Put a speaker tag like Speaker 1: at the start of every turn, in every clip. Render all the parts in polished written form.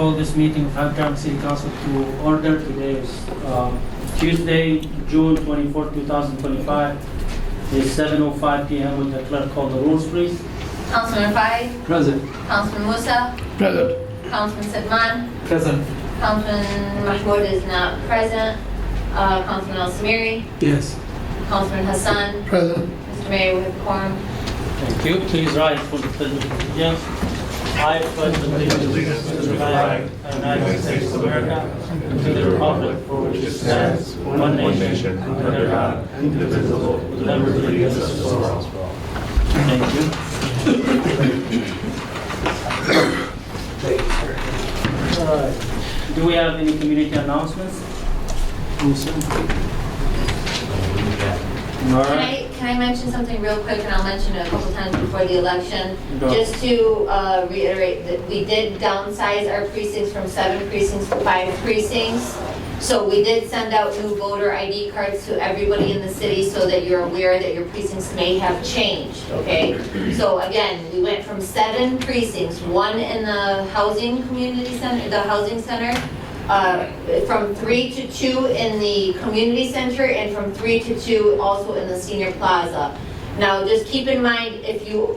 Speaker 1: call this meeting of Hamtramck City Council to order. Today is Tuesday, June 24, 2025. It's 7:05 p.m. Would the clerk call the rules, please?
Speaker 2: Councilman Fai,
Speaker 3: Present.
Speaker 2: Councilman Musa,
Speaker 3: Present.
Speaker 2: Councilman Sedman,
Speaker 3: Present.
Speaker 2: Councilman Mahmoud is not present, Councilman Al-Samiri,
Speaker 3: Yes.
Speaker 2: Councilman Hassan,
Speaker 3: Present.
Speaker 2: Mr. Mayor, we have quorum.
Speaker 1: Thank you. Please rise for the pledge of allegiance. I pledge allegiance to the flag of the United States of America and to the republic for which it stands, one nation, under God, indivisible, with liberty and justice for all. Thank you. Do we have any community announcements? Nora?
Speaker 2: Can I mention something real quick, and I'll mention it a couple times before the election?
Speaker 1: Go.
Speaker 2: Just to reiterate that we did downsize our precincts from 7 precincts to 5 precincts. So we did send out new voter ID cards to everybody in the city so that you're aware that your precincts may have changed, okay? So again, we went from 7 precincts, 1 in the housing community center, the housing center, from 3 to 2 in the community center, and from 3 to 2 also in the senior plaza. Now, just keep in mind, if you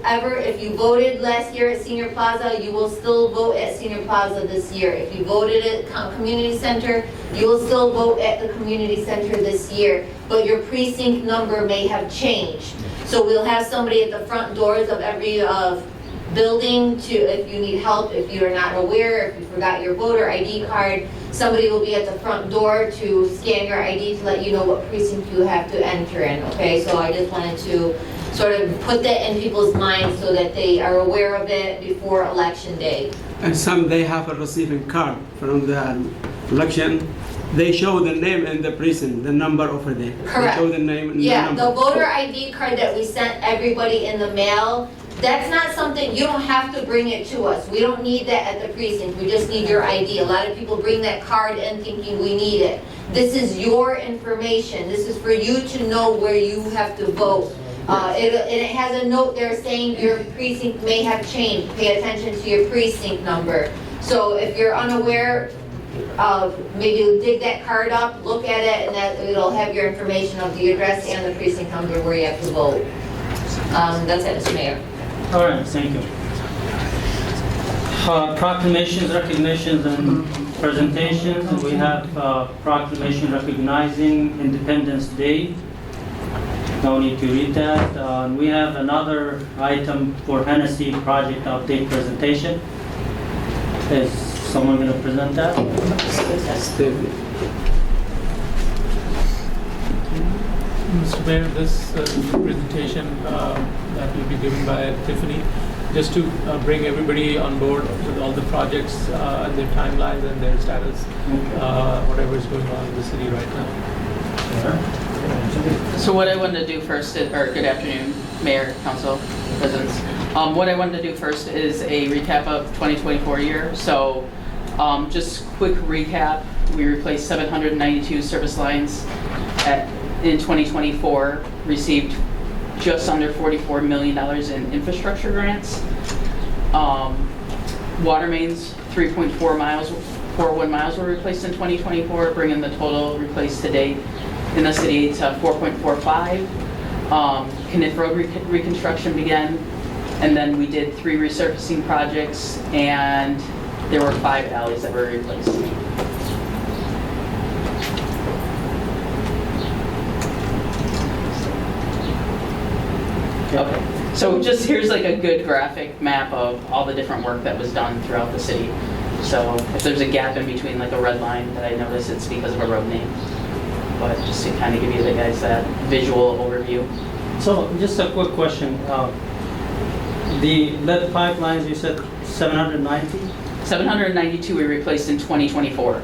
Speaker 2: voted last year at Senior Plaza, you will still vote at Senior Plaza this year. If you voted at Community Center, you will still vote at the Community Center this year, but your precinct number may have changed. So we'll have somebody at the front doors of every building to, if you need help, if you're not aware, if you forgot your voter ID card, somebody will be at the front door to scan your ID to let you know what precinct you have to enter in, okay? So I just wanted to sort of put that in people's minds so that they are aware of it before Election Day.
Speaker 3: And some they have a receiving card from the election. They show the name and the precinct, the number over there.
Speaker 2: Correct.
Speaker 3: They show the name and
Speaker 2: Yeah,
Speaker 3: the
Speaker 2: the
Speaker 3: number.
Speaker 2: voter ID card that we sent everybody in the mail, that's not something, you don't have to bring it to us. We don't need that at the precinct, we just need your ID. A lot of people bring that card in thinking we need it. This is your information, this is for you to know where you have to vote. It has a note there saying your precinct may have changed. Pay attention to your precinct number. So if you're unaware, maybe dig that card up, look at it, and it'll have your information of the address and the precinct number where you have to vote. That's it, Mr. Mayor.
Speaker 1: All right, thank you. Proclamations, recognitions, and presentations. We have proclamation recognizing Independence Day. No need to read that. We have another item for Hennessy project update presentation. Is someone going to present that?
Speaker 4: Mr. Mayor, this presentation that will be given by Tiffany, just to bring everybody on board with all the projects and their timelines and their status, whatever is going on in the city right now.
Speaker 5: So what I wanted to do first is, or good afternoon, Mayor, Council, Presidents. What I wanted to do first is a recap of 2024 year. So just quick recap, we replaced 792 service lines in 2024, received just under $44 million in infrastructure grants. Water mains, 3.41 miles were replaced in 2024, bringing the total replaced to date in the city to 4.45. Kenneth Road reconstruction began, and then we did 3 resurfacing projects, and there were 5 alleys that were replaced. Okay, so just here's like a good graphic map of all the different work that was done throughout the city. So if there's a gap in between, like a red line that I noticed, it's because of a road name. But just to kind of give you the guys that visual overview.
Speaker 1: So just a quick question. The lead pipelines, you said 790?
Speaker 5: 792 we replaced in 2024.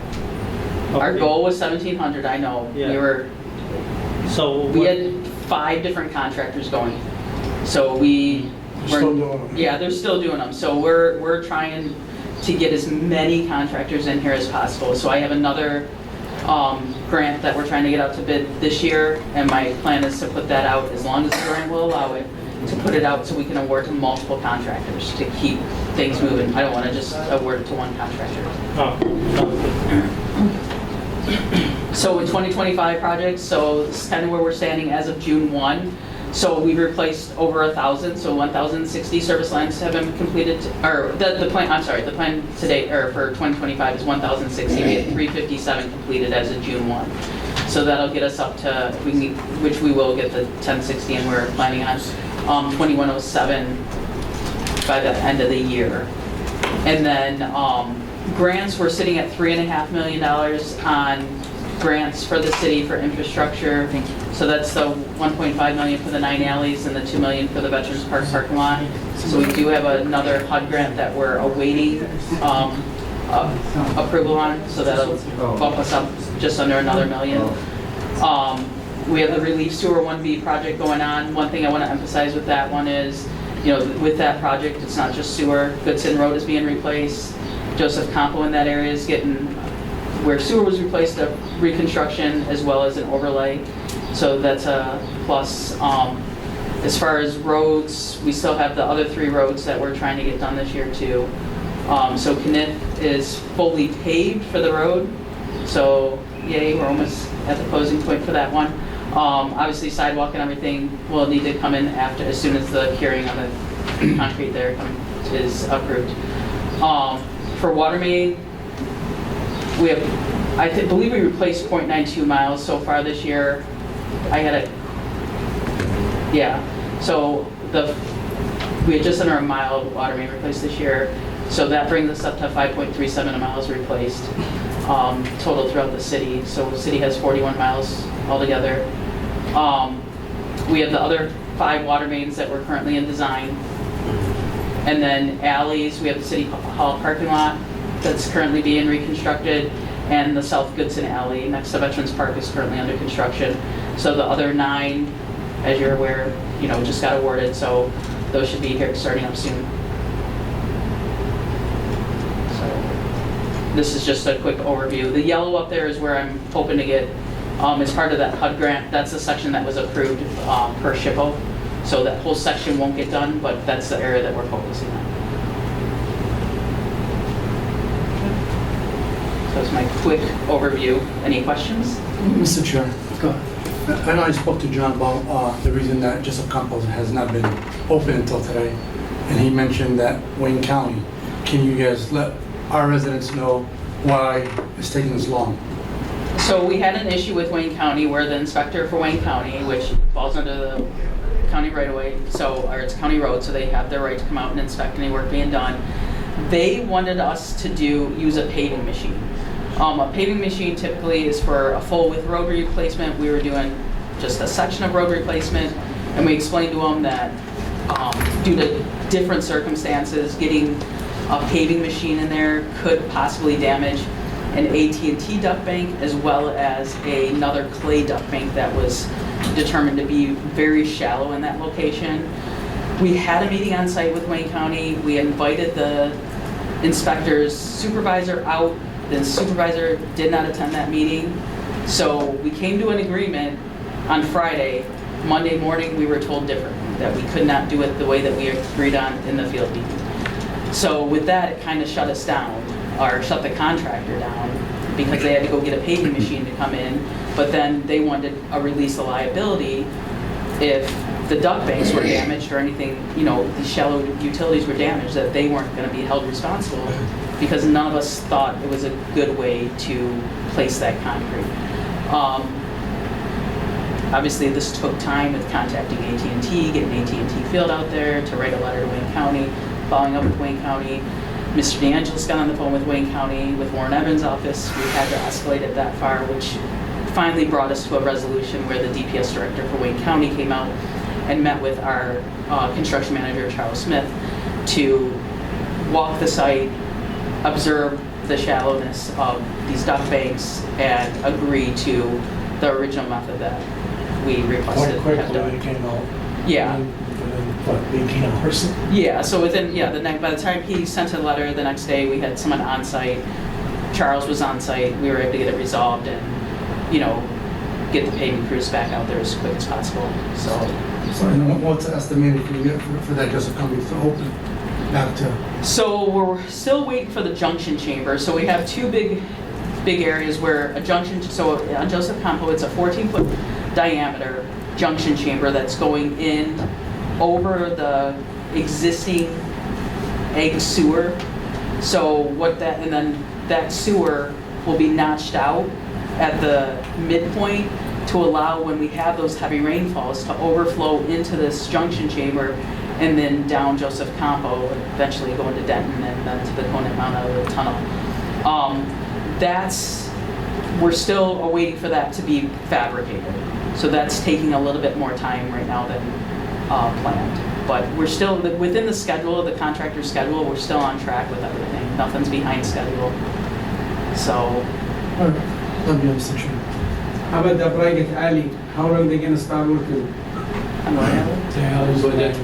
Speaker 5: Our
Speaker 1: Okay.
Speaker 5: goal was 1,700, I know.
Speaker 1: Yeah.
Speaker 5: We
Speaker 1: We
Speaker 5: had 5 different contractors going. So yeah, they're still doing them. So we're trying to get as many contractors in here as possible. So I have another grant that we're trying to get out to bid this year, and my plan is to put that out as long as the grant will allow it, to put it out so we can award to multiple contractors to keep things moving. I don't want to just award it to one contractor.
Speaker 1: Oh,
Speaker 5: So with 2025 projects, so this is kind of where we're standing as of June 1. So we've replaced over 1,000, so 1,060 service lines have been completed, or the plan to date, or for 2025 is 1,060. We had 357 completed as of June 1. So that'll get us up to, which we will get the 1060, and we're planning on 2107 by the end of the year. And then grants, we're sitting at $3.5 million on grants for the city for infrastructure. So that's the $1.5 million for the 9 alleys and the $2 million for the Veterans Park parking lot. So we do have another HUD grant that we're awaiting approval on, so that'll bump us up just under another $1 million. We have the Relief Sewer 1B project going on. One thing I want to emphasize with that one is, with that project, it's not just sewer. Goodson Road is being replaced. Joseph Campo in that area is getting, where sewer was replaced, a reconstruction as well as an overlay. So that's a plus. As far as roads, we still have the other 3 roads that we're trying to get done this year too. So Kniff is fully paved for the road. So yay, we're almost at the closing point for that one. Obviously sidewalk and everything will need to come in after, as soon as the curing on the concrete there is approved. For water main, we have, I believe we replaced 0.92 miles so far this year. So we had just under a mile of water main replaced this year. So that brings us up to 5.37 miles replaced total throughout the city. So the city has 41 miles altogether. We have the other 5 water mains that we're currently in design. And then alleys, we have the City Hall parking lot that's currently being reconstructed, and the South Goodson Alley next to Veterans Park is currently under construction. So the other 9, as you're aware, just got awarded, so those should be here starting up soon. So this is just a quick overview. The yellow up there is where I'm hoping to get, as part of that HUD grant, that's the section that was approved per SHPO. So that whole section won't get done, but that's the area that we're focusing on. So that's my quick overview. Any questions?
Speaker 6: Mr. Chair, I know I spoke to John about the reason that Joseph Campos has not been open until today, and he mentioned that Wayne County. Can you guys let our residents know why it's taking this long?
Speaker 5: So we had an issue with Wayne County where the inspector for Wayne County, which falls under the county right away, or it's a county road, so they have their right to come out and inspect any work being done. They wanted us to use a paving machine. A paving machine typically is for a full width road replacement. We were doing just a section of road replacement, and we explained to them that due to different circumstances, getting a paving machine in there could possibly damage an AT&T duct bank as well as another clay duct bank that was determined to be very shallow in that location. We had a meeting on site with Wayne County. We invited the inspector's supervisor out. The supervisor did not attend that meeting. So we came to an agreement on Friday. Monday morning, we were told differently, that we could not do it the way that we agreed on in the field meeting. So with that, it kind of shut us down, or shut the contractor down, because they had to go get a paving machine to come in, but then they wanted a release of liability if the duct banks were damaged or anything, the shallow utilities were damaged, that they weren't going to be held responsible, because none of us thought it was a good way to place that concrete. Obviously, this took time with contacting AT&T, getting AT&T field out there to write a letter to Wayne County, following up with Wayne County. Mr. DeAngelis got on the phone with Wayne County, with Warren Evans' office. We had to escalate it that far, which finally brought us to a resolution where the DPS director for Wayne County came out and met with our construction manager, Charles Smith, to walk the site, observe the shallowness of these duct banks, and agree to the original method that we requested.
Speaker 7: Quite quickly, it came out.
Speaker 5: Yeah.
Speaker 7: Within 18 hours.
Speaker 5: Yeah, so within, by the time he sent a letter the next day, we had someone on site. Charles was on site. We were able to get it resolved, and, get the paving crews back out there as quick as possible, so.
Speaker 6: So, and what's the estimated period for that Joseph County to open back to?
Speaker 5: So we're still waiting for the junction chamber. So we have two big areas where a junction, so on Joseph Campo, it's a 14-foot diameter junction chamber that's going in over the existing egg sewer. So and then that sewer will be notched out at the midpoint to allow, when we have those heavy rainfalls, to overflow into this junction chamber and then down Joseph Campo, eventually go into Denton and then to the Conant Mount out of the tunnel. We're still waiting for that to be fabricated. So that's taking a little bit more time right now than planned. But we're still, within the schedule, the contractor's schedule, we're still on track with everything. Nothing's behind schedule. So.
Speaker 6: All right, that'd be Mr. Chairman.
Speaker 3: How about the private alley? How long they gonna start working?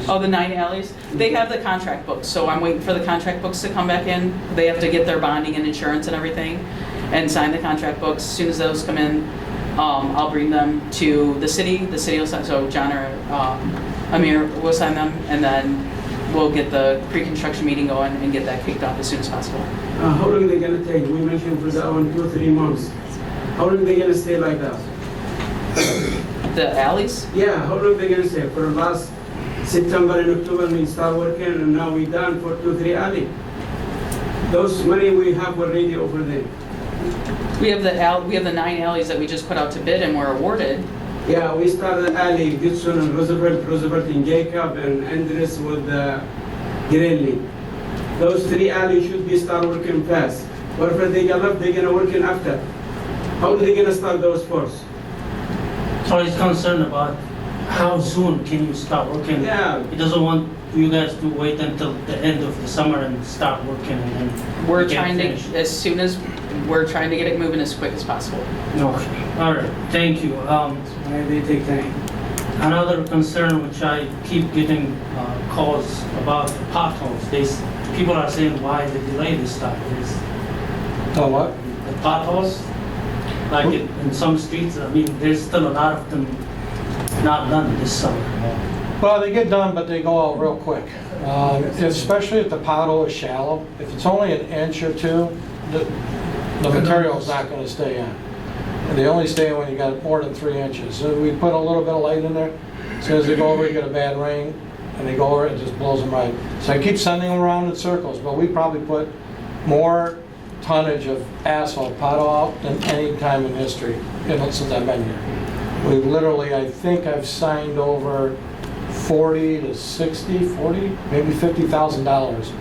Speaker 5: Oh, the 9 alleys? They have the contract books, so I'm waiting for the contract books to come back in. They have to get their bonding and insurance and everything and sign the contract books. As soon as those come in, I'll bring them to the city. The city will sign, so John or Amir will sign them, and then we'll get the pre-construction meeting going and get that kicked off as soon as possible.
Speaker 3: How long they gonna take? We mentioned for that one 2-3 months. How long they gonna stay like that?
Speaker 5: The alleys?
Speaker 3: Yeah, how long they gonna stay? For last September and October we start working, and now we done for 2-3 alley. Those money we have already over there.
Speaker 5: We have the 9 alleys that we just put out to bid and were awarded.
Speaker 3: Yeah, we started alley, Gibson and Roosevelt and Jacob and Andres with Greenlee. Those 3 alleys should be start working fast. Whatever they got left, they're gonna work in after. How are they gonna start those first?
Speaker 1: So he's concerned about how soon can you start working?
Speaker 3: Yeah.
Speaker 1: He doesn't want you guys to wait until the end of the summer and start working and then
Speaker 5: We're
Speaker 1: you can't
Speaker 5: trying
Speaker 1: finish.
Speaker 5: we're trying to get it moving as quick as possible.
Speaker 1: No, all right, thank you.
Speaker 3: Why they take time?
Speaker 1: Another concern which I keep getting calls about the potholes. People are saying why they delay this time is
Speaker 7: Oh, what?
Speaker 1: the potholes. Like in some streets, I mean, there's still a lot of them not done this summer.
Speaker 7: Well, they get done, but they go out real quick. Especially if the pothole is shallow. If it's only an inch or two, the material's not going to stay in. And they only stay in when you got more than 3 inches. So we put a little bit of light in there. As soon as they go over, you get a bad rain, and they go over, it just blows them right. So I keep sending them around in circles, but we probably put more tonnage of asphalt pothole out than any time in history since I've been here. We've literally, I think I've signed over 40 to 60, 40, maybe $50,000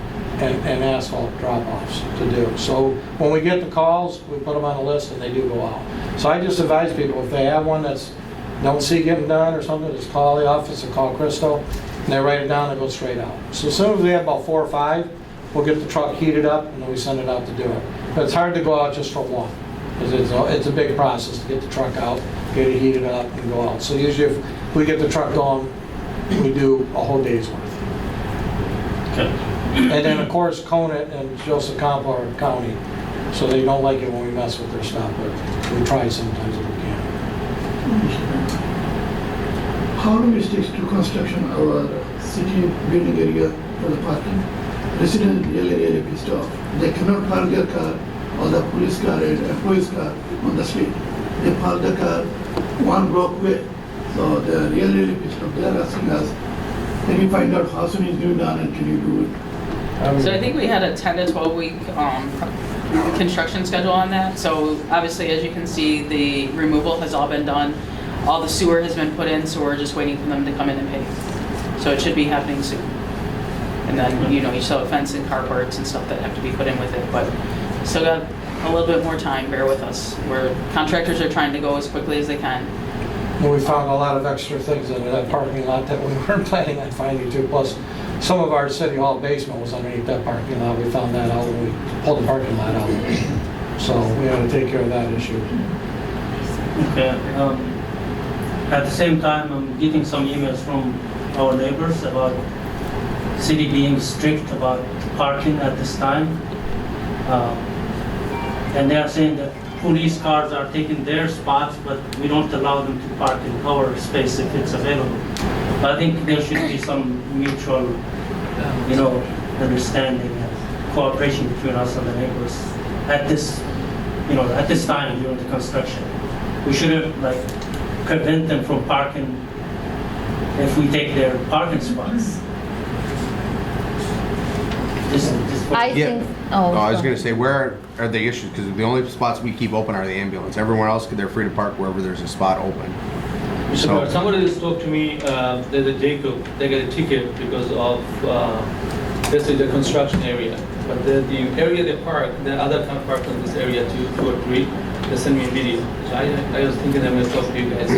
Speaker 7: in asphalt drop-offs to do. So when we get the calls, we put them on the list and they do go out. So I just advise people, if they have one that's don't see getting done or something, just call the office or call Crystal, and they write it down and go straight out. So as soon as we have about 4 or 5, we'll get the truck heated up and then we send it out to do it. But it's hard to go out just for one, because it's a big process to get the truck out, get it heated up and go out. So usually if we get the truck going, we do a whole day's worth.
Speaker 1: Okay.
Speaker 7: And then of course Conant and Joseph Campo are county, so they don't like it when we mess with their stuff, but we try sometimes if we can.
Speaker 8: How long it takes to construction our city building area for the parking? Residents really pissed off. They cannot park their car or the police car and employees car on the street. They park the car 1 block away. So they are really pissed off. They are asking us, can you find out how soon it's going done and can you do it?
Speaker 5: So I think we had a 10 to 12 week construction schedule on that. So obviously, as you can see, the removal has all been done. All the sewer has been put in, so we're just waiting for them to come in and pay. So it should be happening soon. And then, you still have fence and carports and stuff that have to be put in with it, but still got a little bit more time, bear with us. Contractors are trying to go as quickly as they can.
Speaker 7: Well, we found a lot of extra things in that parking lot that we weren't planning on finding too. Plus, some of our city hall basement was underneath that parking lot. We found that out when we pulled the parking lot out. So we had to take care of that issue.
Speaker 1: Okay. At the same time, I'm getting some emails from our neighbors about city being strict about parking at this time. And they are saying that police cars are taking their spots, but we don't allow them to park in our space if it's available. But I think there should be some mutual, understanding and cooperation between us and the neighbors at this, at this time during the construction. We shouldn't prevent them from parking if we take their parking spots.
Speaker 2: I
Speaker 9: Yeah.
Speaker 2: think,
Speaker 9: Oh, I was
Speaker 2: go
Speaker 9: gonna say, where are the issues? Because the only spots we keep open are the ambulance. Everyone else, they're free to park wherever there's a spot open.
Speaker 10: Mr. Mayor, somebody just talked to me, there's a Jacob, they got a ticket because of, this is the construction area. But the area they park, the other can park in this area too, 2 or 3. They sent me a video. So I was thinking I'm gonna talk to you guys.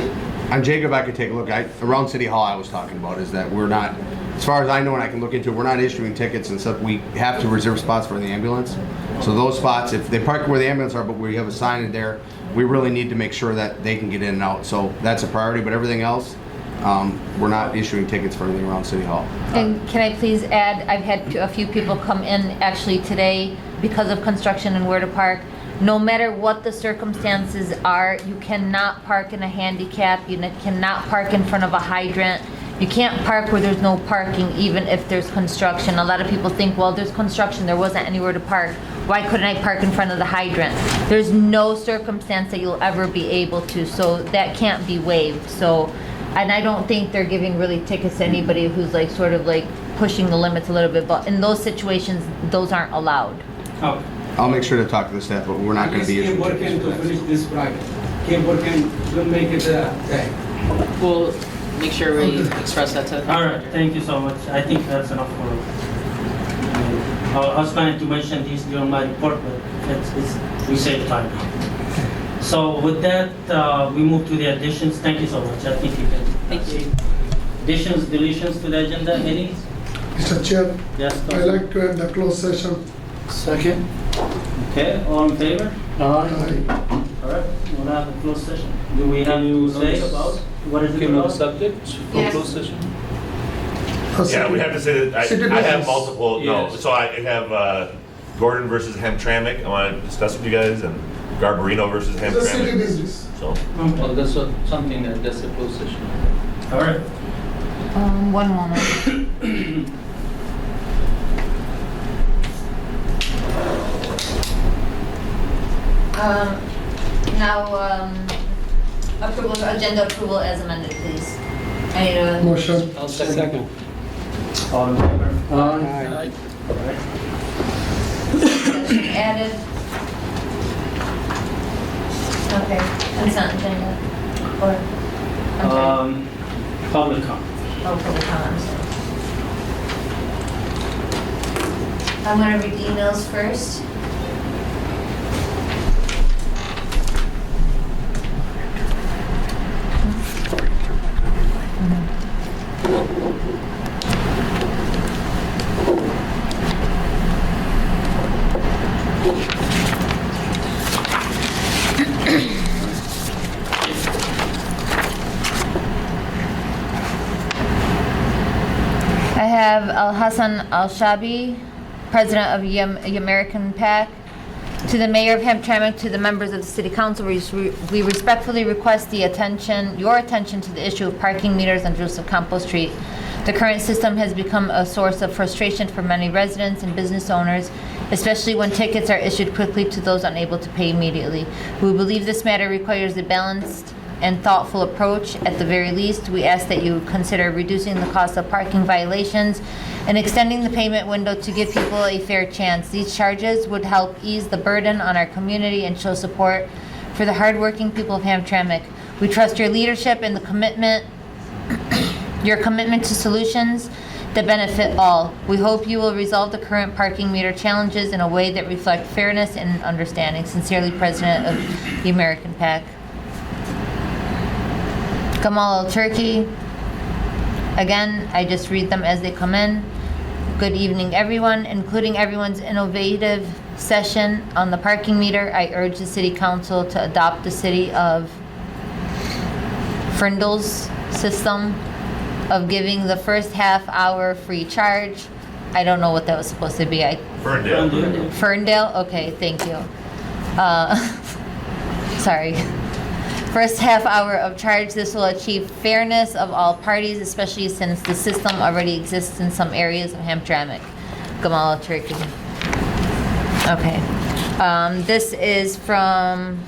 Speaker 9: On Jacob, I could take a look. Around City Hall, I was talking about is that we're not, as far as I know and I can look into it, we're not issuing tickets and stuff. We have to reserve spots for the ambulance. So those spots, if they park where the ambulance are, but we have a sign in there, we really need to make sure that they can get in and out. So that's a priority, but everything else, we're not issuing tickets for anything around City Hall.
Speaker 2: And can I please add, I've had a few people come in actually today because of construction and where to park. No matter what the circumstances are, you cannot park in a handicap, you cannot park in front of a hydrant. You can't park where there's no parking, even if there's construction. A lot of people think, well, there's construction, there wasn't anywhere to park. Why couldn't I park in front of the hydrant? There's no circumstance that you'll ever be able to, so that can't be waived. So, and I don't think they're giving really tickets to anybody who's sort of pushing the limits a little bit, but in those situations, those aren't allowed.
Speaker 1: Okay.
Speaker 9: I'll make sure to talk to the staff, but we're not going to be
Speaker 3: Keep
Speaker 9: issuing
Speaker 3: working
Speaker 9: tickets.
Speaker 3: to finish this project. Keep working, we'll make it a day.
Speaker 5: We'll make sure we express that to.
Speaker 1: All right, thank you so much. I think that's enough for. I was planning to mention these during my report, but we save time. So with that, we move to the additions. Thank you so much. I think you can.
Speaker 5: Thank you.
Speaker 1: Additions, deletions to the agenda. Any?
Speaker 8: Mr. Chair,
Speaker 1: Yes.
Speaker 8: I
Speaker 1: Council.
Speaker 8: like to end the closed session.
Speaker 6: Second.
Speaker 1: Okay. All in favor?
Speaker 8: Aye.
Speaker 1: All right. We'll have a closed session. Do we have to say about what is it
Speaker 10: Came on the
Speaker 1: about?
Speaker 10: subject for
Speaker 2: Yes.
Speaker 10: closed session?
Speaker 11: Yeah, we have to say that
Speaker 8: City
Speaker 11: I have
Speaker 8: business.
Speaker 11: multiple, no,
Speaker 10: Yes.
Speaker 11: so I have Gordon versus Hamtramck, I want to discuss with you guys, and Garbarino versus
Speaker 8: It's a city
Speaker 11: Hamtramck.
Speaker 8: business.
Speaker 11: So,
Speaker 10: Well, that's something that's a closed session.
Speaker 1: All right.
Speaker 2: One moment. Now, agenda approval as amended, please. I need a
Speaker 8: Motion.
Speaker 10: I'll second.
Speaker 1: All in favor?
Speaker 6: Aye.
Speaker 1: All right.
Speaker 2: discussion added. Okay, consent agenda. Or, I'm sorry.
Speaker 1: Public comment.
Speaker 2: Oh, public comment, I'm sorry. I'm gonna read emails first. I have Al Hassan Al Shabi, President of the American PAC. To the Mayor of Hamtramck, to the members of the City Council, we respectfully request your attention to the issue of parking meters on Joseph Campos Street. The current system has become a source of frustration for many residents and business owners, especially when tickets are issued quickly to those unable to pay immediately. We believe this matter requires a balanced and thoughtful approach. At the very least, we ask that you consider reducing the cost of parking violations and extending the payment window to give people a fair chance. These charges would help ease the burden on our community and show support for the hardworking people of Hamtramck. We trust your leadership and your commitment to solutions that benefit all. We hope you will resolve the current parking meter challenges in a way that reflect fairness and understanding. Sincerely, President of the American PAC. Kamal Al-Turki. Again, I just read them as they come in. Good evening, everyone, including everyone's innovative session on the parking meter. I urge the City Council to adopt the City of Frindle's system of giving the first half-hour free charge. I don't know what that was supposed to be.
Speaker 11: Ferndale.
Speaker 2: Ferndale? Okay, thank you. first half hour of charge. This will achieve fairness of all parties, especially since the system already exists in some areas of Hamtramck. Gamal Turkey. Okay. This is from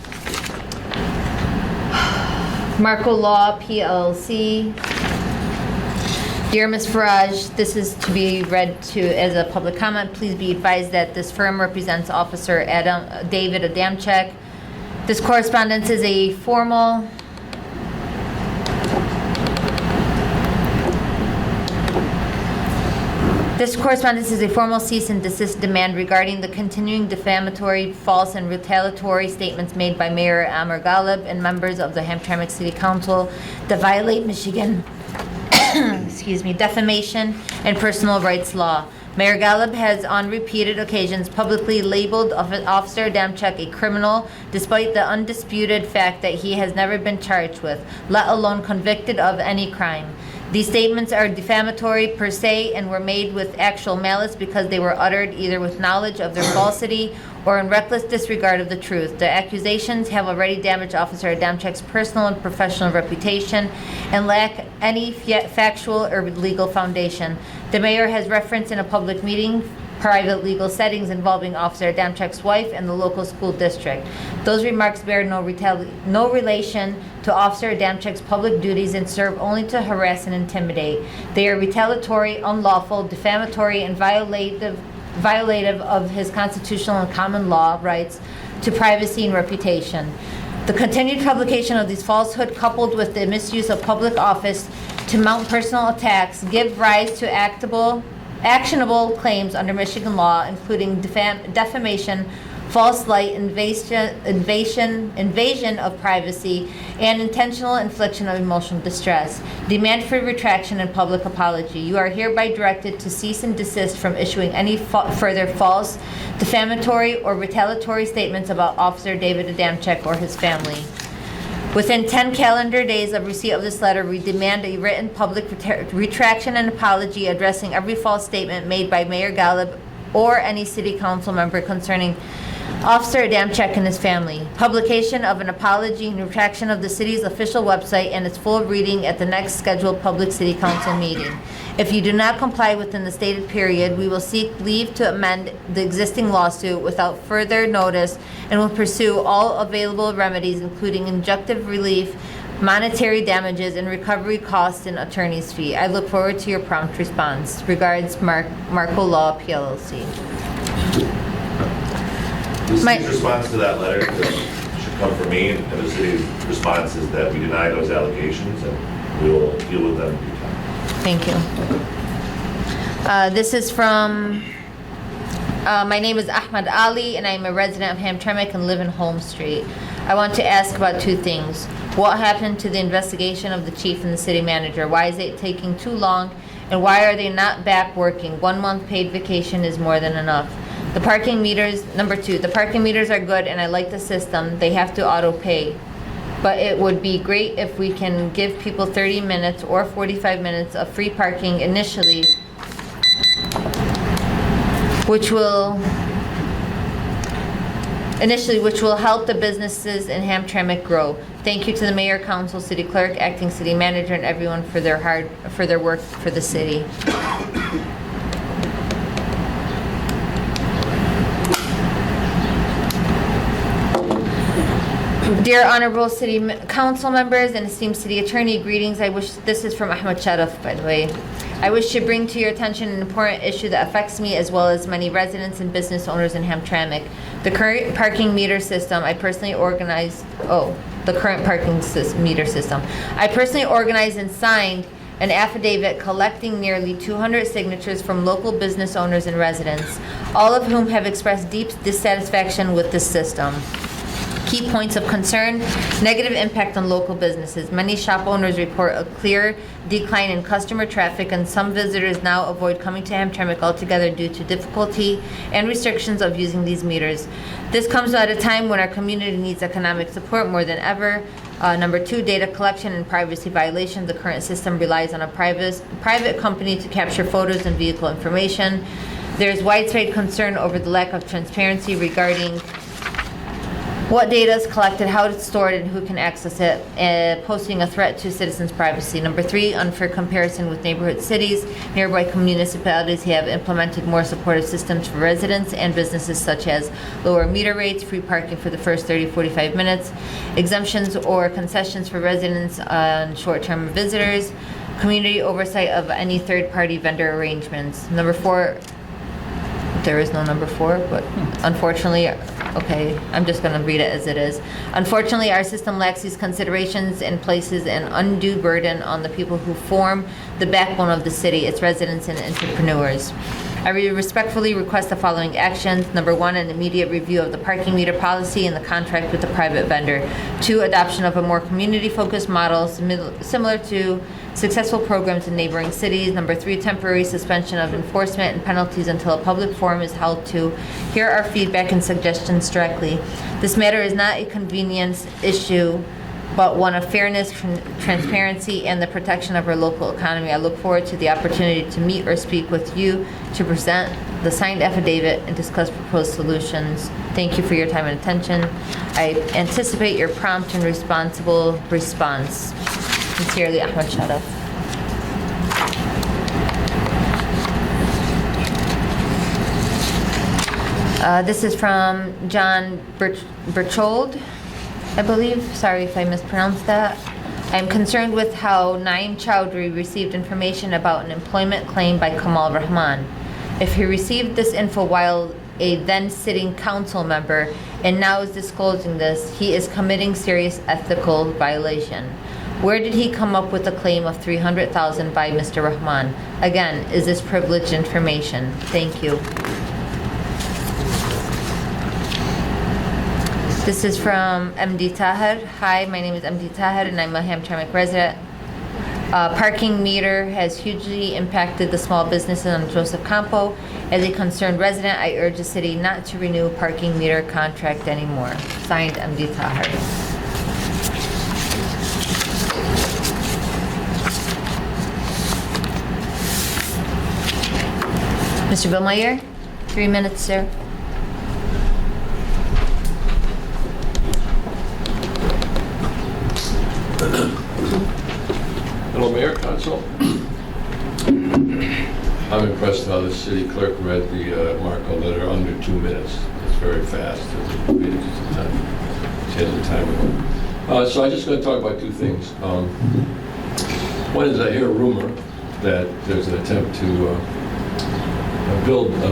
Speaker 2: Marco Law, PLC. Dear Ms. Faraj, this is to be read to as a public comment. Please be advised that this firm represents Officer David Adamczyk. This correspondence is a formal cease and desist demand regarding the continuing defamatory, false, and retaliatory statements made by Mayor Amr Ghalib and members of the Hamtramck City Council that violate Michigan defamation and personal rights law. Mayor Ghalib has on repeated occasions publicly labeled Officer Adamczyk a criminal, despite the undisputed fact that he has never been charged with, let alone convicted of any crime. These statements are defamatory per se and were made with actual malice because they were uttered either with knowledge of their falsity or in reckless disregard of the truth. The accusations have already damaged Officer Adamczyk's personal and professional reputation and lack any factual or legal foundation. The mayor has referenced in a public meeting private legal settings involving Officer Adamczyk's wife and the local school district. Those remarks bear no relation to Officer Adamczyk's public duties and serve only to harass and intimidate. They are retaliatory, unlawful, defamatory, and violative of his constitutional and common law rights to privacy and reputation. The continued publication of these falsehoods, coupled with the misuse of public office to mount personal attacks, give rise to actionable claims under Michigan law, including defamation, false light, invasion of privacy, and intentional infliction of emotional distress. Demand for retraction and public apology. You are hereby directed to cease and desist from issuing any further false, defamatory, or retaliatory statements about Officer David Adamczyk or his family. Within 10 calendar days of receipt of this letter, we demand a written public retraction and apology addressing every false statement made by Mayor Ghalib or any city council member concerning Officer Adamczyk and his family. Publication of an apology and retraction of the city's official website and its full reading at the next scheduled public city council meeting. If you do not comply within the stated period, we will seek leave to amend the existing lawsuit without further notice and will pursue all available remedies, including injunctive relief, monetary damages, and recovery costs and attorney's fee. I look forward to your prompt response. Regards, Marco Law, PLC.
Speaker 11: The city's response to that letter should come from me, and the city's response is that we deny those allegations and we will deal with them in due time.
Speaker 2: Thank you. This is from, my name is Ahmad Ali, and I'm a resident of Hamtramck and live in Holmes Street. I want to ask about two things. What happened to the investigation of the chief and the city manager? Why is it taking too long? And why are they not back working? 1 month paid vacation is more than enough. The parking meters, number two, the parking meters are good and I like the system. They have to auto pay. But it would be great if we can give people 30 minutes or 45 minutes of free parking initially, which will help the businesses in Hamtramck grow. Thank you to the mayor, council, city clerk, acting city manager, and everyone for their work for the city. Dear honorable city council members and esteemed city attorney, greetings. This is from Ahmed Sharaf, by the way. I wish to bring to your attention an important issue that affects me as well as many residents and business owners in Hamtramck. The current parking meter system, I personally organized and signed an affidavit collecting nearly 200 signatures from local business owners and residents, all of whom have expressed deep dissatisfaction with this system. Key points of concern: negative impact on local businesses. Many shop owners report a clear decline in customer traffic, and some visitors now avoid coming to Hamtramck altogether due to difficulty and restrictions of using these meters. This comes at a time when our community needs economic support more than ever. Number two, data collection and privacy violations. The current system relies on a private company to capture photos and vehicle information. There is widespread concern over the lack of transparency regarding What data is collected, how it's stored, and who can access it, posing a threat to citizens' privacy. Number 3, unfair comparison with neighborhood cities. Nearby municipalities have implemented more supportive systems for residents and businesses, such as lower meter rates, free parking for the first 30-45 minutes, exemptions or concessions for residents and short-term visitors, community oversight of any third-party vendor arrangements. Number 4, there is no number 4, but unfortunately, okay, I'm just going to read it as it is. Unfortunately, our system lacks these considerations and places an undue burden on the people who form the backbone of the city, its residents and entrepreneurs. I respectfully request the following actions. Number 1, an immediate review of the parking meter policy and the contract with the private vendor. 2, adoption of a more community-focused model similar to successful programs in neighboring cities. Number 3, temporary suspension of enforcement and penalties until a public forum is held to hear our feedback and suggestions directly. This matter is not a convenience issue, but one of fairness, transparency, and the protection of our local economy. I look forward to the opportunity to meet or speak with you to present the signed affidavit and discuss proposed solutions. Thank you for your time and attention. I anticipate your prompt and responsible response. Sincerely, Ahmed Sharaf. This is from John Berchold, I believe. Sorry if I mispronounced that. I'm concerned with how Naeem Chowdhury received information about an employment claim by Kamal Rahman. If he received this info while a then-sitting council member and now is disclosing this, he is committing serious ethical violation. Where did he come up with the claim of $300,000 by Mr. Rahman? Again, is this privileged information? Thank you. This is from MD Tahir. Hi, my name is MD Tahir and I'm a Hamtramck resident. Parking meter has hugely impacted the small businesses on Joseph Campo. As a concerned resident, I urge the city not to renew parking meter contract anymore. Signed, MD Tahir. Mr. Billmeyer, 3 minutes, sir.
Speaker 12: Hello, Mayor, Council. I'm impressed how the city clerk read the Marco letter under 2 minutes. It's very fast. She has a timer. So I'm just going to talk about 2 things. One is I hear a rumor that there's an attempt to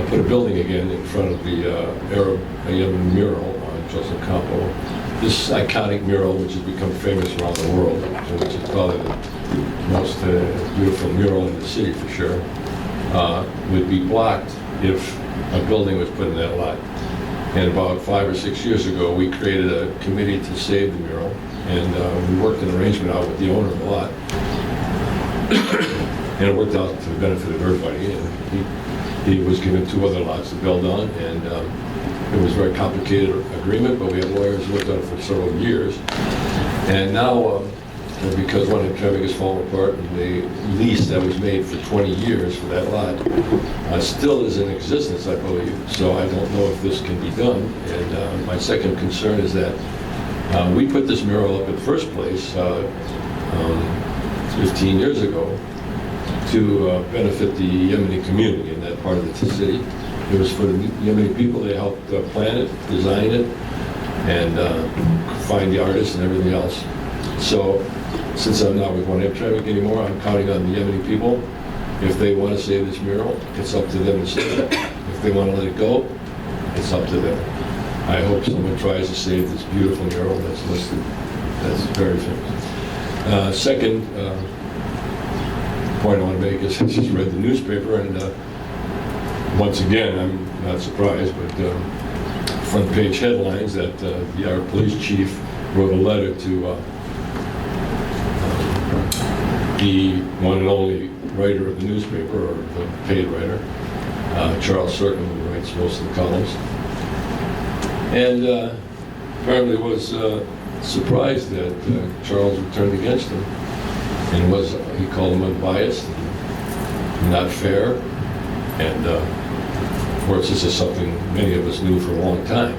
Speaker 12: put a building again in front of the Arab Yemen mural on Joseph Campo. This iconic mural, which has become famous around the world, and which is probably the most beautiful mural in the city for sure, would be blocked if a building was put in that lot. And about 5 or 6 years ago, we created a committee to save the mural, and we worked an arrangement out with the owner of the lot. And it worked out to the benefit of everybody. And he was given 2 other lots to build on, and it was a very complicated agreement, but we had lawyers who worked on it for several years. And now, because one of Hamtramck is falling apart, and the lease that was made for 20 years for that lot still is in existence, I believe. So I don't know if this can be done. And my second concern is that we put this mural up in the first place 15 years ago to benefit the Yemeni community in that part of the city. It was for the Yemeni people. They helped plan it, design it, and find the artists and everything else. So, since I'm not with One Hamtramck anymore, I'm counting on the Yemeni people. If they want to save this mural, it's up to them to save it. If they want to let it go, it's up to them. I hope someone tries to save this beautiful mural that's listed. That's very famous. Second point I want to make is I just read the newspaper, and once again, I'm not surprised, but front page headlines that our police chief wrote a letter to the one and only writer of the newspaper, or the paid writer, Charles Sorkin, who writes most of the columns, and apparently was surprised that Charles returned against him, and he called him unbiased, and not fair, and of course this is something many of us knew for a long time.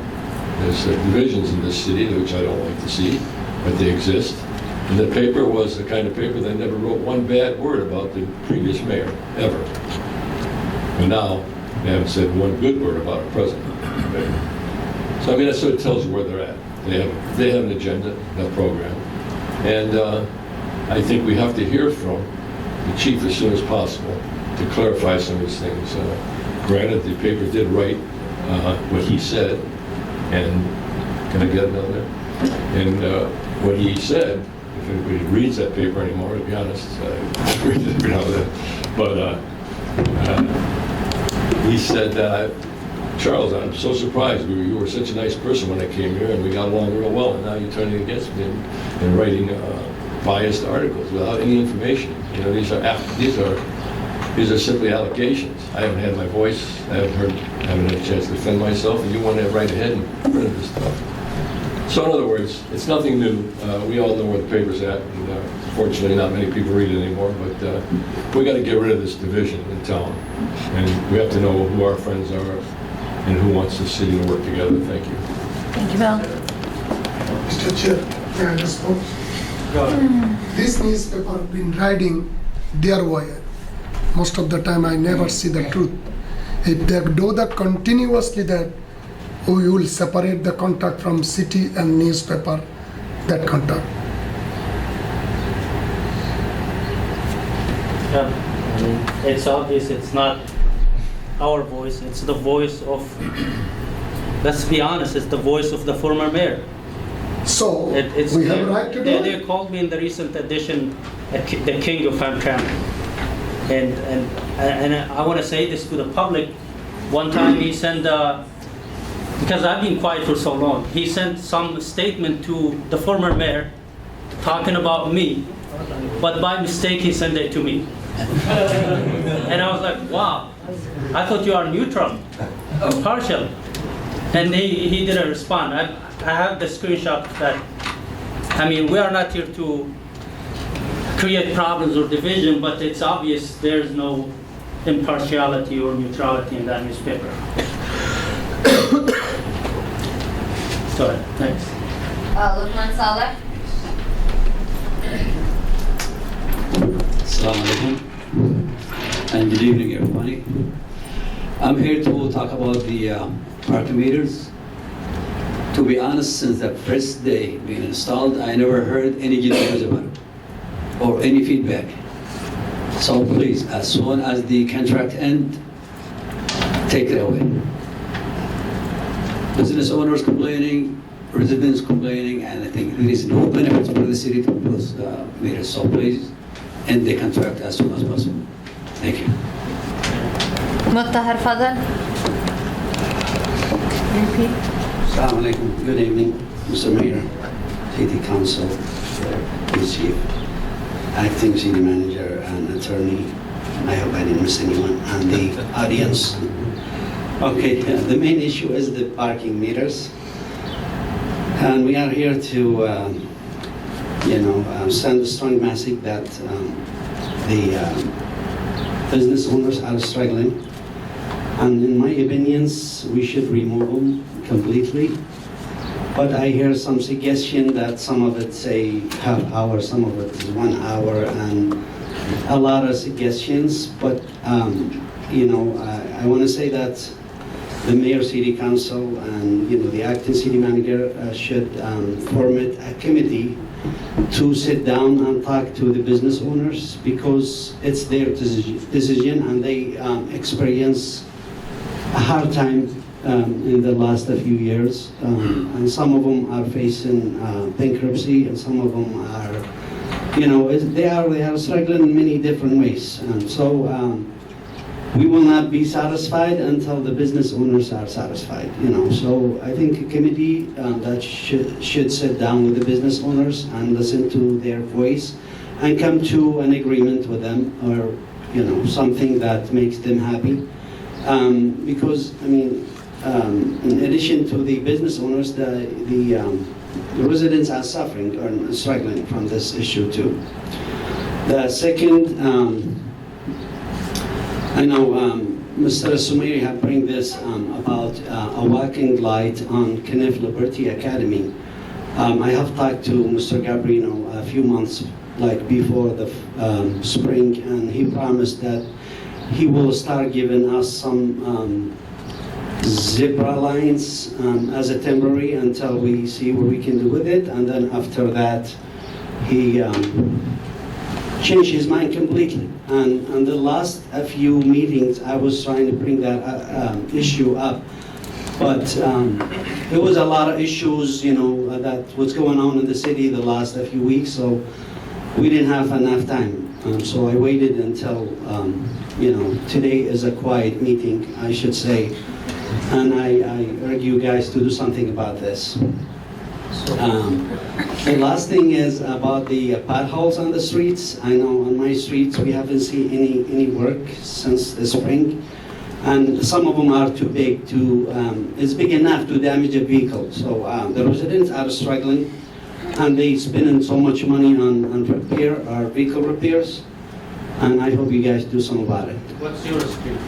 Speaker 12: There's divisions in this city, which I don't like to see, but they exist. And the paper was the kind of paper that never wrote one bad word about the previous mayor, ever. But now, they haven't said one good word about our president. So I mean, that sort of tells you where they're at. They have an agenda, a program. And I think we have to hear from the chief as soon as possible to clarify some of these things. Granted, the paper did write what he said, and can I get another? And what he said, if anybody reads that paper anymore, to be honest, I read it every now and then. But he said that, Charles, I'm so surprised. You were such a nice person when I came here, and we got along real well, and now you're turning against me and writing biased articles without any information. You know, these are simply allegations. I haven't had my voice. I haven't had a chance to defend myself, and you want to write ahead and print this stuff. So in other words, it's nothing new. We all know where the paper's at, and fortunately not many people read it anymore, but we got to get rid of this division in town. And we have to know who our friends are and who wants the city to work together. Thank you.
Speaker 2: Thank you, Bill.
Speaker 8: Mr. Chair, may I respond? This newspaper been riding their wire. Most of the time I never see the truth. If they do that continuously, that we will separate the contact from city and newspaper, that contact.
Speaker 1: Yeah, I mean, it's obvious it's not our voice, it's the voice of, let's be honest, it's the voice of the former mayor.
Speaker 8: So we have a right to do it.
Speaker 1: They called me in the recent edition the king of Hamtramck. And I want to say this to the public. One time he sent, because I've been quiet for so long, he sent some statement to the former mayor talking about me, but by mistake he sent it to me. And I was like, wow, I thought you are neutral, partial. And he didn't respond. I have the screenshot of that. I mean, we are not here to create problems or division, but it's obvious there's no impartiality or neutrality in that newspaper. Sorry, thanks.
Speaker 2: Lukman Saleh.
Speaker 13: Assalamu alaikum and good evening, everybody. I'm here to talk about the parking meters. To be honest, since the first day being installed, I never heard any good news about it or any feedback. So please, as soon as the contract ends, take it away. Business owners complaining, residents complaining, and I think there is no benefit for the city to close meters. So please, end the contract as soon as possible. Thank you.
Speaker 2: Muttahar Fadal.
Speaker 14: Assalamu alaikum. Good evening, Mr. Mayor, City Council, Chief, Acting City Manager, and Attorney. I hope I didn't miss anyone, and the audience. Okay, the main issue is the parking meters, and we are here to, send a strong message that the business owners are struggling, and in my opinions, we should remove them completely. But I hear some suggestion that some of it say half hour, some of it is 1 hour, and a lot of suggestions. But I want to say that the mayor, city council, and the acting city manager should form a committee to sit down and talk to the business owners, because it's their decision, and they experience a hard time in the last few years, and some of them are facing bankruptcy, and some of them are, they are struggling in many different ways, and so we will not be satisfied until the business owners are satisfied. So I think a committee that should sit down with the business owners and listen to their voice and come to an agreement with them, or something that makes them happy. Because in addition to the business owners, the residents are suffering or struggling from this issue too. The second, I know Mr. Sumairi had bring this about a walking light on Kniff Liberty Academy. I have talked to Mr. Gabrino a few months before the spring, and he promised that he will start giving us some zebra lines as a temporary until we see what we can do with it, and then after that he changed his mind completely. And the last few meetings I was trying to bring that issue up, but there was a lot of issues, that was going on in the city the last few weeks, so we didn't have enough time. So I waited until, today is a quiet meeting, I should say, and I urge you guys to do something about this. The last thing is about the potholes on the streets. I know on my streets we haven't seen any work since the spring, and some of them are too big it's big enough to damage a vehicle. So the residents are struggling, and they spending so much money on vehicle repairs, and I hope you guys do something about it.
Speaker 1: What's your street?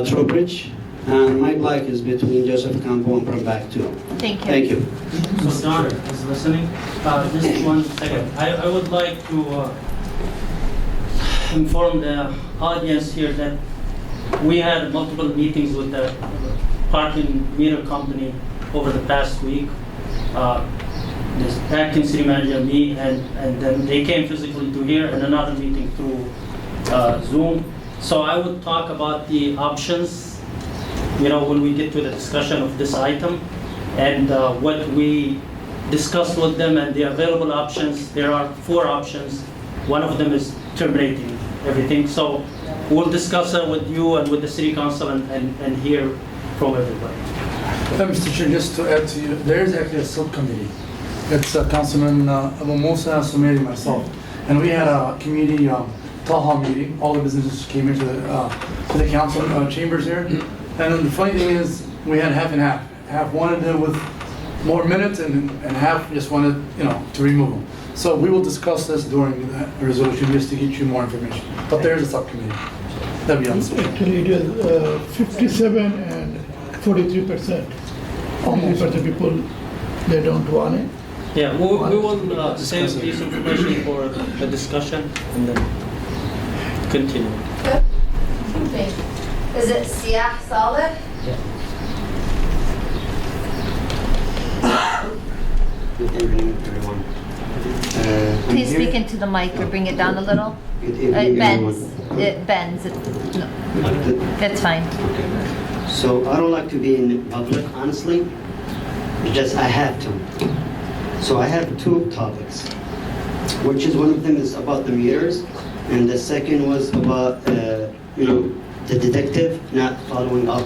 Speaker 14: Trowbridge, and my block is between Joseph Campo and Hamtramck too.
Speaker 2: Thank you.
Speaker 14: Thank you.
Speaker 1: So Don is listening. Just 1 second. I would like to inform the audience here that we had multiple meetings with the parking meter company over the past week. This acting city manager, me, and then they came physically to here, and another meeting through Zoom. So I would talk about the options, when we get to the discussion of this item, and what we discussed with them and the available options. There are 4 options. One of them is terminating everything. So we'll discuss it with you and with the city council and hear from everybody.
Speaker 6: Mr. Chair, just to add to you, there is actually a subcommittee. It's Councilman Abu Musa, Sumairi, myself, and we had a community town hall meeting. All the businesses came into the council chambers here, and then the funny thing is we had half and half. Half wanted to with more minutes, and half just wanted to remove them. So we will discuss this during the resolution just to get you more information. But there is a subcommittee. That'd be honest.
Speaker 8: Actually, it is 57 and 43%. 43% people, they don't want it.
Speaker 1: Yeah, we will save this information for the discussion and then continue.
Speaker 2: Good. Okay. Is it Siah Saleh?
Speaker 14: Good evening, everyone.
Speaker 2: Please speak into the mic or bring it down a little.
Speaker 14: Good evening,
Speaker 2: It bends.
Speaker 14: everyone.
Speaker 2: It bends. No, that's fine.
Speaker 14: So I don't like to be in public, honestly. It's just I have to. So I have 2 topics, which is one of them is about the meters, and the second was about the detective not following up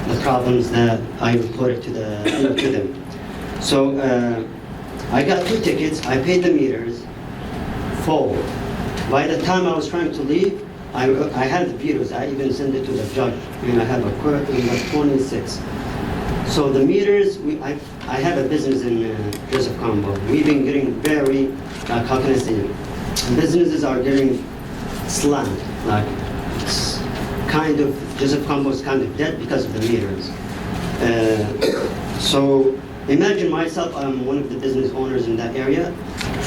Speaker 14: the problems that I reported to them. So I got 2 tickets. I paid the meters full. By the time I was trying to leave, I had the videos. I even sent it to the judge, and I have a court number 26. So the meters, I have a business in Joseph Combo. We've been getting very, how can I say, businesses are getting slammed. Like, it's kind of, Joseph Combo is kind of dead because of the meters. So imagine myself, I'm one of the business owners in that area,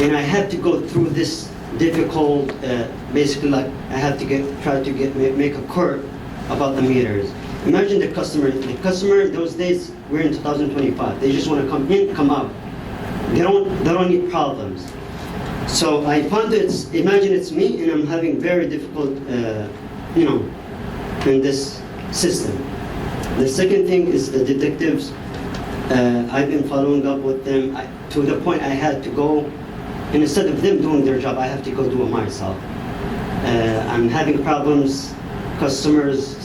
Speaker 14: and I have to go through this difficult, basically like I have to make a court about the meters. Imagine the customer those days, we're in 2025, they just want to come in, come out. They don't need problems. So I found imagine it's me and I'm having very difficult, in this system. The second thing is the detectives. I've been following up with them to the point I had to go, and instead of them doing their job, I have to go do it myself. I'm having problems, customers,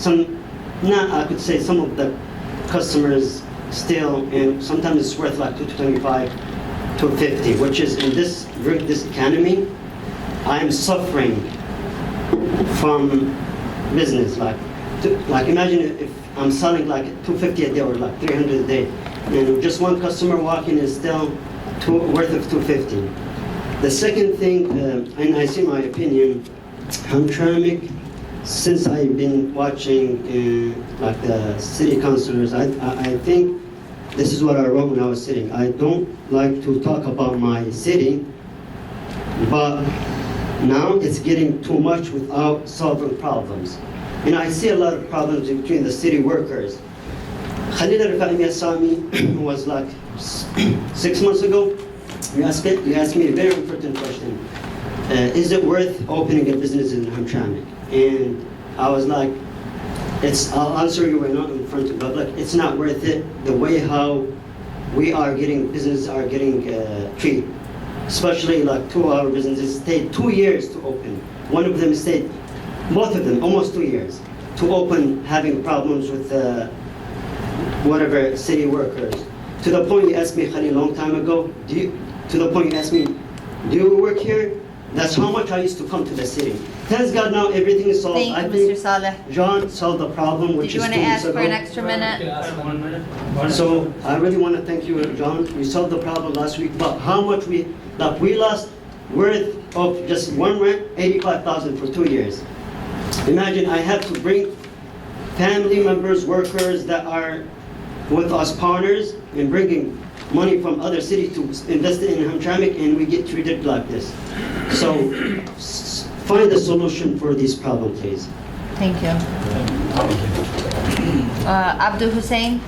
Speaker 14: I could say some of the customers still, and sometimes it's worth like $225, $250, which is in this economy, I'm suffering from business. Like imagine if I'm selling like $250 a day or like $300 a day, and just one customer walking is still worth of $250. The second thing, and I see my opinion, Hamtramck since I've been watching like the city councilors, I think this is what I wrote when I was sitting. I don't like to talk about my city, but now it's getting too much without solving problems. And I see a lot of problems between the city workers. Khalil Rifai Sami was like 6 months ago. You asked me a very important question. Is it worth opening a business in Hamtramck? And I was like, I'll answer you right now in front of the public. It's not worth it. The way how we are getting, businesses are getting treated. Especially like 2 of our businesses stayed 2 years to open. One of them stayed, both of them, almost 2 years to open, having problems with whatever city workers. To the point you asked me, Khalil, a long time ago, do you work here? That's how much I used to come to the city. Thanks God now everything is solved.
Speaker 2: Thank
Speaker 14: I
Speaker 2: you,
Speaker 14: think
Speaker 2: Mr. Saleh.
Speaker 14: John solved the problem, which
Speaker 2: Did you
Speaker 14: is
Speaker 2: want
Speaker 14: 2
Speaker 2: to
Speaker 14: weeks
Speaker 2: ask
Speaker 14: ago.
Speaker 2: for an extra minute?
Speaker 1: 1 minute.
Speaker 14: So I really want to thank you, John. We solved the problem last week, but how much we lost worth of just one rent, 85,000 for 2 years. Imagine I have to bring family members, workers that are with us partners and bringing money from other cities to invest in Hamtramck, and we get treated like this. So find a solution for this problem, please.
Speaker 2: Thank you. Abdul Hussein?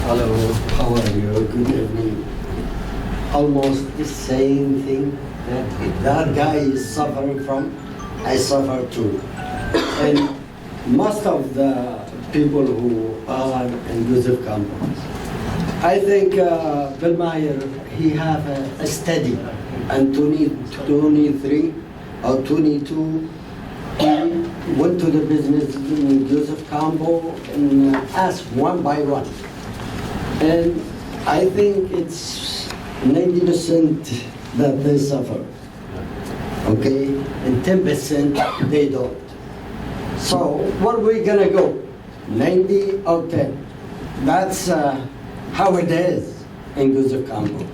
Speaker 15: Hello, how are you? Good evening. Almost the same thing that guy is suffering from, I suffer too. And most of the people who are inclusive campus, I think Bill Meyer, he have a study, and 23 or 22, he went to the business in inclusive campo and asked one by one. And I think it's 90% that they suffer, okay? And 10% they don't. So where are we gonna go? 90 or 10? That's how it is in Guzuk Campo.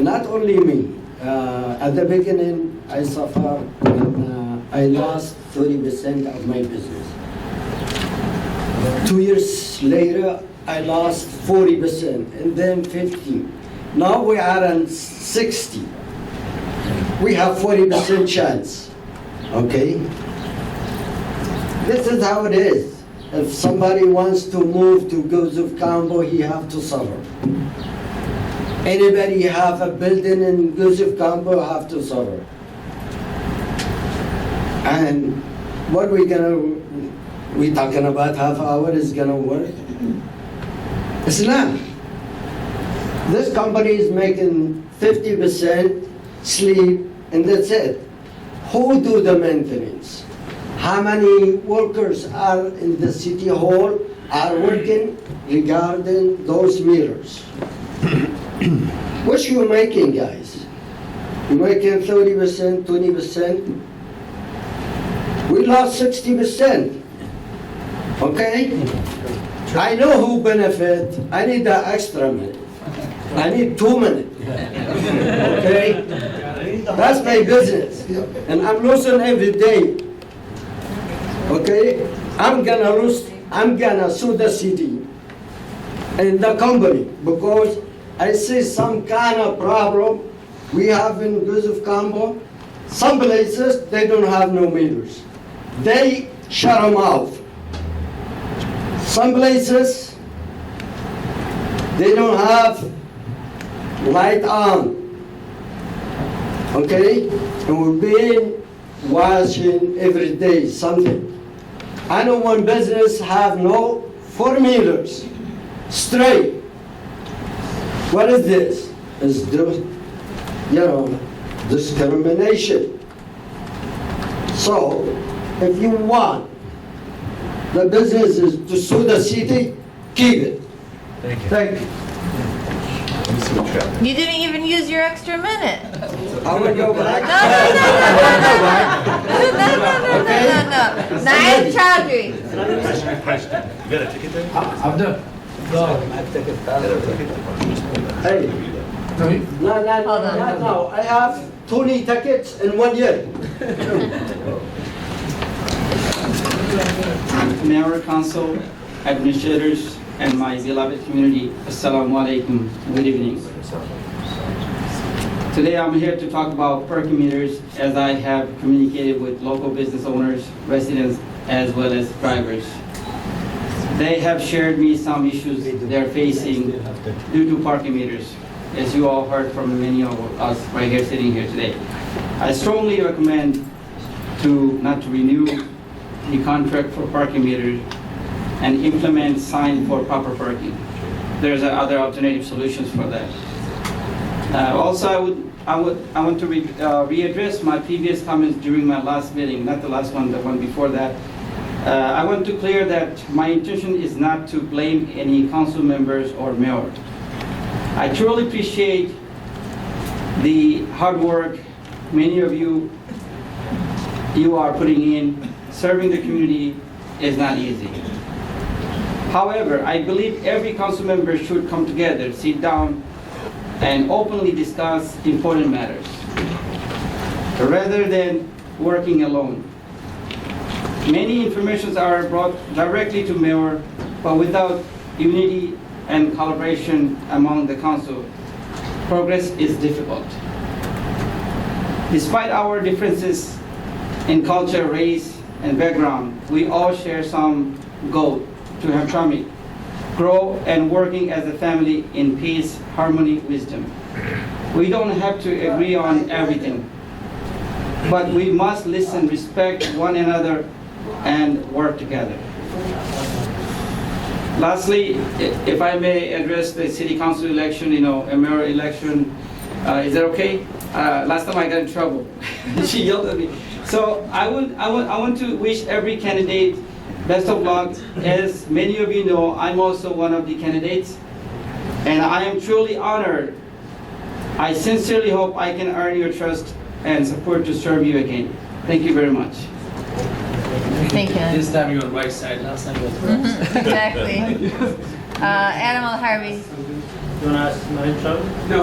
Speaker 15: Not only me. At the beginning, I suffered and I lost 30% of my business. 2 years later, I lost 40% and then 50. Now we are on 60. We have 40% chance, okay? This is how it is. If somebody wants to move to Guzuk Campo, he have to suffer. Anybody have a building in Guzuk Campo have to suffer. And what we talking about half hour is gonna work? It's not. This company is making 50% sleep and that's it. Who do the maintenance? How many workers are in the city hall are working regarding those meters? What you making, guys? You making 30%, 20%? We lost 60%. Okay? I know who benefit. I need the extra minute. I need 2 minutes. Okay? That's my business. And I'm losing every day. Okay? I'm gonna sue the city and the company because I see some kind of problem we have in Guzuk Campo. Some places, they don't have no meters. They shut them off. Some places, they don't have light on. Okay? And we're being washing every day something. I know one business have no 4 meters straight. What is this? It's discrimination. So, if you want the businesses to sue the city, keep it.
Speaker 11: Thank you.
Speaker 15: Thank you.
Speaker 2: You didn't even use your extra minute.
Speaker 15: I will go back.
Speaker 2: No. Naeem Chowdhury.
Speaker 11: You got a ticket there?
Speaker 6: Abdul.
Speaker 15: Hey.
Speaker 2: Hold on.
Speaker 15: No. I have 20 tickets in 1 year.
Speaker 16: Mayor, council, administrators, and my beloved community, Assalamu alaikum, good evening. Today I'm here to talk about parking meters as I have communicated with local business owners, residents, as well as drivers. They have shared me some issues they're facing due to parking meters, as you all heard from many of us right here sitting here today. I strongly recommend not to renew the contract for parking meters and implement sign for proper parking. There's other alternative solutions for that. Also, I want to readdress my previous comments during my last meeting, not the last one, the one before that. I want to clear that my intention is not to blame any council members or mayor. I truly appreciate the hard work many of you are putting in. Serving the community is not easy. However, I believe every council member should come together, sit down, and openly discuss important matters, rather than working alone. Many informations are brought directly to mayor, but without unity and collaboration among the council, progress is difficult. Despite our differences in culture, race, and background, we all share some goal to Hamtramck, grow and working as a family in peace, harmony, wisdom. We don't have to agree on everything, but we must listen, respect one another, and work together. Lastly, if I may address the city council election, a mayor election, is that okay? Last time I got in trouble. She yelled at me. So I want to wish every candidate best of luck. As many of you know, I'm also one of the candidates, and I am truly honored. I sincerely hope I can earn your trust and support to serve you again. Thank you very much.
Speaker 2: Thank you.
Speaker 10: This time you're on right side, last time you were on wrong side.
Speaker 2: Exactly. Adam Al-Harvey.
Speaker 1: You want to ask Marine Travel?
Speaker 3: No.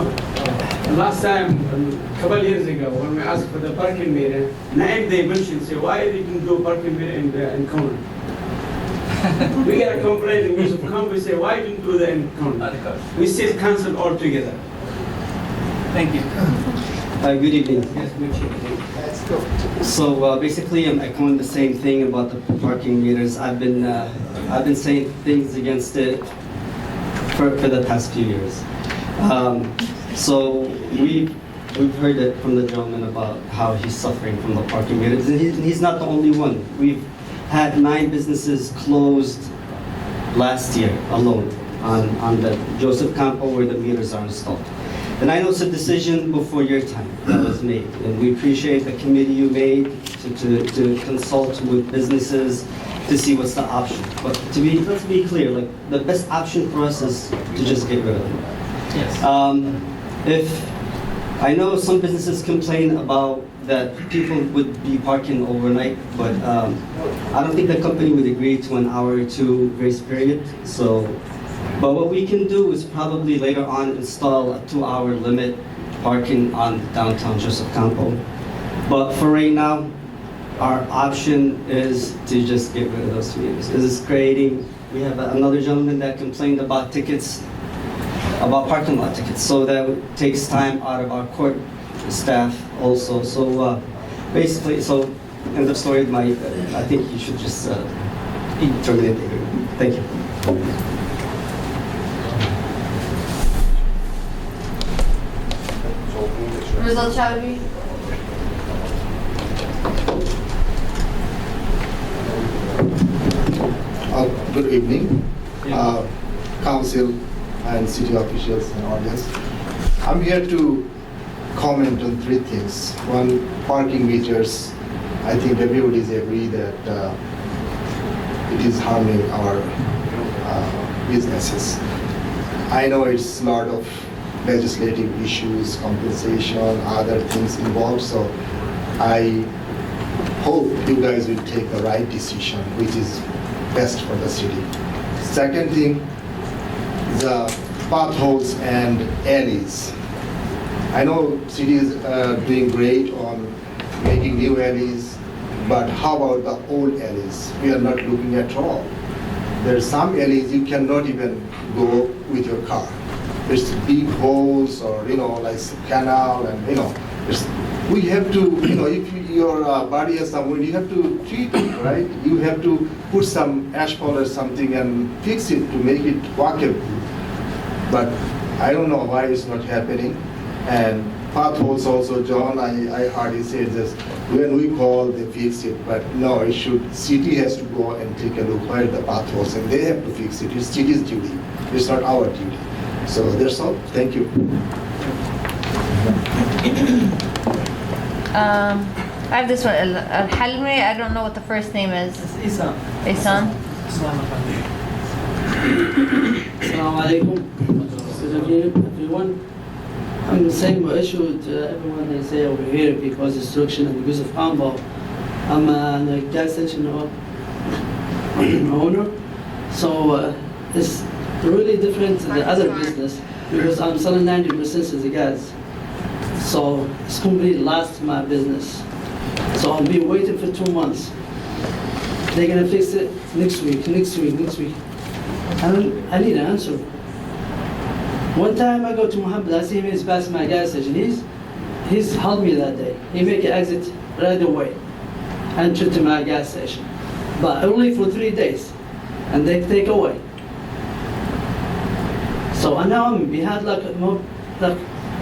Speaker 3: Last time, a couple years ago, when we asked for the parking meter, Naim they mentioned, say, why didn't do parking meter in corner? We got a complaint in Yusuf Khan, we say, why didn't do that in corner? We said cancel altogether.
Speaker 16: Thank you.
Speaker 14: Good evening.
Speaker 3: Yes, good evening.
Speaker 14: So basically, I'm echoing the same thing about the parking meters. I've been saying things against it for the past few years. So we've heard it from the gentleman about how he's suffering from the parking meters. And he's not the only one. We've had 9 businesses closed last year alone on the Joseph Campo where the meters are installed. And I know it's a decision before your time that was made, and we appreciate the committee you made to consult with businesses to see what's the option. But let's be clear, like the best option for us is to just get rid of them.
Speaker 16: Yes.
Speaker 14: If I know some businesses complain about that people would be parking overnight, but I don't think the company would agree to an hour or 2 grace period. But what we can do is probably later on install a 2-hour limit parking on downtown Joseph Campo. But for right now, our option is to just get rid of those meters. This is creating, we have another gentleman that complained about tickets, about parking lot tickets. So that takes time out of our court staff also. So basically, end of story, I think you should just terminate the agreement. Thank you.
Speaker 2: Rizal Chowdhury.
Speaker 17: Good evening, council and city officials and audience. I'm here to comment on 3 things. One, parking meters. I think everybody agree that it is harming our businesses. I know it's a lot of legislative issues, compensation, other things involved, so I hope you guys will take the right decision, which is best for the city. Second thing, the potholes and alleys. I know city is doing great on making new alleys, but how about the old alleys? We are not looking at all. There's some alleys you cannot even go with your car. There's deep holes or, like canal and, we have to, if your body has some wound, you have to treat it, right? You have to put some asphalt or something and fix it to make it walkable. But I don't know why it's not happening. And potholes also, John, I heard he said this, when we call, they fix it, but no, city has to go and take a look where the potholes, and they have to fix it. It's city's duty, it's not our duty. So that's all, thank you.
Speaker 2: I have this one, Al-Halmi, I don't know what the first name is.
Speaker 18: It's Isan.
Speaker 2: Isan?
Speaker 18: Assalamu alaikum, everyone. I'm the same issue with everyone they say over here because destruction and because of combo. I'm a gas station owner, so it's really different to the other business because I'm selling 90% of the gas. So it's completely lost my business. So I'll be waiting for 2 months. They're gonna fix it next week. I need an answer. One time I go to Muhammad, I see him, he's passing my gas station. He's helped me that day. He make an exit right away, enter to my gas station. But only for 3 days, and they take away. So now I'm behind like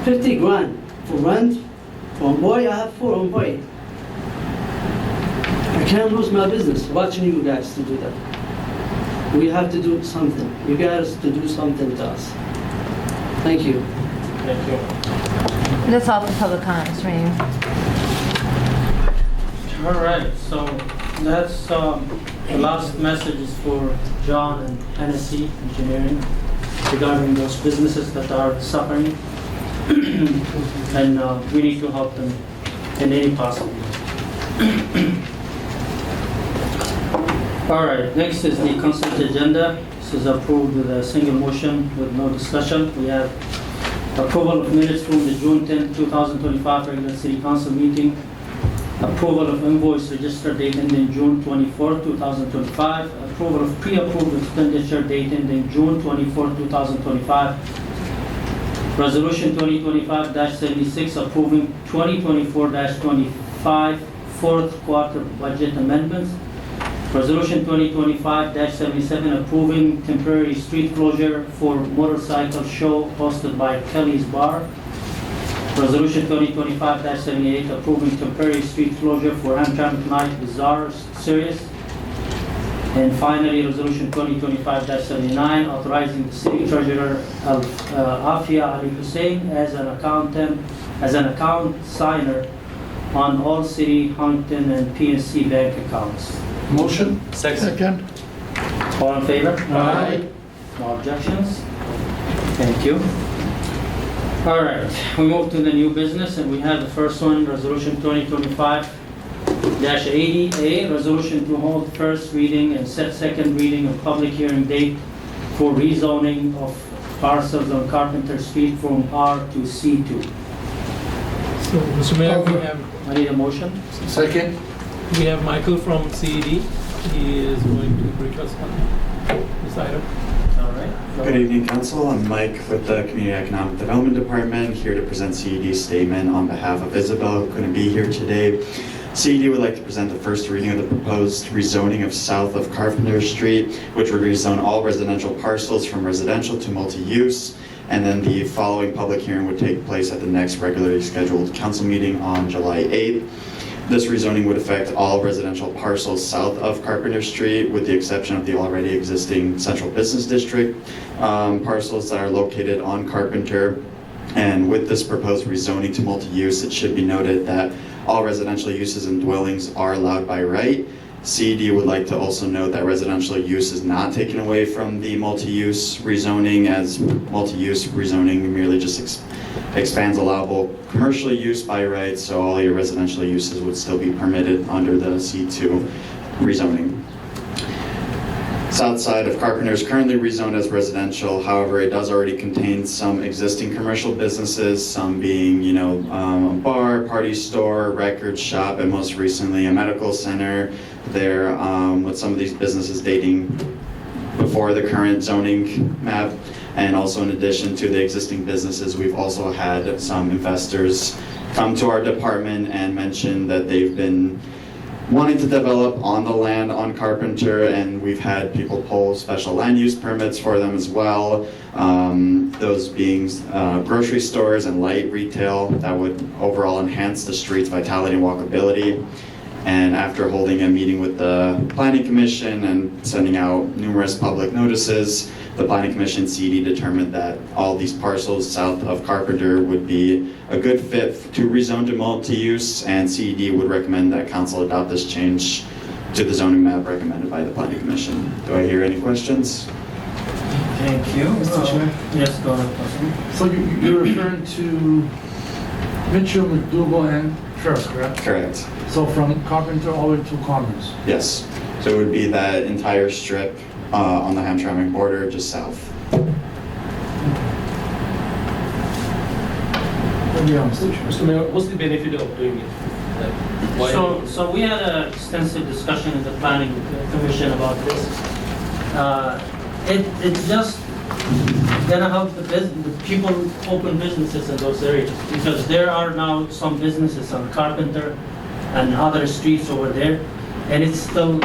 Speaker 18: 50 grand for rent. For employee, I have 4 employees. I can't lose my business watching you guys to do that. We have to do something. You guys to do something to us. Thank you.
Speaker 1: Thank you.
Speaker 2: That's all for public comments, right?
Speaker 1: All right, so that's the last message is for John and Hennessy Engineering regarding those businesses that are suffering. And we need to help them in any possible way. All right, next is the consent agenda. This is approved with a single motion with no discussion. We have approval of minutes from the June 10, 2025 regular city council meeting. Approval of invoice registered date ending June 24, 2025. Approval of pre-approved expenditure date ending June 24, 2025. Resolution 2025-76 approving 2024-25 fourth quarter budget amendments. Resolution 2025-77 approving temporary street closure for motorcycle show hosted by Kelly's Bar. Resolution 2025-78 approving temporary street closure for Hamtramck Night Bazaar Series. And finally, Resolution 2025-79 authorizing the city treasurer Afia Ali Hussein as an account signer on all city, Huntington, and PNC bank accounts.
Speaker 7: Motion?
Speaker 10: Second.
Speaker 1: All in favor?
Speaker 7: Aye.
Speaker 1: No objections? Thank you. All right, we move to the new business, and we have the first one, Resolution 2025-80A, resolution to hold first reading and set second reading and public hearing date for rezoning of parcels on Carpenter Street from R to C2.
Speaker 4: So, Mr. Mayor,
Speaker 1: I need a motion.
Speaker 7: Second?
Speaker 4: we have Michael from CED. He is going to brief us on this item.
Speaker 1: All right.
Speaker 19: Good evening, Council. I'm Mike with the Community Economic Development Department, here to present CED's statement on behalf of Isabel, who couldn't be here today. CED would like to present the first reading of the proposed rezoning of south of Carpenter Street, which would rezone all residential parcels from residential to multi-use. And then the following public hearing would take place at the next regularly scheduled council meeting on July 8th. This rezoning would affect all residential parcels south of Carpenter Street, with the exception of the already existing Central Business District parcels that are located on Carpenter. And with this proposed rezoning to multi-use, it should be noted that all residential uses and dwellings are allowed by right. CED would like to also note that residential use is not taken away from the multi-use rezoning, as multi-use rezoning merely just expands allowable commercial use by right, so all your residential uses would still be permitted under the C2 rezoning. south side of Carpenter is currently rezoned as residential. However, it does already contain some existing commercial businesses, some being, a bar, party store, record shop, and most recently a medical center there, with some of these businesses dating before the current zoning map. And also in addition to the existing businesses, we've also had some investors come to our department and mention that they've been wanting to develop on the land on Carpenter, and we've had people pull special land use permits for them as well. Those being grocery stores and light retail that would overall enhance the street's vitality and walkability. And after holding a meeting with the Planning Commission and sending out numerous public notices, the Planning Commission CED determined that all these parcels south of Carpenter would be a good fit to rezone to multi-use, and CED would recommend that council adopt this change to the zoning map recommended by the Planning Commission. Do I hear any questions?
Speaker 1: Thank you.
Speaker 6: Mr. Chair?
Speaker 1: Yes, go ahead.
Speaker 6: So you're referring to Mitchell, McDougal, and First, correct?
Speaker 19: Correct.
Speaker 6: So from Carpenter all the way to Commerce?
Speaker 19: Yes. So it would be that entire strip on the Hamtramck border, just south.
Speaker 10: Mr. Mayor, what's the benefit of doing it? Like, why?
Speaker 1: So we had an extensive discussion in the planning commission about this. It's just gonna help the people open businesses in those areas, because there are now some businesses on Carpenter and other streets over there, and it's still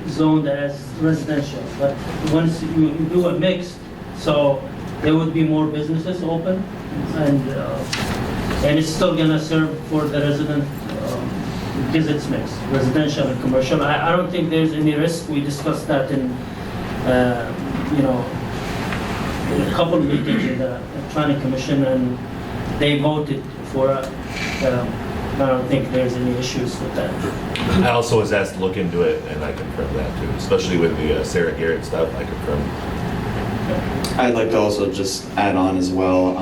Speaker 1: zoned as residential. But once you do a mix, so there would be more businesses open, and it's still gonna serve for the resident, because it's mixed, residential and commercial. I don't think there's any risk. We discussed that in, a couple of meetings in the planning commission, and they voted for it. I don't think there's any issues with that.
Speaker 11: I also was asked to look into it, and I confirmed that too, especially with the Sarah Garrett stuff, I confirmed.
Speaker 19: I'd like to also just add on as well,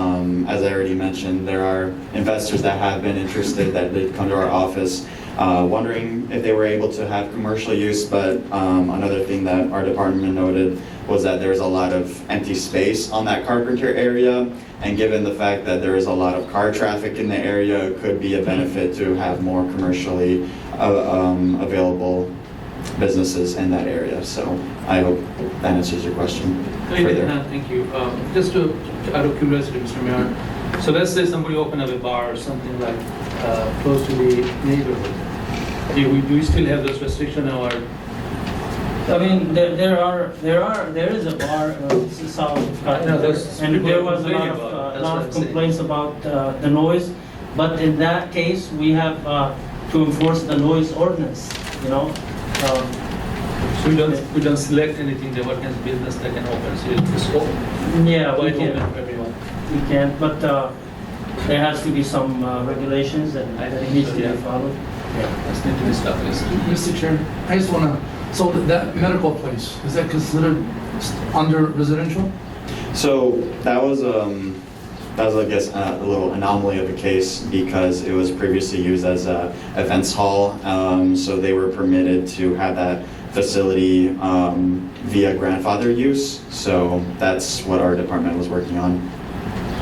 Speaker 19: as I already mentioned, there are investors that have been interested that did come to our office wondering if they were able to have commercial use, but another thing that our department noted was that there's a lot of empty space on that Carpenter area, and given the fact that there is a lot of car traffic in the area, it could be a benefit to have more commercially available businesses in that area. So I hope that answers your question further.
Speaker 10: Thank you. Just out of curiosity, Mr. Mayor, so let's say somebody open up a bar or something like close to the neighborhood. Do we still have those restrictions, or?
Speaker 1: I mean, there is a bar south of Carpenter, and there was a lot of complaints about the noise. But in that case, we have to enforce the noise ordinance.
Speaker 10: So we don't select anything that what kind of business that can open. So it's just open.
Speaker 1: Yeah, we
Speaker 10: Open
Speaker 1: can.
Speaker 10: for everyone.
Speaker 1: We can, but there has to be some regulations and it needs to be followed.
Speaker 10: Yeah, that's need to be established.
Speaker 6: Mr. Chair, I just want to, so that medical place, is that considered under residential?
Speaker 19: So that was I guess a little anomaly of a case because it was previously used as a events hall. So they were permitted to have that facility via grandfather use. So that's what our department was working on.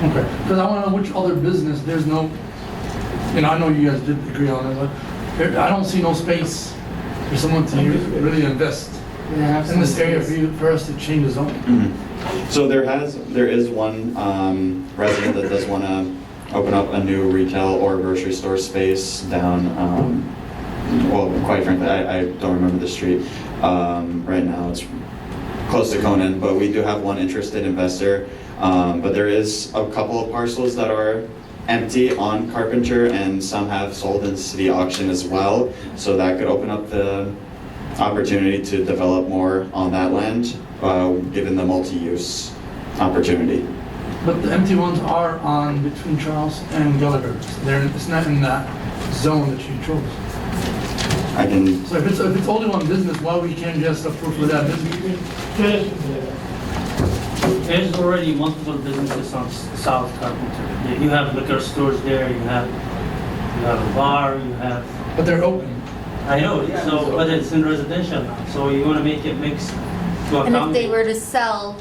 Speaker 6: Okay, because I want to know which other business, there's no, I know you guys did agree on it, but I don't see no space for someone to really invest in this area for us to change the zone.
Speaker 19: Mm-hmm. So there is one resident that does want to open up a new retail or grocery store space down, well, quite frankly, I don't remember the street right now. It's close to Conan, but we do have one interested investor. But there is a couple of parcels that are empty on Carpenter, and some have sold in city auction as well. So that could open up the opportunity to develop more on that land, given the multi-use opportunity.
Speaker 6: But the empty ones are on between Charles and Gallagher. It's not in that zone that you chose.
Speaker 19: I can.
Speaker 6: So if it's only one business, why we can't just approve for that business?
Speaker 1: There's already multiple businesses on South Carpenter. You have liquor stores there, you have a bar, you have...
Speaker 6: But they're open.
Speaker 1: I know, but it's in residential now, so you want to make it mixed. to
Speaker 2: And if they
Speaker 1: accommodate.
Speaker 2: were to sell,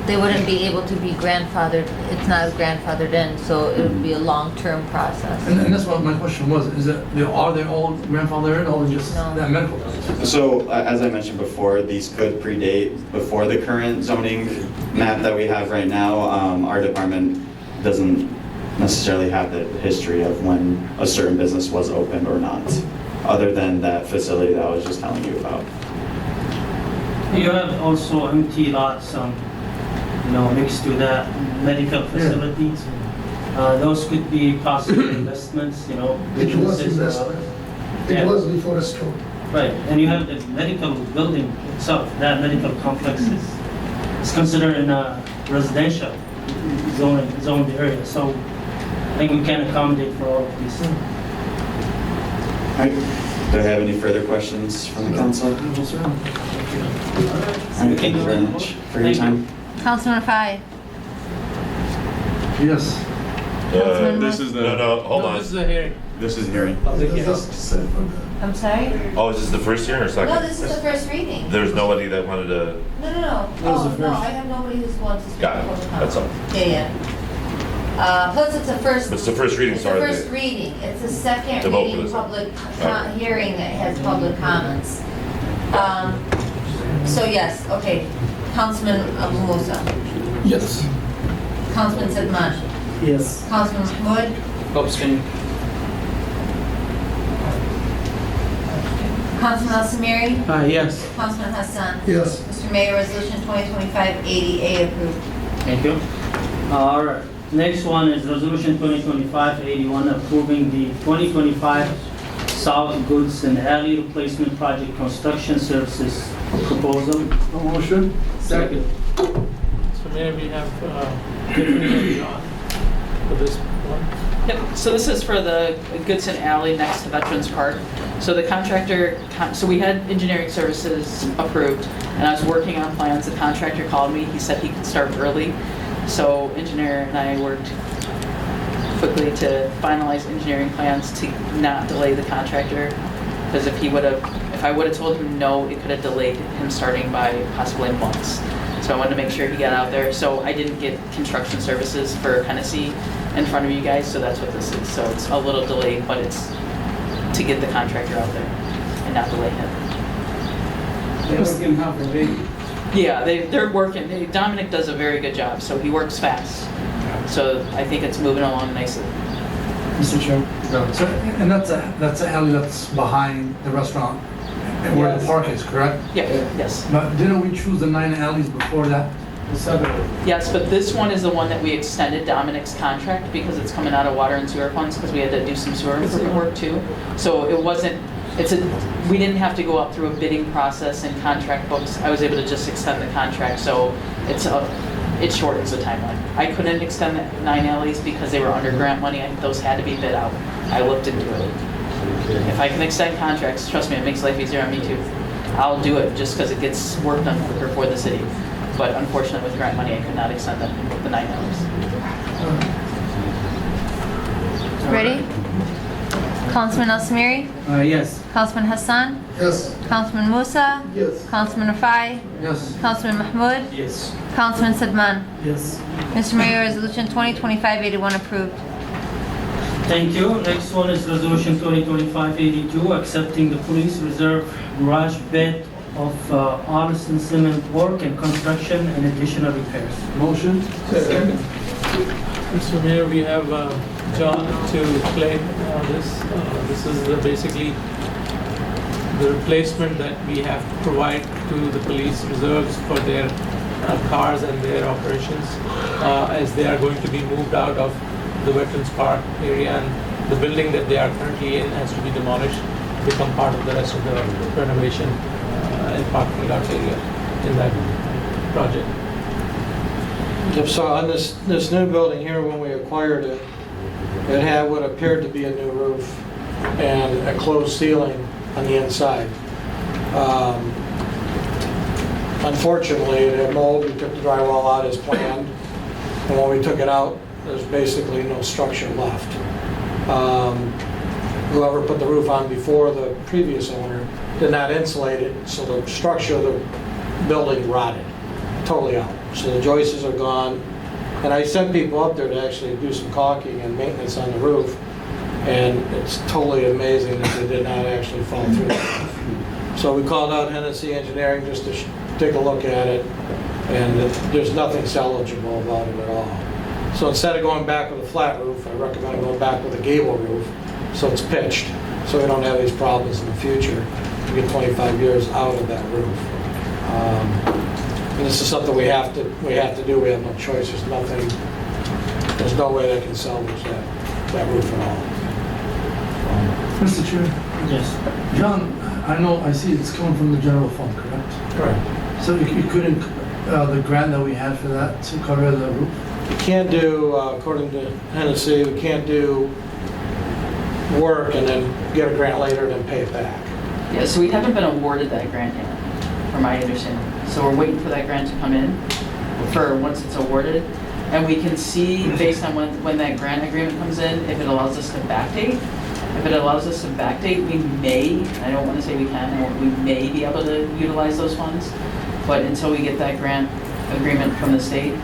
Speaker 2: they wouldn't be able to be grandfathered, it's not grandfathered in, so it would be a long-term process.
Speaker 6: And that's what my question was, is that, are they all grandfathered or just
Speaker 2: No.
Speaker 6: that medical device?
Speaker 19: So, as I mentioned before, these could predate before the current zoning map that we have right now. Our department doesn't necessarily have the history of when a certain business was opened or not, other than that facility that I was just telling you about.
Speaker 1: You have also empty lots, next to the medical facilities. Those could be possible investments,
Speaker 8: It was
Speaker 1: businesses or
Speaker 8: investment.
Speaker 1: others.
Speaker 8: It
Speaker 1: Yeah.
Speaker 8: was before a stroke.
Speaker 1: Right, and you have the medical building itself, that medical complex is considered in a residential zoned area, so I think we can accommodate for all of these.
Speaker 19: All right. Do I have any further questions from the council? All right, thank you very much for your time.
Speaker 2: Councilman Fai.
Speaker 6: Yes.
Speaker 11: This is no, hold on.
Speaker 4: This is a hearing.
Speaker 19: This is hearing.
Speaker 2: I'm sorry?
Speaker 11: Oh, is this the first hearing or second?
Speaker 2: No, this is the first reading.
Speaker 11: There's nobody that wanted to,
Speaker 2: No. Oh, no, I have nobody who's going to speak.
Speaker 11: got it, that's all.
Speaker 2: Yeah. Plus, it's a first.
Speaker 11: It's the first reading,
Speaker 2: It's the
Speaker 11: sorry.
Speaker 2: first reading. It's the second
Speaker 11: To vote for
Speaker 2: reading,
Speaker 11: this.
Speaker 2: public
Speaker 11: Okay.
Speaker 2: hearing that has public comments. So yes, okay. Councilman Musa.
Speaker 8: Yes.
Speaker 2: Councilman Sedman.
Speaker 15: Yes.
Speaker 2: Councilman Mahmoud.
Speaker 10: Abstain.
Speaker 2: Councilman Al-Samiri.
Speaker 3: Yes.
Speaker 2: Councilman Hassan.
Speaker 8: Yes.
Speaker 2: Mr. Mayor, Resolution 2025-80A approved.
Speaker 1: Thank you. All right, next one is Resolution 2025-81 approving the 2025 solid goods and alley replacement project construction services proposal.
Speaker 6: Motion?
Speaker 1: Second.
Speaker 4: So Mayor, we have Tiffany and John for this one.
Speaker 5: Yep, so this is for the Goodson Alley next to Veterans Park. So the contractor, so we had engineering services approved, and I was working on plans. The contractor called me, he said he could start early. So engineer and I worked quickly to finalize engineering plans to not delay the contractor. Because if I would have told him no, it could have delayed him starting by possibly months. So I wanted to make sure he got out there. So I didn't get construction services for Hennessy in front of you guys, so that's what this is. So it's a little delayed, but it's to get the contractor out there and not delay him.
Speaker 3: They're working half a day.
Speaker 5: Yeah, they're working. Dominic does a very good job, so he works fast. So I think it's moving along nicely.
Speaker 6: Mr. Chair. So, and that's an alley that's behind the restaurant and where the park is, correct?
Speaker 5: Yeah, yes.
Speaker 6: But didn't we choose the 9 alleys before that?
Speaker 5: Yes, but this one is the one that we extended Dominic's contract because it's coming out of water and sewer funds because we had to do some sewer improvement work too. So it wasn't, we didn't have to go up through a bidding process and contract books. I was able to just extend the contract, so it shortens the timeline. I couldn't extend the 9 alleys because they were under grant money and those had to be bid out. I looked into it. If I can extend contracts, trust me, it makes life easier on me too. I'll do it just because it gets work done quicker for the city. But unfortunately, with grant money, I could not extend the 9 alleys.
Speaker 2: Ready? Councilman Al-Samiri.
Speaker 3: Yes.
Speaker 2: Councilman Hassan.
Speaker 8: Yes.
Speaker 2: Councilman Musa.
Speaker 8: Yes.
Speaker 2: Councilman Rafai.
Speaker 6: Yes.
Speaker 2: Councilman Mahmoud.
Speaker 10: Yes.
Speaker 2: Councilman Sedman.
Speaker 8: Yes.
Speaker 2: Mr. Mayor, Resolution 2025-81 approved.
Speaker 1: Thank you. Next one is Resolution 2025-82 accepting the police reserve garage bid of artisan cement work and construction and additional repairs.
Speaker 6: Motion?
Speaker 8: Second.
Speaker 4: Mr. Mayor, we have John to explain this. This is basically the replacement that we have to provide to the police reserves for their cars and their operations as they are going to be moved out of the Veterans Park area, and the building that they are currently in has to be demolished, become part of the rest of the renovation and parking lot area in that project.
Speaker 7: Yep, so on this new building here, when we acquired it, it had what appeared to be a new roof and a closed ceiling on the inside. Unfortunately, it had mold. We took the drywall out as planned, and when we took it out, there's basically no structure left. Whoever put the roof on before the previous owner did not insulate it, so the structure of the building rotted, totally out. So the joists are gone. And I sent people up there to actually do some caulking and maintenance on the roof. And it's totally amazing that they did not actually fall through. So we called out Hennessy Engineering just to take a look at it. And there's nothing salvageable about it at all. So instead of going back with a flat roof, I recommend going back with a gable roof, so it's pitched, so we don't have these problems in the future. We get 25 years out of that roof. And this is something we have to do. We have no choice. There's no way they can salvage that roof at all.
Speaker 8: Mr. Chair.
Speaker 1: Yes.
Speaker 8: John, I see it's coming from the general fund, correct?
Speaker 7: Correct.
Speaker 8: So you couldn't, the grant that we had for that to cover the roof?
Speaker 7: We can't do, according to Hennessy, we can't do work and then get a grant later and then pay it back.
Speaker 5: Yeah, so we haven't been awarded that grant yet, from my understanding. So we're waiting for that grant to come in for once it's awarded. And we can see, based on when that grant agreement comes in, if it allows us to backdate. If it allows us to backdate, we may, I don't want to say we can, we may be able to utilize those funds. But until we get that grant agreement from the state,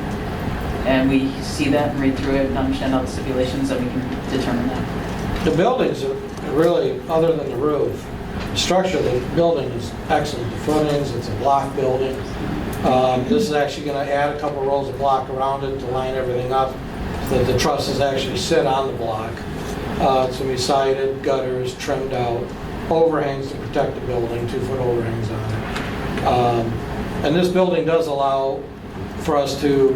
Speaker 5: and we see that and read through it and understand all the stipulations, then we can determine that.
Speaker 7: The buildings are really, other than the roof, the structure of the building is excellent. The footings, it's a block building. This is actually going to add a couple rows of block around it to line everything up, so that the trusses actually sit on the block. It's going to be sided, gutters, trimmed out, overhangs to protect the building, 2-foot overhangs on it. And this building does allow for us to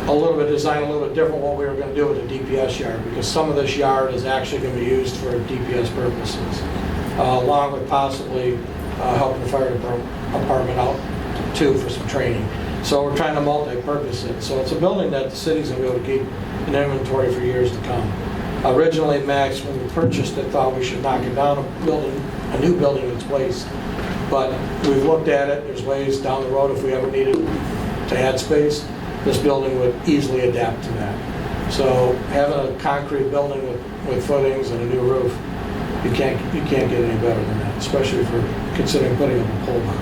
Speaker 7: design a little bit different what we were going to do with the DPS yard, because some of this yard is actually going to be used for DPS purposes, along with possibly helping the fire department out too for some training. So we're trying to multi-purpose it. So it's a building that the city's going to be able to keep in inventory for years to come. Originally, Max, when we purchased it, thought we should knock it down and build a new building in its place. But we've looked at it. There's ways down the road if we ever needed to add space. This building would easily adapt to that. So having a concrete building with footings and a new roof, you can't get any better than that, especially if we're considering putting up a pole barn.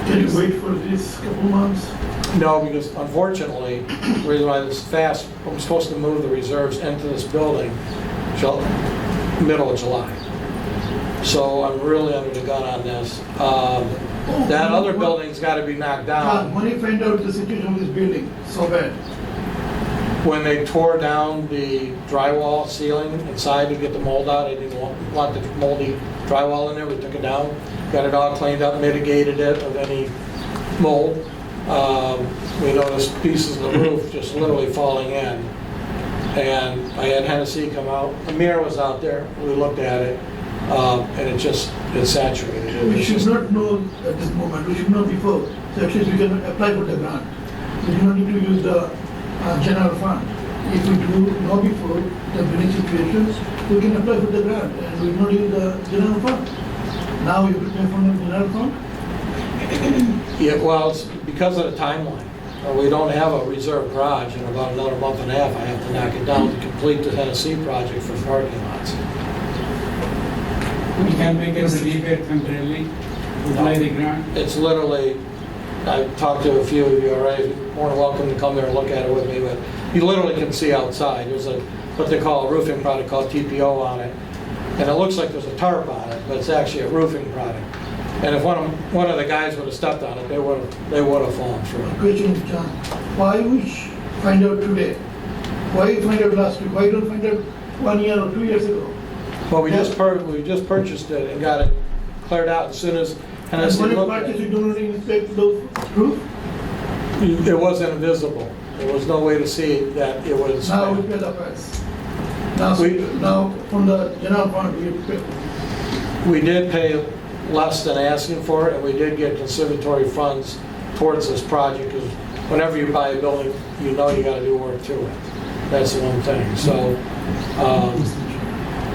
Speaker 8: Can you wait for this couple months?
Speaker 7: No, because unfortunately, the reason why this is fast, I'm supposed to move the reserves into this building middle of July. So I'm really under the gun on this. That other building's got to be knocked down.
Speaker 8: When you find out the situation of this building so bad?
Speaker 7: When they tore down the drywall ceiling inside to get the mold out, they didn't want the moldy drywall in there. We took it down, got it all cleaned up, mitigated it of any mold. We noticed pieces of the roof just literally falling in. And I had Hennessy come out. Amir was out there. We looked at it, and it's saturated.
Speaker 8: We should not know at this moment. We should know before. So at least we can apply for the grant. We do not need to use the general fund. If we do know before the building situations, we can apply for the grant and we will not use the general fund. Now we prepare for the general fund?
Speaker 7: Yeah, well, it's because of the timeline. We don't have a reserve garage. In about another month and a half, I have to knock it down to complete the Tennessee project for parking lots.
Speaker 20: We can make it repair temporarily, apply the grant.
Speaker 7: It's literally, I've talked to a few of you already, you're more than welcome to come there and look at it with me, but you literally can see outside. There's what they call a roofing product called TPO on it. And it looks like there's a tarp on it, but it's actually a roofing product. And if one of the guys would have stepped on it, they would have fallen through.
Speaker 8: Question is, John, why we find out today? Why you find out last week? Why you don't find out 1 year or 2 years ago?
Speaker 7: Well, we just purchased it and got it cleared out as soon as Hennessy
Speaker 8: when you
Speaker 7: looked at
Speaker 8: purchase,
Speaker 7: it.
Speaker 8: you don't inspect those roof?
Speaker 7: It wasn't invisible. There was no way to see that it was.
Speaker 8: Now we pay the price. Now from the general fund we pay.
Speaker 7: We did pay less than asking for it, and we did get conservatory funds towards this project, because whenever you buy a building, you know you got to do work to it. That's the one thing. So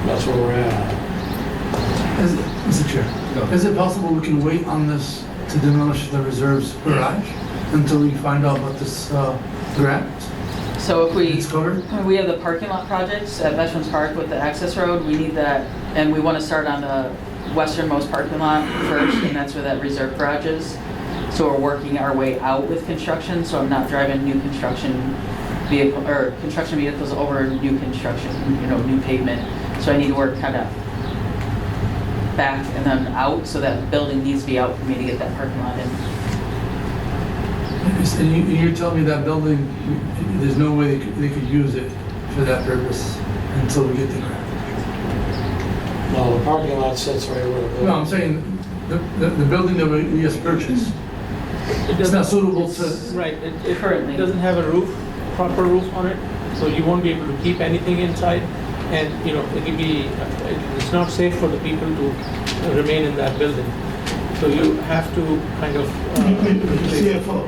Speaker 7: that's where we're at.
Speaker 8: Mr. Chair, is it possible we can wait on this to demolish the reserves garage until we find out about this grant?
Speaker 5: So if
Speaker 8: It's covered?
Speaker 5: we have the parking lot projects at Veterans Park with the access road, we need that, and we want to start on the westernmost parking lot first, and that's where that reserve garage is. So we're working our way out with construction, so I'm not driving new construction vehicle, or construction vehicles over new construction, new pavement. So I need to work kind of back and then out, so that building needs to be out for me to get that parking lot in.
Speaker 6: And you're telling me that building, there's no way they could use it for that purpose until we get the grant?
Speaker 7: No, the parking lot sits right where the building.
Speaker 6: No, I'm saying the building that we just purchased, it's not suitable to...
Speaker 4: Right, it doesn't have a roof, proper roof on it, so you won't be able to keep anything inside. And, it'll be, it's not safe for the people to remain in that building. So you have to kind of...
Speaker 8: CFO,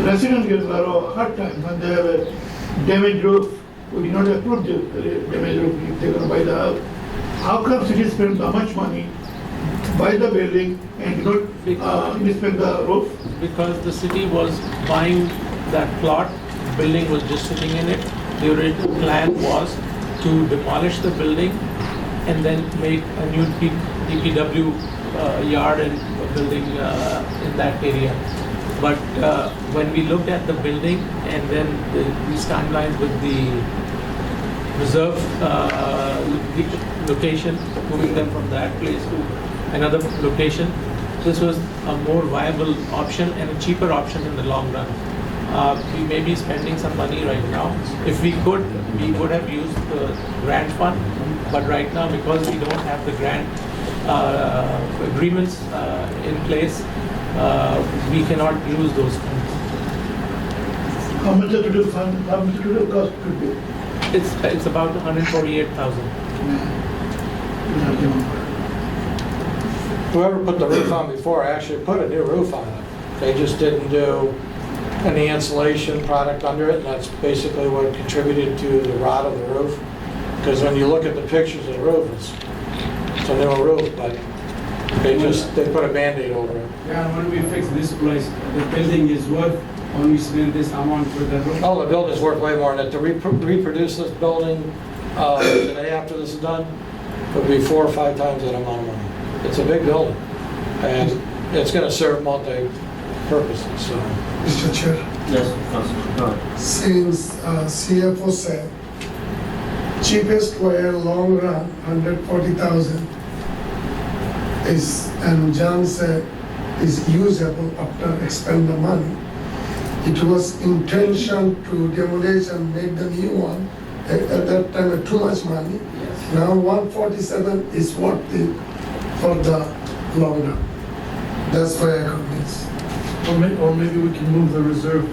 Speaker 8: residents get a lot of hard time when they have a damaged roof. We did not approve the damaged roof if they're gonna buy the house. How come city spend so much money to buy the building and not spend the roof?
Speaker 4: Because the city was buying that plot, building was just sitting in it. The original plan was to demolish the building and then make a new DPW yard and building in that area. But when we looked at the building and then these timelines with the reserve location, moving them from that place to another location, this was a more viable option and a cheaper option in the long run. We may be spending some money right now. If we could, we would have used the grant fund, but right now, because we don't have the grant agreements in place, we cannot use those funds.
Speaker 8: How much the total fund, how much the total cost could be?
Speaker 4: It's about 148,000.
Speaker 7: Whoever put the roof on before actually put a new roof on it. They just didn't do any insulation product under it, and that's basically what contributed to the rot of the roof. Because when you look at the pictures of the roof, it's a new roof, but they put a Band-Aid over it.
Speaker 3: Yeah, when we fix this place, the building is worth, when we spend this amount for the roof.
Speaker 7: Oh, the building's worth way more than that. To reproduce this building today after this is done would be 4 or 5 times that amount of money. It's a big building, and it's going to serve multi-purposes. So.
Speaker 8: Mr. Chair.
Speaker 1: Yes, Councilman.
Speaker 8: Since CFO said cheapest way long run 140,000 is, and John said is usable after expend the money. It was intention to demolish and make the new one at that time too much money. Yes. Now 147 is worth it for the long run. That's why I convinced.
Speaker 6: Or maybe we can move the reserve,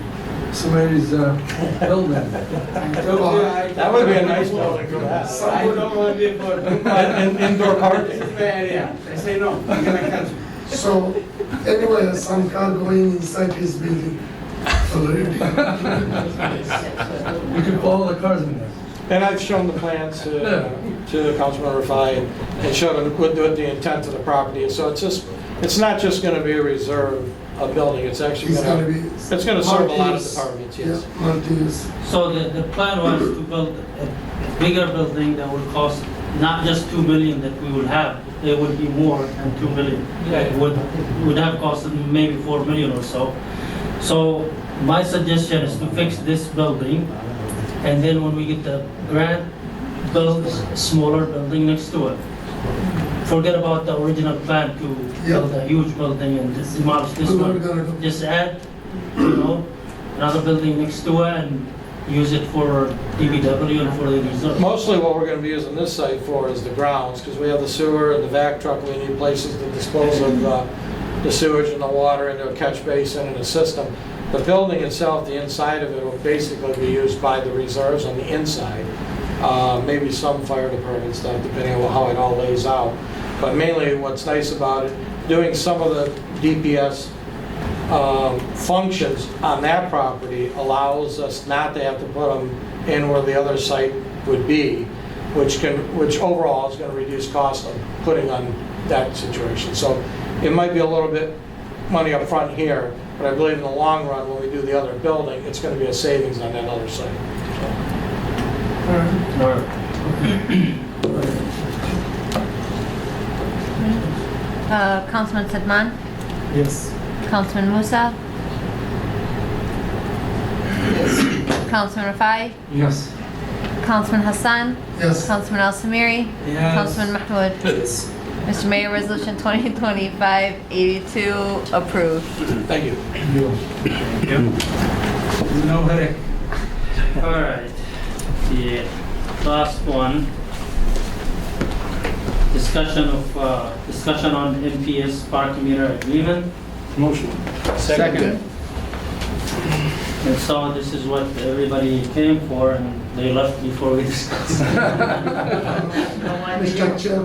Speaker 6: somebody's building.
Speaker 7: That would be a nice building for that.
Speaker 3: Some don't want it for
Speaker 7: Indoor parking.
Speaker 3: area. They say no, we're gonna cancel.
Speaker 8: So anyway, some car going inside his building already.
Speaker 6: We could put all the cars in there.
Speaker 7: And I've shown the plans to Councilman Rafai and showed him what the intent of the property is. So it's not just going to be a reserve building. It's actually going to serve a lot of departments. Yes.
Speaker 1: So the plan was to build a bigger building that would cost not just 2 million that we would have. It would be more than 2 million. It would have costed maybe 4 million or so. So my suggestion is to fix this building, and then when we get the grant, build a smaller building next to it. Forget about the original plan to build a huge building and demolish this one. Just add, another building next to it and use it for DPW and for the reserve.
Speaker 7: Mostly what we're going to be using this site for is the grounds, because we have the sewer and the vac truck. We need places to dispose of the sewage and the water into a catch basin and a system. The building itself, the inside of it, will basically be used by the reserves on the inside. Maybe some fire department stuff, depending on how it all lays out. But mainly what's nice about it, doing some of the DPS functions on that property allows us not to have to put them in where the other site would be, which overall is going to reduce cost of putting on that situation. So it might be a little bit money up front here, but I believe in the long run, when we do the other building, it's going to be a savings on that other site.
Speaker 2: Councilman Sedman?
Speaker 8: Yes.
Speaker 2: Councilman Musa?
Speaker 8: Yes.
Speaker 2: Councilman Rafai?
Speaker 8: Yes.
Speaker 2: Councilman Hassan?
Speaker 8: Yes.
Speaker 2: Councilman Al Samiri?
Speaker 8: Yes.
Speaker 2: Councilman Mahmoud?
Speaker 8: Yes.
Speaker 2: Mr. Mayor, Resolution 2025-82 approved.
Speaker 7: Thank you.
Speaker 8: No hurry.
Speaker 1: All right. The last one. Discussion on MPS park meter agreement.
Speaker 7: Motion.
Speaker 1: Second. And so this is what everybody came for, and they left before we discussed.
Speaker 8: Mr. Chair.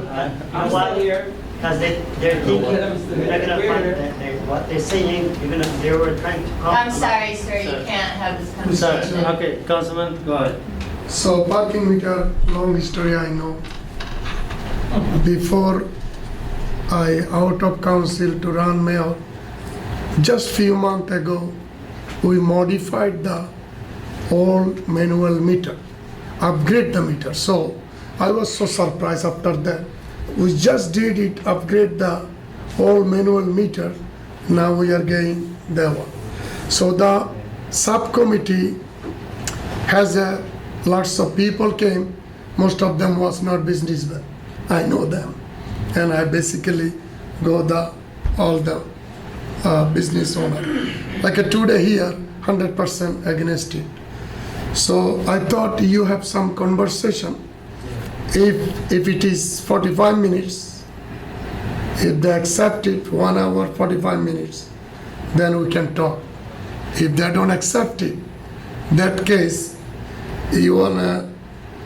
Speaker 21: I'm still here because they're thinking they're gonna find that what they're saying, even if they were trying to come.
Speaker 2: I'm sorry, sir, you can't have this conversation.
Speaker 1: Okay, Councilman, go ahead.
Speaker 8: So parking meter, long history I know. Before I out of council to run mayor, just few months ago, we modified the old manual meter, upgrade the meter. So I was so surprised after that. We just did it, upgrade the old manual meter. Now we are getting that one. So the subcommittee has lots of people came. Most of them was not businessmen. I know them, and I basically go all the business owner. Like today here, 100% against it. So I thought you have some conversation. If it is 45 minutes, if they accept it, 1 hour, 45 minutes, then we can talk. If they don't accept it, that case, you wanna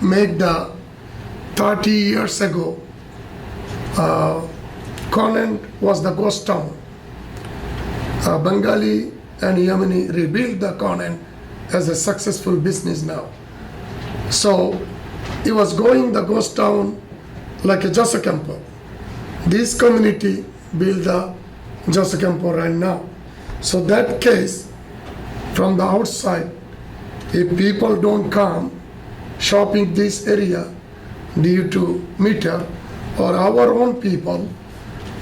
Speaker 8: make the 30 years ago, Conant was the ghost town. Bengali and Yemeni rebuilt the Conant as a successful business now. So it was going the ghost town like a Jose Campo. This community built the Jose Campo right now. So that case, from the outside, if people don't come shopping this area due to meter, or our own people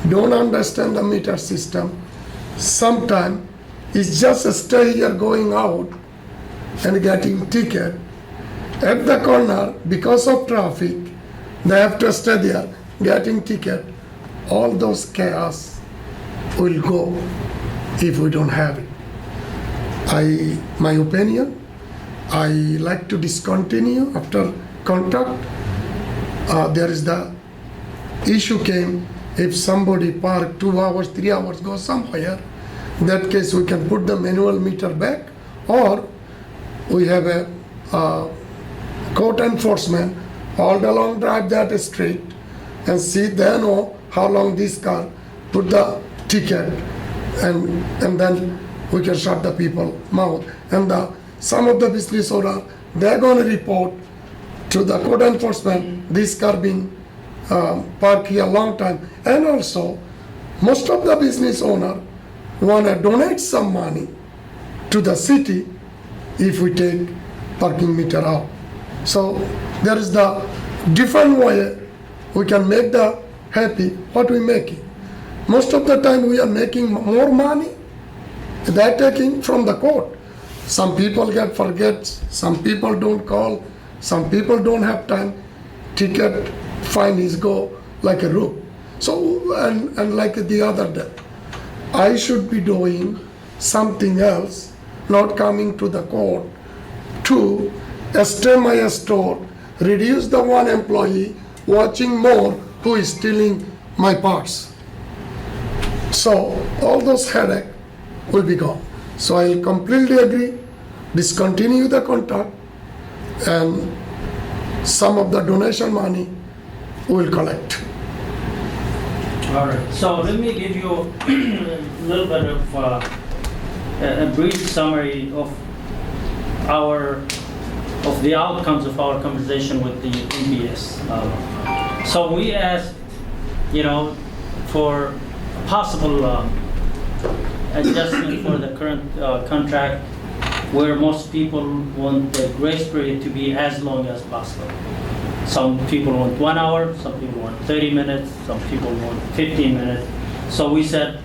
Speaker 8: don't understand the meter system, sometimes it's just a stay here going out and getting ticket. At the corner, because of traffic, they have to stay there getting ticket. All those chaos will go if we don't have it. My opinion, I like to discontinue after contract. There is the issue came, if somebody park 2 hours, 3 hours, go somewhere, in that case we can put the manual meter back, or we have a court enforcement all along drive that street and see they know how long this car, put the ticket, and then we can shut the people mouth. And some of the business owner, they're going to report to the court enforcement, this car been parked here a long time. And also, most of the business owner want to donate some money to the city if we take parking meter out. So there is the different way we can make the happy what we making. Most of the time we are making more money. They're taking from the court. Some people get forget, some people don't call, some people don't have time. Ticket fine is go like a roof. So and like the other day, I should be doing something else, not coming to the court to stay my store, reduce the one employee, watching more who is stealing my parts. So all those headache will be gone. So I'll completely agree, discontinue the contract, and some of the donation money we'll collect.
Speaker 1: All right, so let me give you a little bit of a brief summary of the outcomes of our conversation with the MPS. So we asked, for possible adjustment for the current contract, where most people want the grace period to be as long as possible. Some people want 1 hour, some people want 30 minutes, some people want 15 minutes. So we said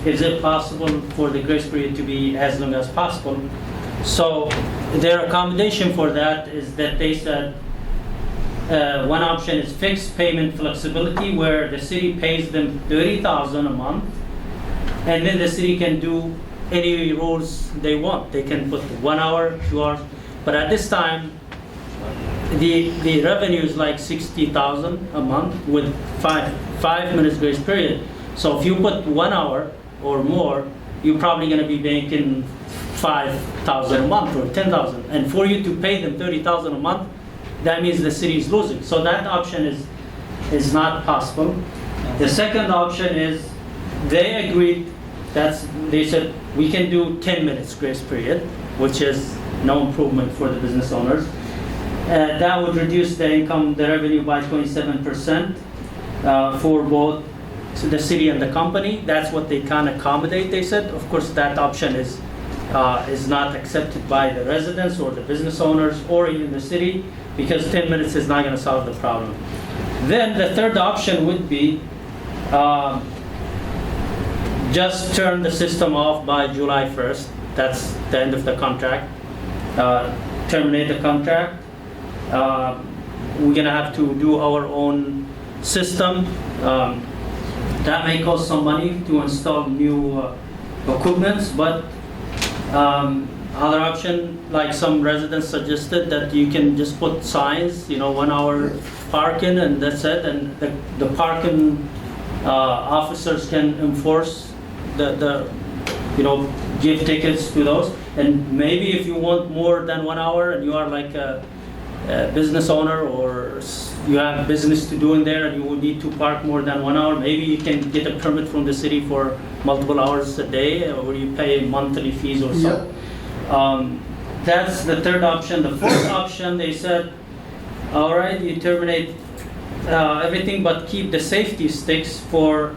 Speaker 1: is it possible for the grace period to be as long as possible? So their accommodation for that is that they said one option is fixed payment flexibility, where the city pays them $30,000 a month, and then the city can do any rules they want. They can put 1 hour, 2 hours, but at this time, the revenue is like $60,000 a month with five minutes grace period. So if you put 1 hour or more, you're probably going to be making $5,000 a month or $10,000. And for you to pay them $30,000 a month, that means the city is losing. So that option is not possible. The second option is they agreed. They said we can do 10 minutes grace period, which is no improvement for the business owners. That would reduce the revenue by 27% for both the city and the company. That's what they can accommodate, they said. Of course, that option is not accepted by the residents or the business owners or even the city, because 10 minutes is not going to solve the problem. Then the third option would be just turn the system off by July 1st. That's the end of the contract. Terminate the contract. We're going to have to do our own system. That may cost some money to install new equipment, but other option, like some residents suggested, that you can just put signs, 1 hour parking and that's it, and the parking officers can enforce give tickets to those. And maybe if you want more than 1 hour and you are like a business owner or you have business to do in there and you would need to park more than 1 hour, maybe you can get a permit from the city for multiple hours a day, or you pay monthly fees or so. That's the third option. The fourth option, they said, all right, you terminate everything but keep the safety sticks for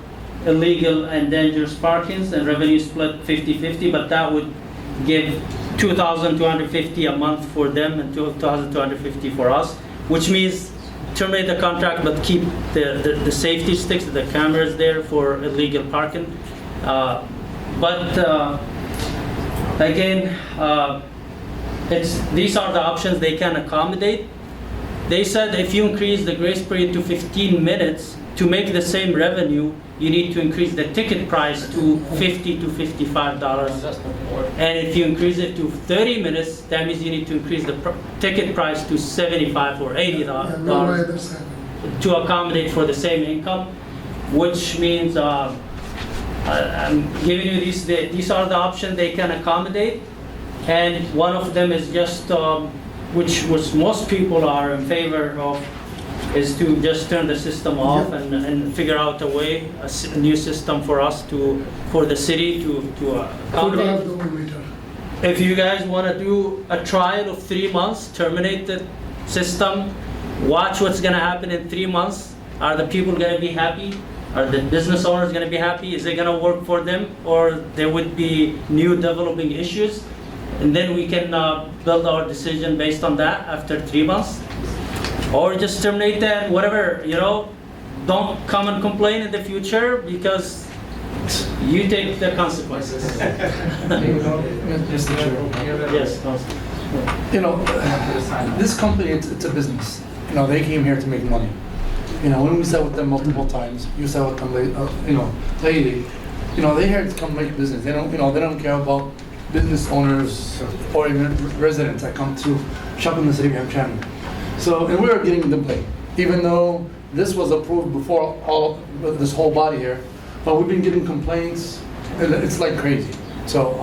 Speaker 1: illegal and dangerous parkings, and revenue split 50-50, but that would give $2,250 a month for them and $2,250 for us, which means terminate the contract but keep the safety sticks, the cameras there for illegal parking. Again, these are the options they can accommodate. They said if you increase the grace period to 15 minutes, to make the same revenue, you need to increase the ticket price to $50 to $55. And if you increase it to 30 minutes, that means you need to increase the ticket price to $75 or $80 to accommodate for the same income, which means I'm giving you these are the options they can accommodate. And one of them is just, which most people are in favor of, is to just turn the system off and figure out a way, a new system for us for the city to accommodate. If you guys want to do a trial of 3 months, terminate the system, watch what's going to happen in 3 months. Are the people going to be happy? Are the business owners going to be happy? Is it going to work for them? Or there would be new developing issues? And then we can build our decision based on that after 3 months. Or just terminate that, whatever, don't come and complain in the future, because you take the consequences.
Speaker 6: Mr. Chair.
Speaker 1: Yes, Council.
Speaker 6: This company, it's a business. They came here to make money. When we sat with them multiple times, you sat with them, lately, they here to come make business. They don't care about business owners or even residents that come to shop in the city of Hamtramck. So, and we're getting the blame, even though this was approved before this whole body here, but we've been getting complaints, and it's like crazy. So,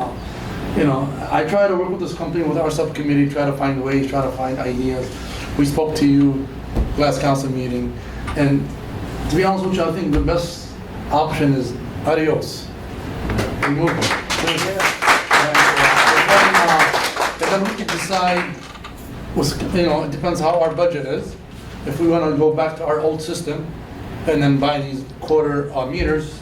Speaker 6: I try to work with this company, with our subcommittee, try to find ways, try to find ideas. We spoke to you last council meeting, and to be honest with you, I think the best option is adios. Remove it. And then we can decide. It depends how our budget is. If we want to go back to our old system and then buy these quarter meters,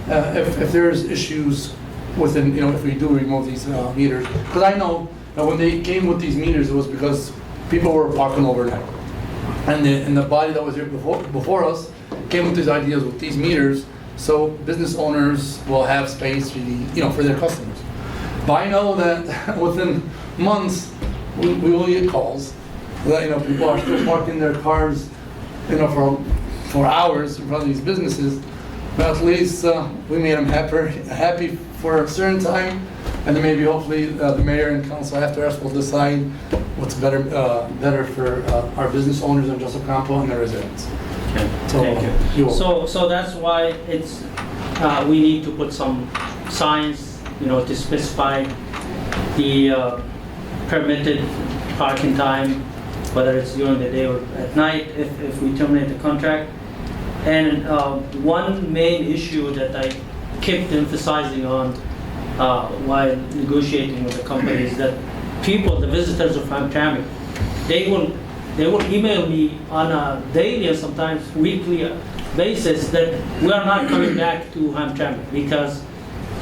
Speaker 6: if there's issues within, if we do remove these meters, because I know that when they came with these meters, it was because people were parking overnight, and the body that was here before us came with these ideas with these meters so business owners will have space really, for their customers. But I know that within months, we will get calls that, people are still parking their cars, for hours in front of these businesses. But at least we made them happy for a certain time, and then maybe hopefully the mayor and council after us will decide what's better for our business owners in Joseph Campo and their residents.
Speaker 1: Okay,
Speaker 6: So,
Speaker 1: thank
Speaker 6: you're
Speaker 1: you. So that's why it's, we need to put some signs, to specify the permitted parking time, whether it's during the day or at night, if we terminate the contract. And one main issue that I kept emphasizing on while negotiating with the company is that people, the visitors of Hamtramck, they will email me on a daily and sometimes weekly basis that we are not coming back to Hamtramck because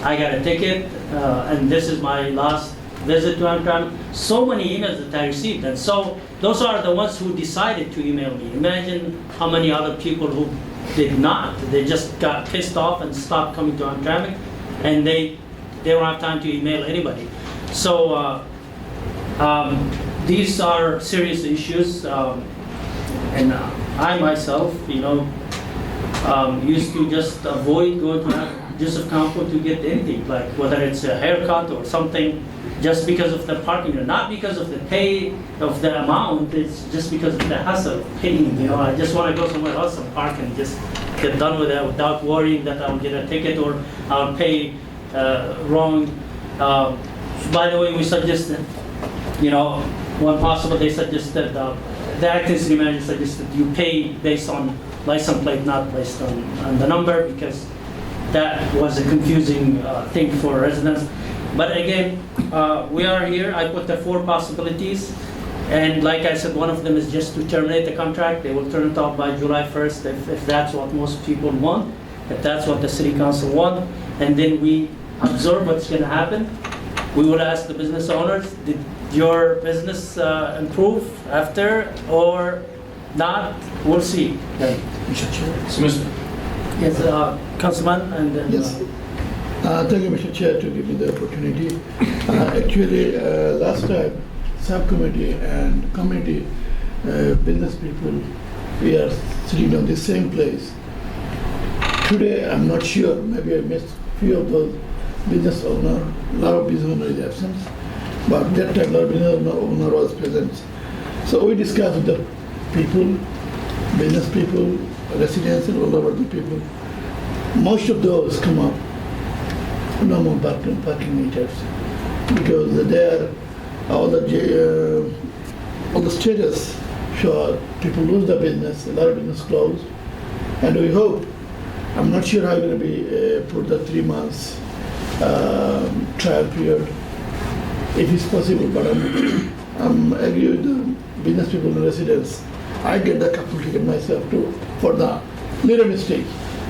Speaker 1: I got a ticket and this is my last visit to Hamtramck. So many emails that I received, and so those are the ones who decided to email me. Imagine how many other people who did not. They just got pissed off and stopped coming to Hamtramck, and they don't have time to email anybody. So these are serious issues, and I myself, used to just avoid going to Joseph Campo to get anything, like whether it's a haircut or something, just because of the parking, not because of the pay of the amount. It's just because of the hassle of paying. I just want to go somewhere else and park and just get done with it without worrying that I'll get a ticket or I'll pay wrong. By the way, we suggested, when possible, they suggested, the acting city manager suggested you pay based on license plate, not based on the number, because that was a confusing thing for residents. But again, we are here. I put the 4 possibilities. And like I said, one of them is just to terminate the contract. They will turn it off by July 1st if that's what most people want, if that's what the city council want. And then we observe what's going to happen. We will ask the business owners, did your business improve after or not? We'll see. Okay. Yes, Councilman, and then...
Speaker 8: Yes. Thank you, Mr. Chair, to give me the opportunity. Actually, last time, subcommittee and committee, business people, we are sitting on the same place. Today, I'm not sure, maybe I missed few of those business owner, a lot of business owner is absent, but that time a lot of business owner was present. So we discussed with the people, business people, residential, all over the people. Most of those come up, no more parking meters, because there all the status show people lose the business, a lot of business closed, and we hope. I'm not sure how going to be put the 3 months trial period, if it's possible. But I'm agree with the business people and residents. I get the couple ticket myself too for the little mistake.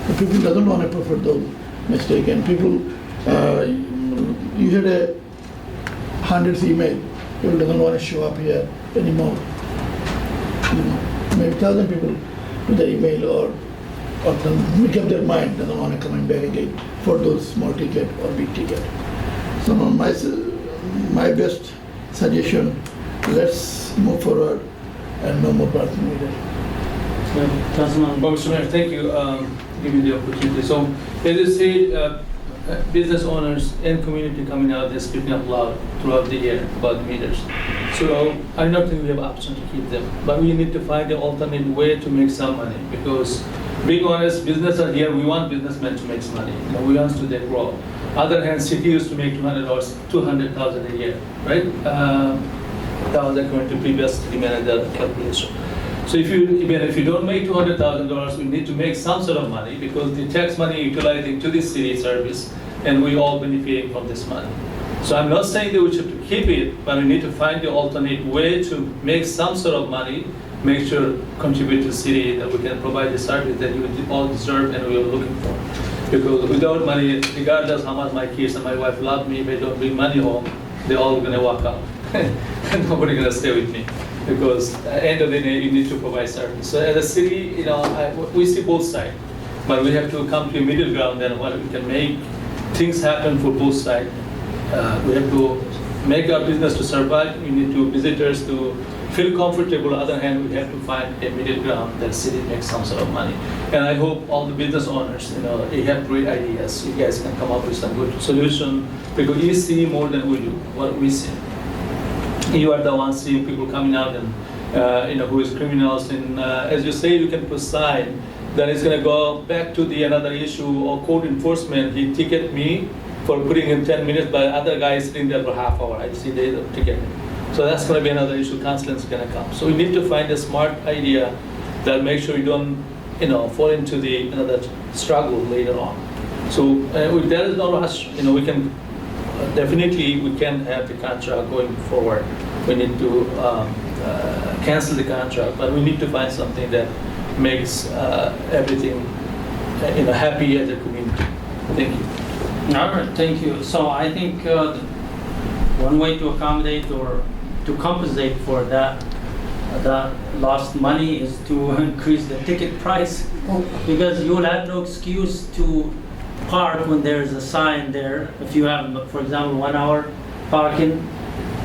Speaker 8: The people doesn't want to prefer those mistake, and people you had a hundreds email. People doesn't want to show up here anymore. Maybe 1,000 people to the email or make up their mind, doesn't want to come back again for those small ticket or big ticket. So my best suggestion, let's move forward and no more parking meter.
Speaker 10: Mr. Mayor, thank you for giving me the opportunity. So, as you said, business owners and community coming out, they're speaking up loud throughout the year about meters. So, I don't think we have option to keep them, but we need to find an alternate way to make some money, because being honest, business are here, we want businessmen to make some money. We want to then grow. Other hand, city used to make $200,000 a year, right? That was according to previous city manager calculation. So even if you don't make $200,000, we need to make some sort of money, because the tax money utilizing to the city service, and we all benefiting from this money. So I'm not saying that we should keep it, but we need to find the alternate way to make some sort of money, make sure contribute to the city, that we can provide the service that you all deserve and we are looking for. Because without money, regardless how much my kids and my wife love me, if they don't bring money home, they're all gonna walk out. And nobody's gonna stay with me. Because at the end of the day, you need to provide service. So as a city, we see both sides. but we have to come to a middle ground and what we can make things happen for both sides. We have to make our business to survive. We need to visitors to feel comfortable. On the other hand, we have to find a middle ground that city makes some sort of money. And I hope all the business owners, they have great ideas. You guys can come up with some good solution because you see more than we do, what we see. You are the ones seeing people coming out and who is criminals. And as you say, you can put sign that is going to go back to the another issue of code enforcement. He ticketed me for putting in 10 minutes, but other guys sitting there for half hour. I see they don't ticket me. So that's going to be another issue. Counseling is going to come. So we need to find a smart idea that makes sure you don't, fall into the another struggle later on. So there is no rush. We can definitely we can have the contract going forward. We need to cancel the contract, but we need to find something that makes everything happy as a community. Thank you.
Speaker 1: All right, thank you. So I think one way to accommodate or to compensate for that lost money is to increase the ticket price, because you will have no excuse to park when there's a sign there. If you have, for example, 1 hour parking,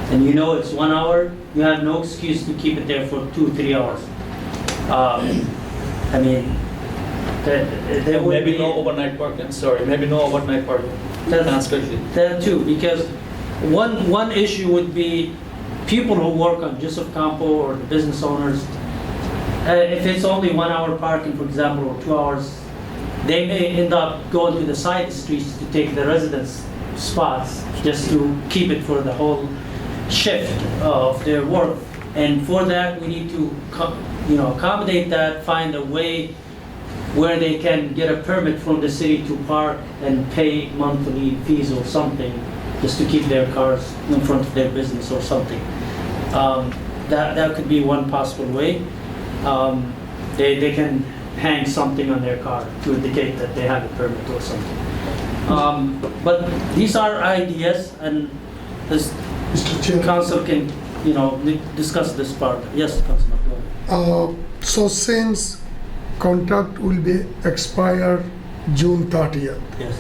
Speaker 1: and it's 1 hour, you have no excuse to keep it there for 2-3 hours. I mean, there would
Speaker 10: maybe
Speaker 1: be
Speaker 10: no overnight parking. Sorry, maybe no overnight parking.
Speaker 1: That too, because one issue would be people who work on Joseph Campo or the business owners. If it's only 1 hour parking, for example, or 2 hours, they may end up going to the side streets to take the residents' spots just to keep it for the whole shift of their work. And for that, we need to accommodate that, find a way where they can get a permit from the city to park and pay monthly fees or something, just to keep their cars in front of their business or something. That could be one possible way. They can hang something on their car to indicate that they have a permit or something. But these are ideas, and this council can discuss this part. Yes, Councilman, go ahead.
Speaker 9: So since contract will be expired June 30th.
Speaker 1: Yes.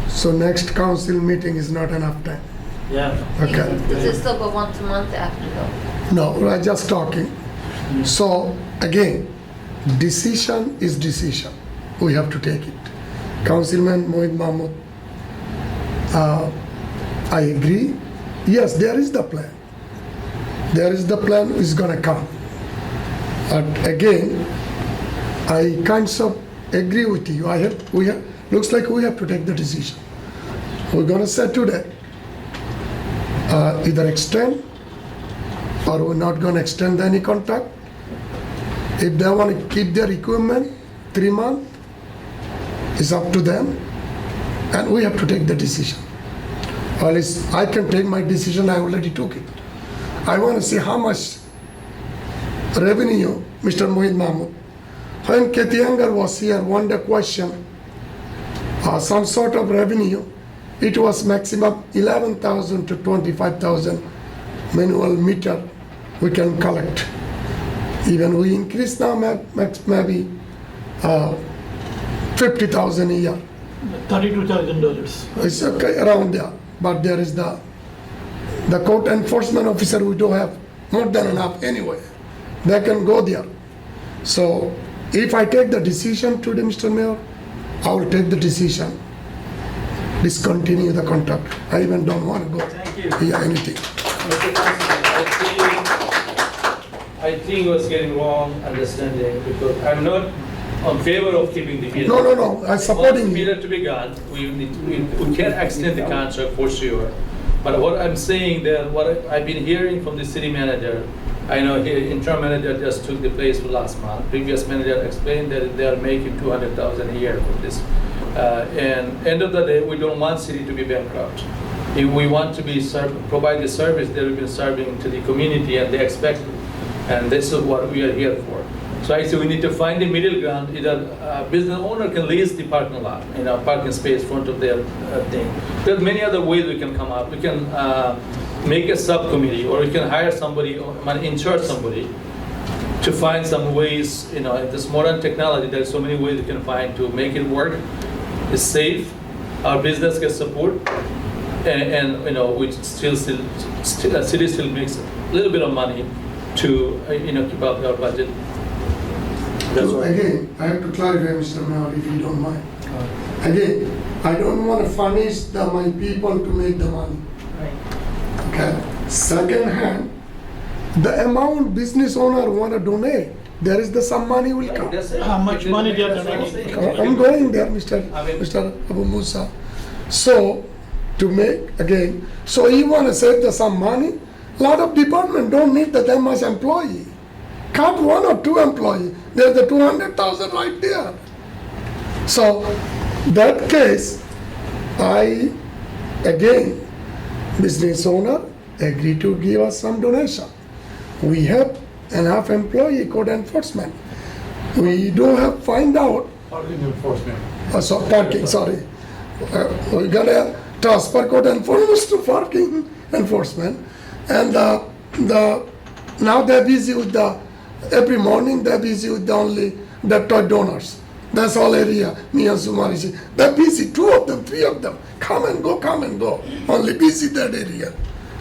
Speaker 9: So next council meeting is not enough time.
Speaker 1: Yeah.
Speaker 9: Okay.
Speaker 2: Does it still go once a month after though?
Speaker 9: No, we're just talking. So again, decision is decision. We have to take it. Councilman Mohit Mahmood, I agree. Yes, there is the plan. There is the plan is gonna come. But again, I kind of agree with you. Looks like we have to take the decision. We're gonna say today, either extend or we're not gonna extend any contract. If they want to keep their equipment 3 months, it's up to them, and we have to take the decision. Or at least I can take my decision. I already took it. I want to see how much revenue, Mr. Mohit Mahmood. When Kathy Younger was here, one day question, some sort of revenue, it was maximum 11,000 to 25,000 manual meter we can collect. Even we increase now maybe 50,000 a year.
Speaker 8: $32,000.
Speaker 9: It's okay around there, but there is the court enforcement officer. We do have more than enough anyway. They can go there. So if I take the decision today, Mr. Mayor, I will take the decision. Discontinue the contract. I even don't want to go.
Speaker 10: Thank you.
Speaker 9: Yeah, anything.
Speaker 10: I think it was getting wrong understanding because I'm not on favor of keeping the meter.
Speaker 9: No. I'm supporting you.
Speaker 10: Meter to be gone. We can extend the contract for sure. But what I'm saying that what I've been hearing from the city manager, I know here interim manager just took the place for last month. Previous manager explained that they are making 200,000 a year for this. And end of the day, we don't want city to be bankrupt. If we want to be provide the service that we've been serving to the community and they expect it. And this is what we are here for. So I say we need to find a middle ground. Either a business owner can lease the parking lot, parking space in front of their thing. There's many other ways we can come up. We can make a subcommittee, or we can hire somebody, or in charge somebody, to find some ways, in this modern technology, there's so many ways you can find to make it work. It's safe, our business gets support, and we still city still makes a little bit of money to keep up our budget. That's
Speaker 9: So
Speaker 10: all.
Speaker 9: again, I have to clarify, Mr. Mayor, if you don't mind. Again, I don't want to punish my people to make the money. Okay. Second hand, the amount business owner want to donate, there is some money will come.
Speaker 4: How much money they are donating?
Speaker 9: I'm going there, Mr. Abu Musa. So, to make, again, so you want to save some money, lot of department don't need that much employee. Cut 1 or 2 employees, there's the 200,000 right there. So, that case, again, business owner agree to give us some donation. We have enough employee code enforcement. We do have find out.
Speaker 7: Parking enforcement.
Speaker 9: Parking, sorry. We're gonna transfer code enforcement to parking enforcement. And now they're busy with every morning they're busy with only the toy donors. That's all area, me and Sumarishi. They're busy, 2 of them, 3 of them. Come and go. Only busy that area.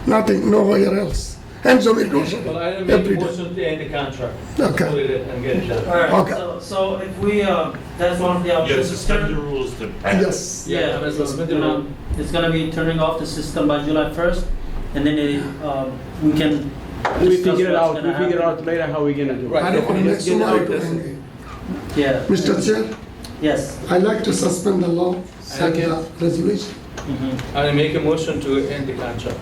Speaker 9: Nothing, nowhere else. And so it goes
Speaker 10: Well, I make a
Speaker 9: every day.
Speaker 10: motion to end the contract.
Speaker 9: Okay.
Speaker 10: Close it and get it done.
Speaker 1: All right,
Speaker 9: Okay.
Speaker 1: so if we, that's one of the
Speaker 11: You gotta
Speaker 1: options.
Speaker 11: suspend the rules to.
Speaker 9: Yes.
Speaker 1: Yeah,
Speaker 10: I'm gonna
Speaker 1: so,
Speaker 10: suspend the rule.
Speaker 1: it's gonna be turning off the system by July 1st, and then we can
Speaker 3: We
Speaker 1: discuss
Speaker 3: figure it
Speaker 1: what's
Speaker 3: out,
Speaker 1: gonna
Speaker 3: we figure
Speaker 1: happen.
Speaker 3: out later how we're gonna do it.
Speaker 9: I don't want to make
Speaker 3: Let's get it
Speaker 9: somebody
Speaker 3: out
Speaker 9: to
Speaker 3: there.
Speaker 9: angry.
Speaker 1: Yeah.
Speaker 9: Mr. Chair,
Speaker 1: Yes.
Speaker 9: I like to suspend the law, second the resolution.
Speaker 10: I make a motion to end the contract.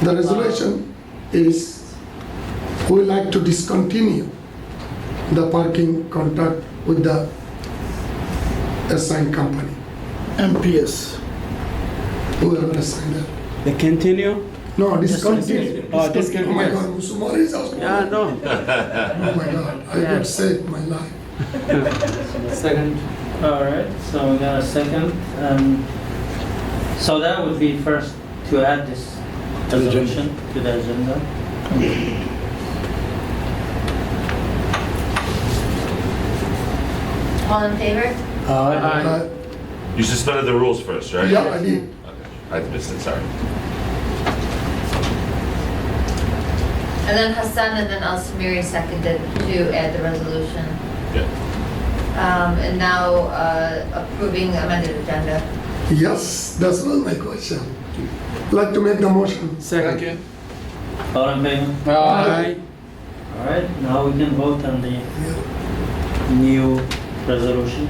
Speaker 9: The resolution is, we like to discontinue the parking contract with the assigned company,
Speaker 8: MPS.
Speaker 9: whoever assigned that.
Speaker 3: They continue?
Speaker 9: No, discontinue.
Speaker 3: Oh, discontinue.
Speaker 9: Oh my God, Musumari is asking.
Speaker 3: Yeah, no.
Speaker 9: Oh my God, I
Speaker 3: Yeah.
Speaker 9: would save my life.
Speaker 10: Second.
Speaker 1: All right, so we got a second. So that would be first to add this resolution to the agenda.
Speaker 2: All in favor?
Speaker 11: You suspended the rules first, right?
Speaker 9: Yeah, I did.
Speaker 11: I missed it, sorry.
Speaker 2: And then Hassan and then Al-Samiri seconded to add the resolution. And now approving amended agenda.
Speaker 9: Yes, that's was my question. Like to make the motion.
Speaker 3: Second.
Speaker 1: All in favor?
Speaker 3: Aye.
Speaker 1: All right, now we can vote on the new resolution.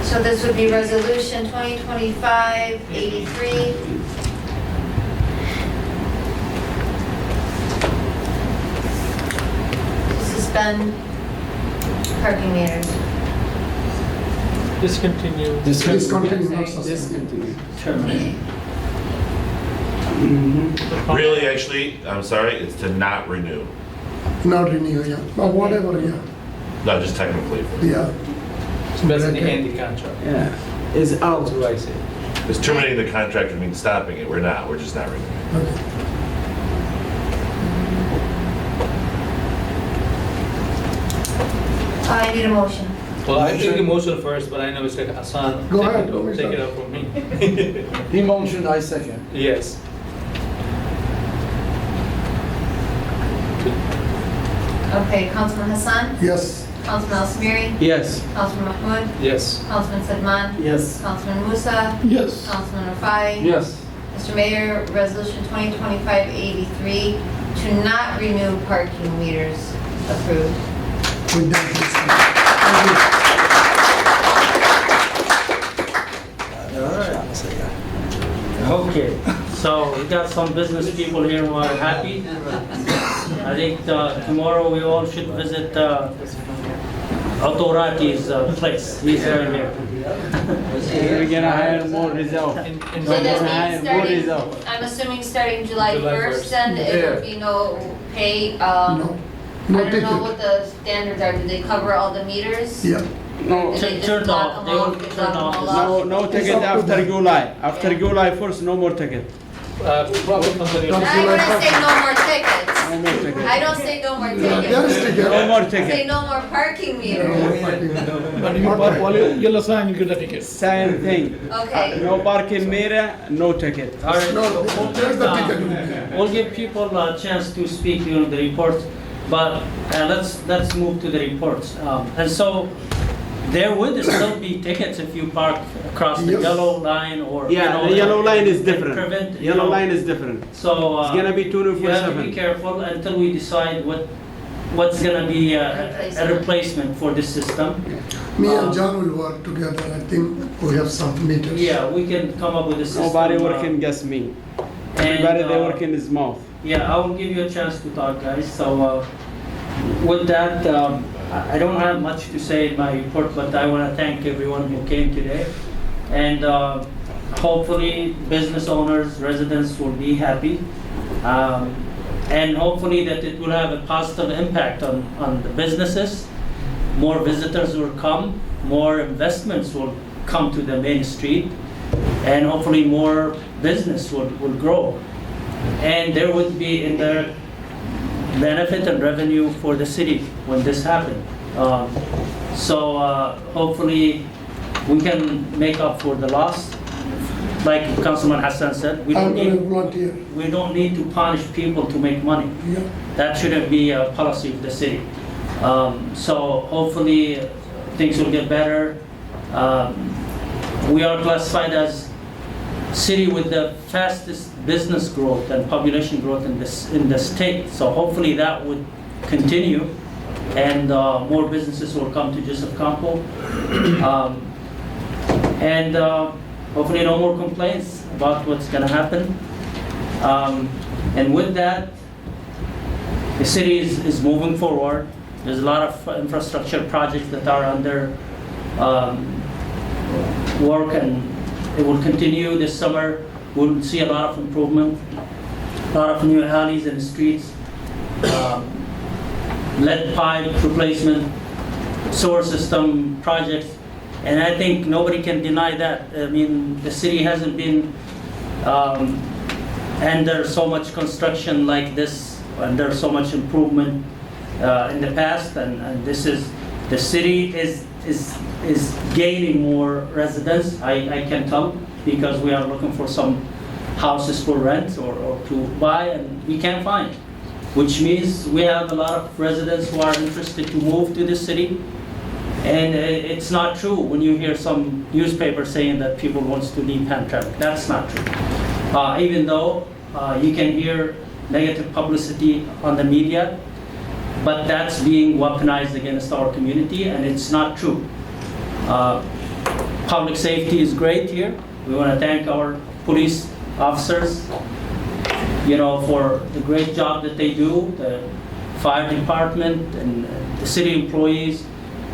Speaker 2: So this would be resolution 2025-83. Suspend parking meters.
Speaker 4: Discontinue.
Speaker 9: Discontinue, not suspend.
Speaker 3: Discontinue.
Speaker 1: Terminate.
Speaker 11: Really, actually, I'm sorry, it's to not renew.
Speaker 9: Not renew, yeah, but whatever, yeah,
Speaker 11: No, just technically.
Speaker 9: yeah.
Speaker 10: So basically end the contract.
Speaker 3: Yeah, it's out.
Speaker 10: That's what I say.
Speaker 11: Because terminating the contract would mean stopping it. We're not, we're just not renewing.
Speaker 9: Okay.
Speaker 2: I need a motion.
Speaker 10: Well, I take a motion first, but I know it's like Hassan.
Speaker 9: Go
Speaker 10: take
Speaker 9: ahead,
Speaker 10: it-
Speaker 9: go ahead.
Speaker 10: Take it up from me.
Speaker 3: He motioned, I second.
Speaker 10: Yes.
Speaker 2: Okay, Councilman Hassan?
Speaker 9: Yes.
Speaker 2: Councilman Al-Samiri?
Speaker 3: Yes.
Speaker 2: Councilman Mahmoud?
Speaker 10: Yes.
Speaker 2: Councilman Sedman?
Speaker 3: Yes.
Speaker 2: Councilman Musa?
Speaker 8: Yes.
Speaker 2: Councilman Rafai?
Speaker 3: Yes.
Speaker 2: Mr. Mayor, Resolution 2025-83 to not renew parking meters approved.
Speaker 9: With that,
Speaker 1: Okay, so we got some business people here who are happy. I think tomorrow we all should visit Autorati's place. He's right here.
Speaker 3: We're gonna hire more reserve.
Speaker 2: So that means starting, I'm assuming starting July
Speaker 10: July
Speaker 2: 1st,
Speaker 10: 1st.
Speaker 2: then there
Speaker 9: Yeah.
Speaker 2: will be no pay.
Speaker 9: No,
Speaker 2: I
Speaker 9: no
Speaker 2: don't know
Speaker 9: ticket.
Speaker 2: what the standards are. Do they cover all the meters?
Speaker 9: Yeah,
Speaker 3: No,
Speaker 2: Or do they just
Speaker 1: Turn
Speaker 2: block
Speaker 1: off.
Speaker 2: them
Speaker 1: They will
Speaker 2: off, they
Speaker 1: turn
Speaker 2: block them
Speaker 1: off
Speaker 2: all
Speaker 1: the
Speaker 2: off?
Speaker 3: no ticket after July. After July 1st, no more ticket.
Speaker 10: Problem from the
Speaker 2: I wouldn't say no more tickets.
Speaker 3: No more ticket.
Speaker 2: I don't say no more
Speaker 9: There is
Speaker 2: tickets.
Speaker 9: ticket.
Speaker 3: No more
Speaker 2: I say
Speaker 3: ticket.
Speaker 2: no more parking meters.
Speaker 20: But you park while yellow sign, you get the ticket.
Speaker 3: Same thing.
Speaker 2: Okay.
Speaker 3: No parking meter, no ticket.
Speaker 1: All right.
Speaker 9: No, there's the ticket.
Speaker 1: We'll give people a chance to speak during the reports, but let's move to the reports. And so there would still be tickets if you park across the
Speaker 9: Yes.
Speaker 1: yellow line or. you
Speaker 3: Yeah,
Speaker 1: know,
Speaker 3: the yellow line is
Speaker 1: and
Speaker 3: different.
Speaker 1: prevent, you
Speaker 3: Yellow
Speaker 1: know.
Speaker 3: line is different.
Speaker 1: So.
Speaker 3: It's gonna be
Speaker 1: You have to be
Speaker 3: 24/7.
Speaker 1: careful until we decide what's gonna be a replacement for this system.
Speaker 9: Me and John will work together. I think we have some meters.
Speaker 1: Yeah, we can come up with a system.
Speaker 3: Nobody working, just me. Everybody they work in his mouth.
Speaker 1: Yeah, I will give you a chance to talk, guys. So with that, I don't have much to say in my report, but I want to thank everyone who came today. And hopefully business owners, residents will be happy. And hopefully that it will have a positive impact on the businesses. More visitors will come, more investments will come to the main street, and hopefully more business will grow. And there would be in the benefit and revenue for the city when this happened. So hopefully we can make up for the loss. Like Councilman Hassan said, we
Speaker 9: I'm
Speaker 1: don't
Speaker 9: gonna
Speaker 1: need,
Speaker 9: volunteer.
Speaker 1: we don't need to punish people to make money.
Speaker 9: Yeah.
Speaker 1: That shouldn't be a policy of the city. So hopefully things will get better. We are classified as city with the fastest business growth and population growth in the state. So hopefully that would continue, and more businesses will come to Joseph Campo. And hopefully no more complaints about what's going to happen. And with that, the city is moving forward. There's a lot of infrastructure projects that are under work, and it will continue this summer. We'll see a lot of improvement, a lot of new alleys and streets, lead pipe replacement, sewer system projects, and I think nobody can deny that. I mean, the city hasn't been under so much construction like this, and there's so much improvement in the past, and this is, the city is gaining more residents, I can tell, because we are looking for some houses for rent or to buy, and we can't find, which means we have a lot of residents who are interested to move to the city. And it's not true when you hear some newspaper saying that people wants to leave Hamtramck. That's not true. Even though you can hear negative publicity on the media, but that's being weaponized against our community, and it's not true. Public safety is great here. We want to thank our police officers, you know, for the great job that they do, the fire department and the city employees,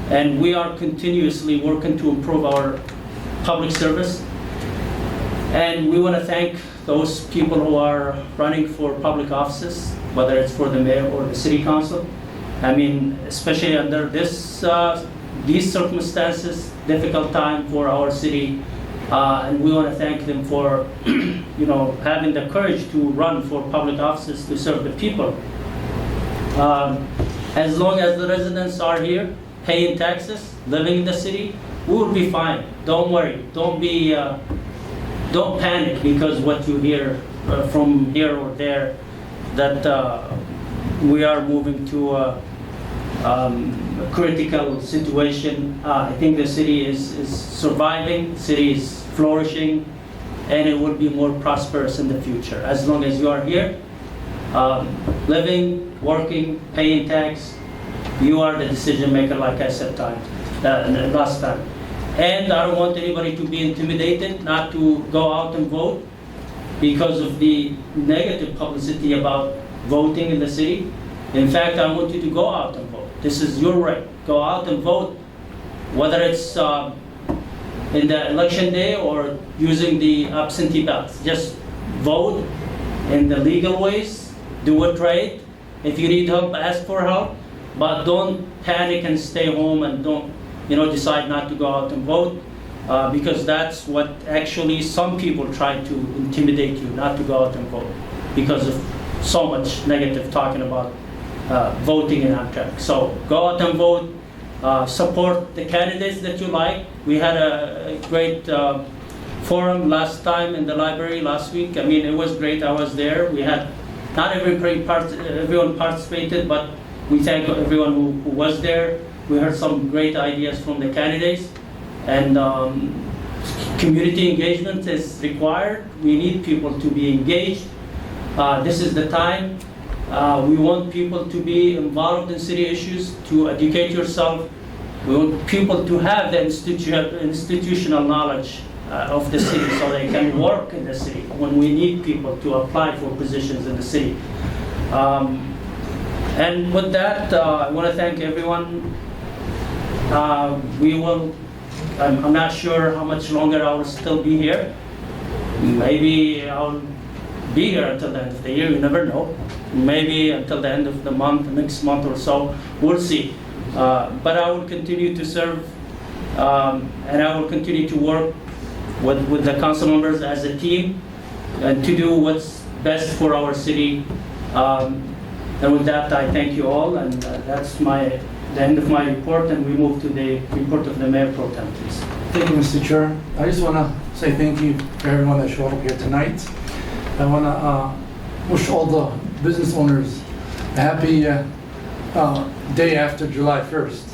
Speaker 1: and we are continuously working to improve our public service. And we want to thank those people who are running for public offices, whether it's for the mayor or the city council. I mean, especially under these circumstances, difficult time for our city, and we want to thank them for, you know, having the courage to run for public offices to serve the people. As long as the residents are here, paying taxes, living in the city, we will be fine. Don't worry. Don't panic because what you hear from here or there, that we are moving to a critical situation. I think the city is surviving, the city is flourishing, and it will be more prosperous in the future. As long as you are here, living, working, paying tax, you are the decision maker, like I said last time. And I don't want anybody to be intimidated not to go out and vote because of the negative publicity about voting in the city. In fact, I want you to go out and vote. This is your right. Go out and vote, whether it's in the election day or using the absentee ballots. Just vote in the legal ways, do it right. If you need help, ask for help, but don't panic and stay home and don't decide not to go out and vote, because that's what actually some people try to intimidate you not to go out and vote because of so much negative talking about voting in Hamtramck. So go out and vote, support the candidates that you like. We had a great forum last time in the library last week. I mean, it was great. I was there. We had not everyone participated, but we thank everyone who was there. We heard some great ideas from the candidates, and community engagement is required. We need people to be engaged. This is the time. We want people to be involved in city issues, to educate yourself. We want people to have the institutional knowledge of the city so they can work in the city when we need people to apply for positions in the city. And with that, I want to thank everyone. I'm not sure how much longer I will still be here. Maybe I'll be here until the end of the year, you never know. Maybe until the end of the month, next month or so, we'll see. But I will continue to serve, and I will continue to work with the council members as a team, and to do what's best for our city. And with that, I thank you all, and that's the end of my report, and we move to the report of the Mayor Pro Tem, please.
Speaker 6: Thank you, Mr. Chair. I just want to say thank you for everyone that showed up here tonight. I want to wish all the business owners a happy day after July 1st.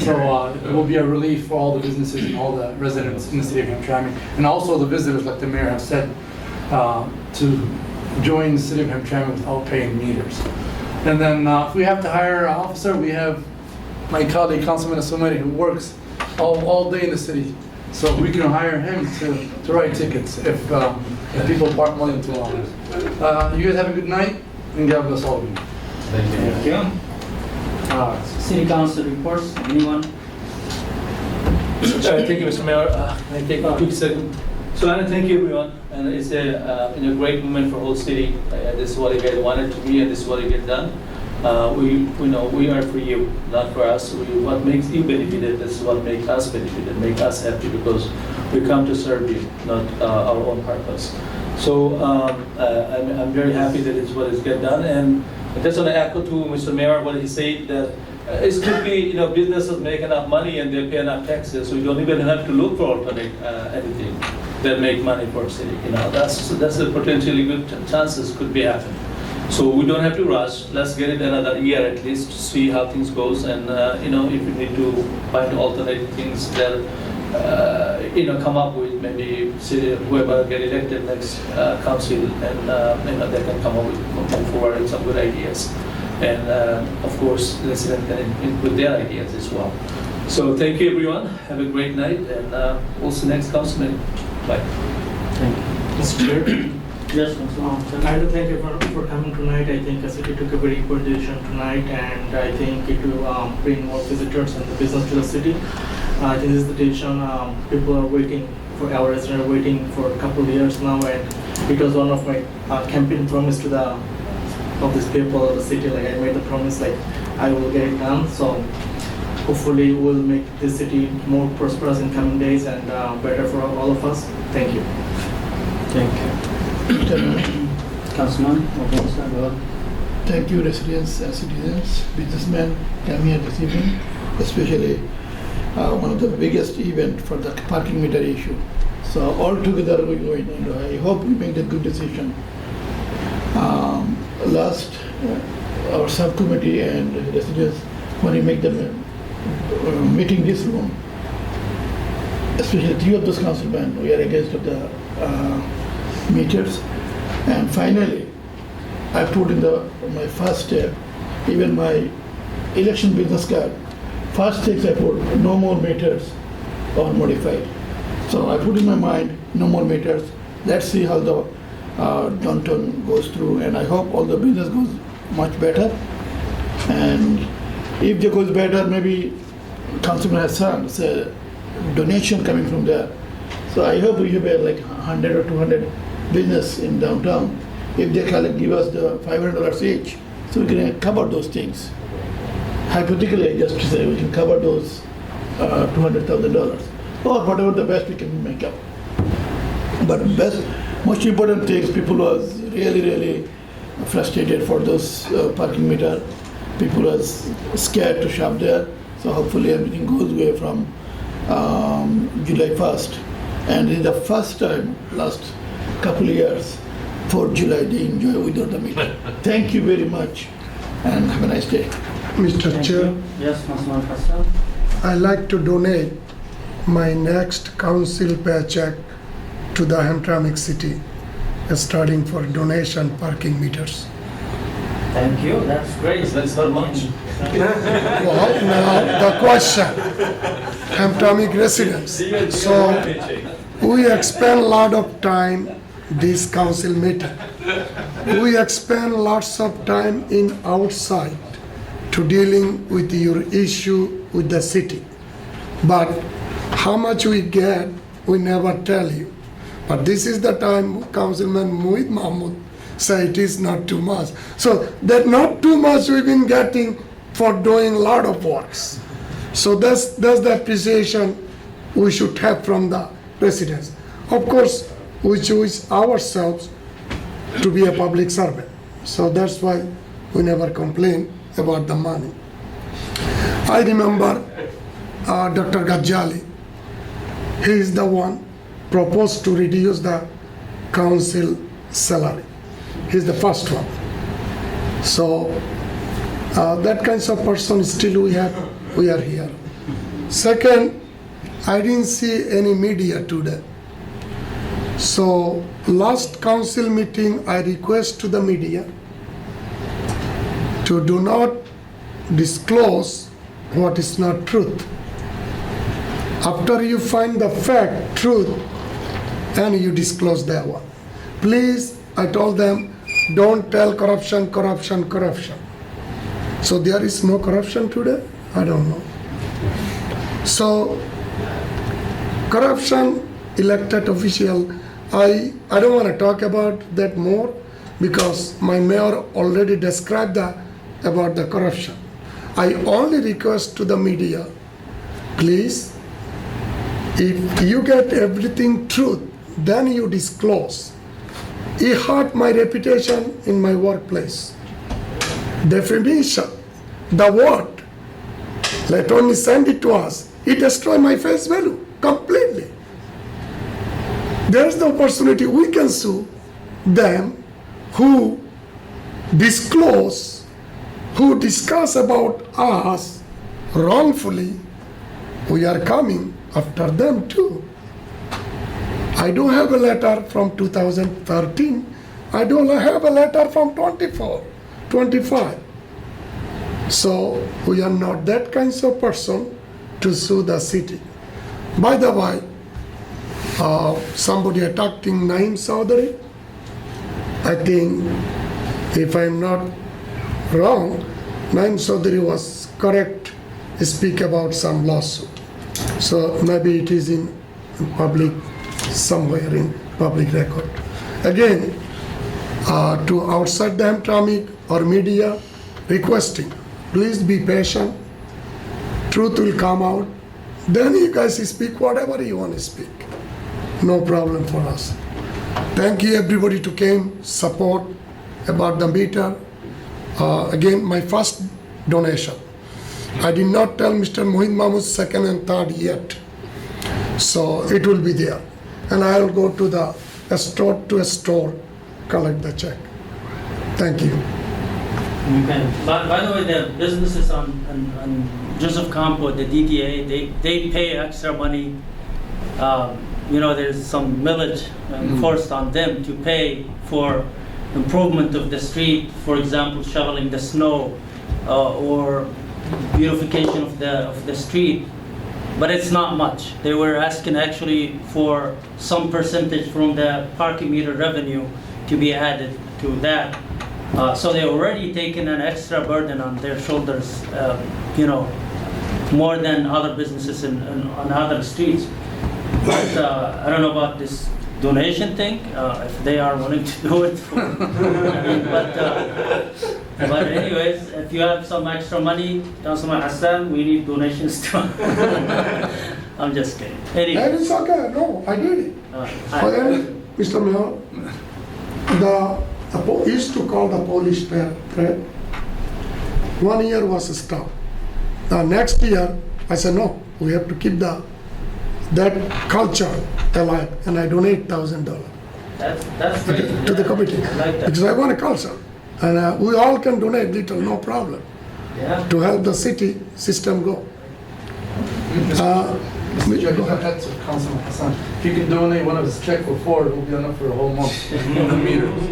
Speaker 6: So it will be a relief for all the businesses and all the residents in the city of Hamtramck, and also the visitors, like the mayor has said, to join the city of Hamtramck without paying meters. And then if we have to hire an officer, we have my colleague, Councilman Asumeri, who works all day in the city. So we can hire him to write tickets if people park more than 2 hours. You guys have a good night, and God bless all of you.
Speaker 1: Thank you. City Council reports, anyone?
Speaker 10: Thank you, Mr. Mayor. I take a quick second. So I want to thank you, everyone, and it's a great moment for whole city. This is what you guys wanted to be, and this is what you get done. We are for you, not for us. What makes you benefited, this is what makes us benefited, make us happy, because we come to serve you, not our own purpose. So I'm very happy that it's what is get done, and I just want to echo to Mr. Mayor what he said, that it could be businesses make enough money and they pay enough taxes, so you don't even have to look for alternate anything that make money for city. That's a potentially good chances could be happening. So we don't have to rush. Let's get it another year at least to see how things goes, and if we need to find alternate things that come up with, maybe city whoever get elected next council, and they can come up with move forward with some good ideas, and of course residents can input their ideas as well. So thank you, everyone. Have a great night, and we'll see next council meeting. Bye.
Speaker 1: Thank you.
Speaker 10: Mr. Chair.
Speaker 1: Yes,
Speaker 12: I do thank everyone for coming tonight. I think the city took a very good decision tonight, and I think it will bring more visitors and the business to the city. I think this is the decision people are waiting for. Our residents are waiting for a couple of years now, and it was one of my campaign promise to of these people of the city. Like I made the promise, like I will get it done. So hopefully we'll make this city more prosperous in coming days and better for all of us. Thank you.
Speaker 1: Thank you. Councilman,
Speaker 8: thank you, residents and citizens, businessmen come here this evening, especially one of the biggest event for the parking meter issue. So all together we going. I hope we make the good decision. Last, our subcommittee and residents, when we make the meeting this room, especially 3 of those councilmen, we are against the meters. And finally, I put in my first step, even my election business card, first things I put, no more meters or modified. So I put in my mind, no more meters. Let's see how the downtown goes through, and I hope all the business goes much better. And if it goes better, maybe Councilman Hassan said donation coming from there. So I hope we have like 100 or 200 business in downtown. If they give us the $500 each, so we can cover those things. Hypothetically, just to say we can cover those $200,000 or whatever the best we can make up. But most important thing is people was really frustrated for those parking meter. People was scared to shop there. So hopefully everything goes away from July 1st. And it's the first time last couple of years, 4th July, they enjoy without the meter. Thank you very much and have a nice day.
Speaker 9: Mr. Chair,
Speaker 1: Yes, Councilman Hassan.
Speaker 9: I like to donate my next council paycheck to the Hamtramck city, starting for donation parking meters.
Speaker 1: Thank you, that's great.
Speaker 10: That's not much.
Speaker 9: Well, now the question, Hamtramck residents. So we expend a lot of time this council meeting. We expend lots of time in outside to dealing with your issue with the city. But how much we get, we never tell you. But this is the time Councilman Mohit Mahmood say it is not too much. So that not too much we've been getting for doing a lot of works. So that's the appreciation we should have from the residents. Of course, we choose ourselves to be a public servant. So that's why we never complain about the money. I remember Dr. Gajali, he is the one proposed to reduce the council salary. He's the first one. So that kind of person still we are here. Second, I didn't see any media today. So last council meeting, I request to the media to do not disclose what is not truth. After you find the fact, truth, and you disclose that one. Please, I told them, don't tell corruption. So there is no corruption today? I don't know. So, corruption, elected official, I don't want to talk about that more because my mayor already described about the corruption. I only request to the media, please, if you get everything truth, then you disclose. It hurt my reputation in my workplace. Defamation, the word, let only send it to us. It destroys my face value completely. There's the opportunity we can sue them who disclose, who discuss about us wrongfully. We are coming after them too. I don't have a letter from 2013. I don't have a letter from 25. So we are not that kind of person to sue the city. By the way, somebody attacking Naeem Chowdhury. I think, if I'm not wrong, Naeem Chowdhury was correct to speak about some lawsuit. So maybe it is in public, somewhere in public record. Again, to outside the Hamtramck or media, requesting, please be patient. Truth will come out. Then you guys speak whatever you want to speak. No problem for us. Thank you everybody to came, support about the meter. Again, my first donation. I did not tell Mr. Mohit Mahmood's second and third yet. So it will be there. And I will go to the store, collect the check. Thank you.
Speaker 1: Okay. By the way, the businesses on Joseph Campo, the DTA, they pay extra money. There's some millage enforced on them to pay for improvement of the street, for example, shoveling the snow or beautification of the street. But it's not much. They were asking actually for some percentage from the parking meter revenue to be added to that. So they already taken an extra burden on their shoulders, more than other businesses on other streets. But I don't know about this donation thing, if they are willing to do it. But anyways, if you have some extra money, Councilman Hassan, we need donations too. I'm just kidding. Anyway.
Speaker 9: And it's okay, no, I did it. But then, Mr. Mayor, used to call the police parade. 1 year was stopped. The next year, I said, no, we have to keep that culture alive, and I donate $1,000
Speaker 1: That's great.
Speaker 9: to the committee.
Speaker 1: I like that.
Speaker 9: Because I want a culture. And we all can donate little, no problem, to help the city system go.
Speaker 6: Mr. Chair, go ahead to Councilman Hassan. If you can donate one of his check for 4, it will be enough for a whole month. The meters.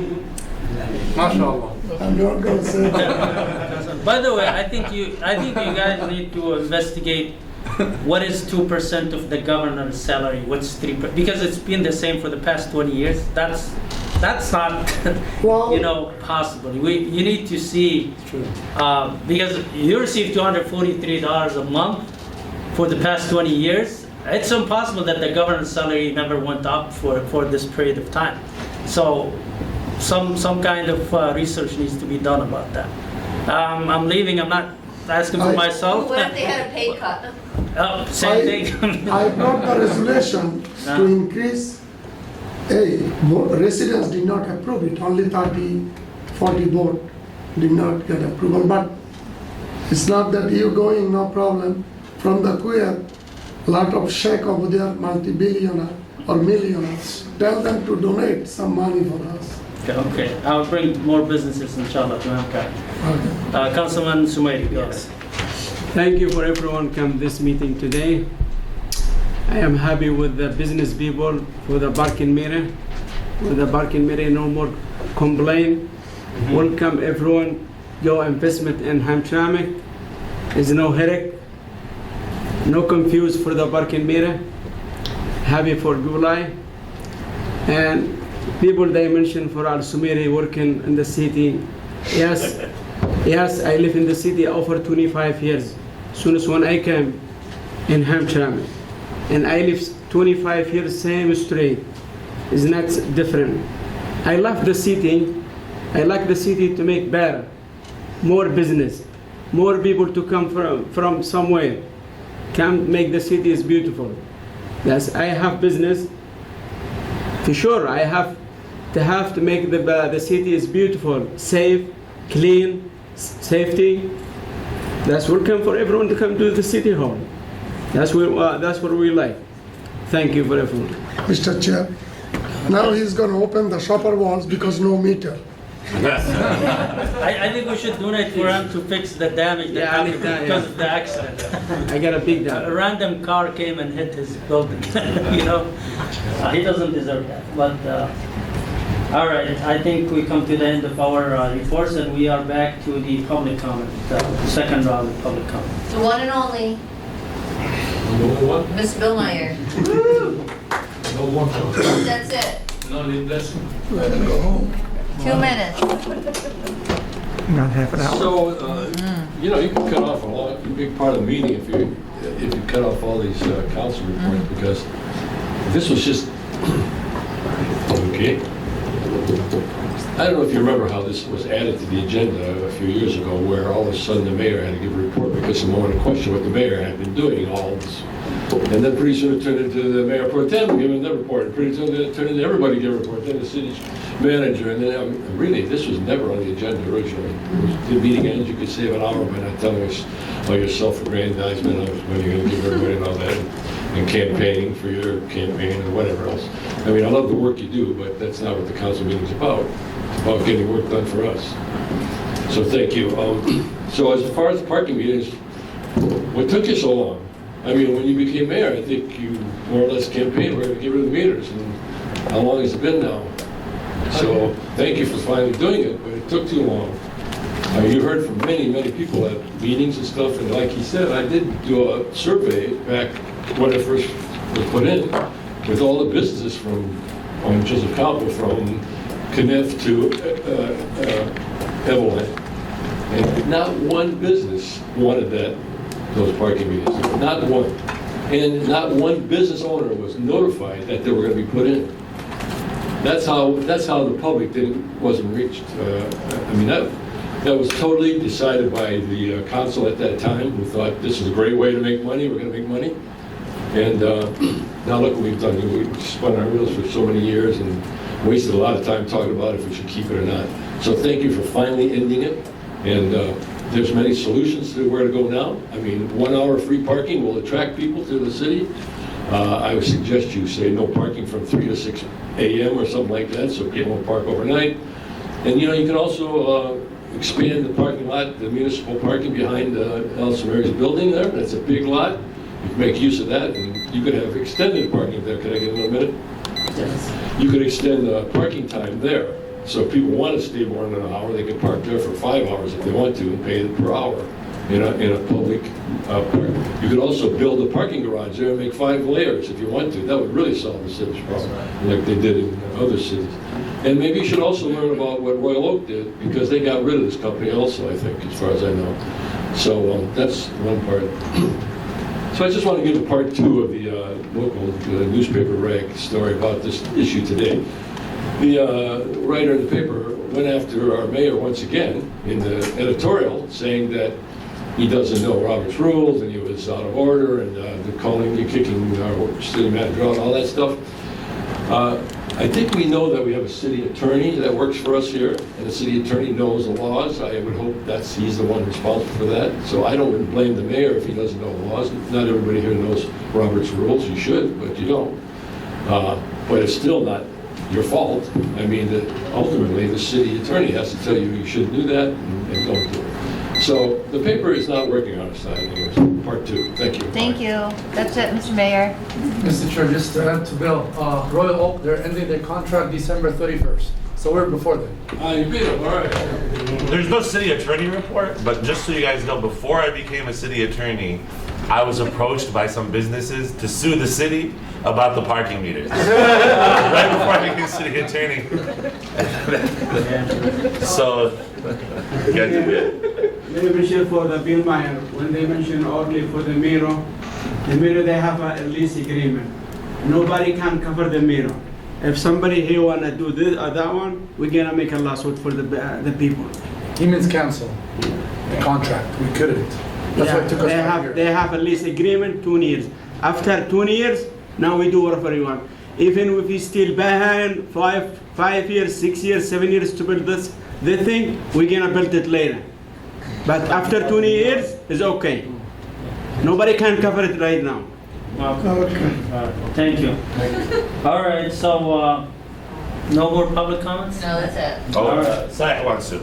Speaker 6: MashaAllah.
Speaker 9: I'm not gonna say that.
Speaker 1: By the way, I think you guys need to investigate what is 2% of the governor's salary, what's 3%, because it's been the same for the past 20 years. That's not, possible. You need to see, because you receive $243 a month for the past 20 years. It's impossible that the governor's salary never went up for this period of time. So some kind of research needs to be done about that. I'm leaving. I'm not asking for myself.
Speaker 2: What if they had a pay cut?
Speaker 1: Same thing.
Speaker 9: I brought the resolution to increase. Residents did not approve it. Only 40 board did not get approval. But it's not that you going, no problem. From the queer, lot of sheikh over there, multi-billionaire or millionaires. Tell them to donate some money for us.
Speaker 1: Okay, I'll bring more businesses, inshallah, to Hamtramck. Councilman Sumairi, go ahead.
Speaker 20: Thank you for everyone come this meeting today. I am happy with the business people for the parking meter. With the parking meter, no more complaint. Welcome everyone. Your investment in Hamtramck is no headache, no confuse for the parking meter. Happy for July. And people they mentioned for Al Sumeri working in the city. Yes, I live in the city over 25 years. Soon as when I came in Hamtramck, and I live 25 years same street. It's not different. I love the city. I like the city to make better, more business, more people to come from somewhere. Come make the city is beautiful. Yes, I have business. For sure, I have to make the city is beautiful, safe, clean, safety. That's welcome for everyone to come to the city hall. That's what we like. Thank you for everyone.
Speaker 9: Mr. Chair, now he's going to open the shopper walls because no meter.
Speaker 1: I think we should donate for him to fix the damage that happened because of the accident.
Speaker 20: I got a big damage.
Speaker 1: A random car came and hit his building. He doesn't deserve that. But all right, I think we come to the end of our reports, and we are back to the public comment, second round of public comment.
Speaker 2: The one and only, Ms. Bill Meyer. That's it.
Speaker 20: No need blessing.
Speaker 8: Let him go home.
Speaker 2: 2 minutes.
Speaker 13: Not half an hour.
Speaker 22: So, you can cut off a big part of the meeting if you cut off all these council reports, because this was just, okay. I don't know if you remember how this was added to the agenda a few years ago, where all of a sudden the mayor had to give a report because someone wanted to question what the mayor had been doing all this. And then pretty soon it turned into the mayor pro tem giving the report, and pretty soon it turned into everybody giving a report, then the city's manager, and then really, this was never on the agenda originally. The meeting ends, you could save an hour by not telling us all your self-aggrandizement of when you're going to give everybody and all that, and campaigning for your campaign and whatever else. I mean, I love the work you do, but that's not what the council meeting's about. It's about getting work done for us. So thank you. So as far as the parking meters, what took you so long? I mean, when you became mayor, I think you more or less campaigned, we're going to get rid of the meters. And how long has it been now? So thank you for finally doing it, but it took too long. You heard from many, many people at meetings and stuff, and like he said, I did do a survey back when it first was put in with all the businesses from Joseph Cowper, from Kniff to Evelyn. And not one business wanted those parking meters. Not one. And not one business owner was notified that they were going to be put in. That's how the public wasn't reached. I mean, that was totally decided by the council at that time, who thought this is a great way to make money, we're gonna make money. And now look what we've done. We spun our wheels for so many years and wasted a lot of time talking about if we should keep it or not. So thank you for finally ending it. And there's many solutions to where to go now. I mean, 1 hour free parking will attract people to the city. I would suggest you say no parking from 3 to 6 a.m. or something like that, so people won't park overnight. And you can also expand the parking lot, the municipal parking behind Elsa Mary's building there. That's a big lot. You can make use of that, and you could have extended parking there. Can I get another minute?
Speaker 5: Yes.
Speaker 22: You could extend the parking time there. So if people want to stay more than an hour, they can park there for 5 hours if they want to and pay per hour in a public park. You could also build a parking garage there and make 5 layers if you want to. That would really solve the city's problem, like they did in other cities. And maybe you should also learn about what Royal Oak did, because they got rid of this company also, I think, as far as I know. So that's one part. So I just want to give a part 2 of the local newspaper rag story about this issue today. The writer in the paper went after our mayor once again in the editorial, saying that he doesn't know Robert's rules and he was out of order and they're calling and kicking our city manager out, all that stuff. I think we know that we have a city attorney that works for us here, and the city attorney knows the laws. I would hope he's the one responsible for that. So I don't blame the mayor if he doesn't know the laws. Not everybody here knows Robert's rules. You should, but you don't. But it's still not your fault. I mean, ultimately the city attorney has to tell you you shouldn't do that and don't do it. So the paper is not working on its side anyways. Part 2. Thank you.
Speaker 2: Thank you. That's it, Mr. Mayor.
Speaker 6: Mr. Chair, just to add to Bill, Royal Oak, they're ending their contract December 31st. So we're before them.
Speaker 22: You beat them, all right.
Speaker 11: There's no city attorney report, but just so you guys know, before I became a city attorney, I was approached by some businesses to sue the city about the parking meters. Right before I became city attorney. So, you guys did it.
Speaker 3: They mentioned for the Bill Meyer, when they mentioned only for the mirror they have a lease agreement. Nobody can cover the mirror. If somebody here wanna do this or that one, we're gonna make a lawsuit for the people.
Speaker 6: He means cancel the contract. We couldn't. That's why it took us 5 years.
Speaker 3: They have a lease agreement 2 years. After 2 years, now we do whatever we want. Even if we still behind 5 years, 6 years, 7 years to build this thing, we're gonna build it later. But after 20 years, it's okay. Nobody can cover it right now.
Speaker 1: Okay. Thank you. All right, so no more public comments?
Speaker 2: No, that's it.
Speaker 11: Oh,
Speaker 1: All right.
Speaker 11: Zach wants to.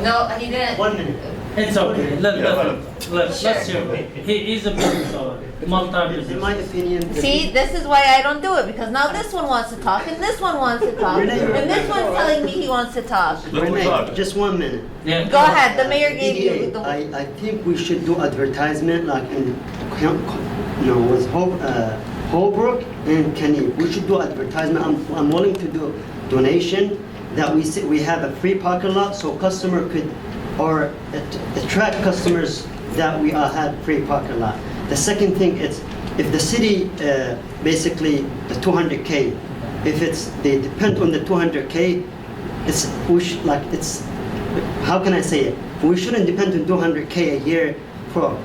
Speaker 2: No, he didn't.
Speaker 21: 1 minute.
Speaker 1: It's okay. Let's
Speaker 2: Sure.
Speaker 1: hear him. He's a business owner,
Speaker 21: In
Speaker 1: multi-business.
Speaker 21: my opinion,
Speaker 2: See, this is why I don't do it, because now this one wants to talk, and this one wants to talk, and this one's telling me he wants to talk.
Speaker 21: Renee, just 1 minute.
Speaker 1: Yeah.
Speaker 2: Go ahead, the mayor gave you the...
Speaker 21: I think we should do advertisement like in, with Holbrook and Kenny. We should do advertisement. I'm willing to do donation that we have a free parking lot so customer could or attract customers that we had free parking lot. The second thing is if the city basically the 200K, if they depend on the 200K, how can I say it? We shouldn't depend on 200K a year for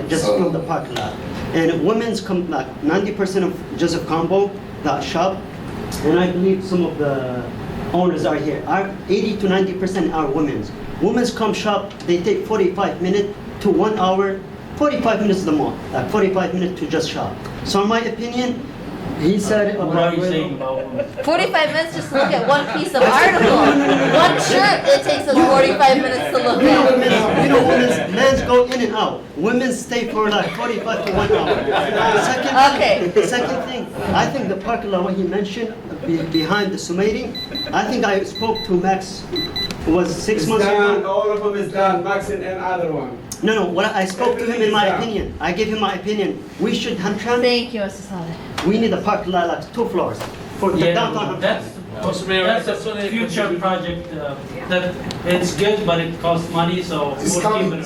Speaker 21: just to build the parking lot. And women's come 90% of Joseph Combo that shop, and I believe some of the owners are here. 80 to 90% are women's. Women's come shop. They take 45 minutes to 1 hour. 45 minutes is the most. 45 minutes to just shop. So in my opinion, he said
Speaker 1: What are you saying about women?
Speaker 2: 45 minutes just to look at one piece of article. One shirt, it takes us 45 minutes to look at.
Speaker 21: Men's go in and out. Women stay for 45 to 1 hour. Second thing, I think the parking lot, what he mentioned, behind the summating, I think I spoke to Max, was 6 months ago.
Speaker 3: All of them is done, Max and other one.
Speaker 21: No, what I spoke to him in my opinion. I gave him my opinion. We should, Hamtramck.
Speaker 2: Thank you, Mr. Saleh.
Speaker 21: We need a parking lot like 2 floors for the downtown.
Speaker 1: That's a future project. That it's good, but it costs money, so we'll keep it.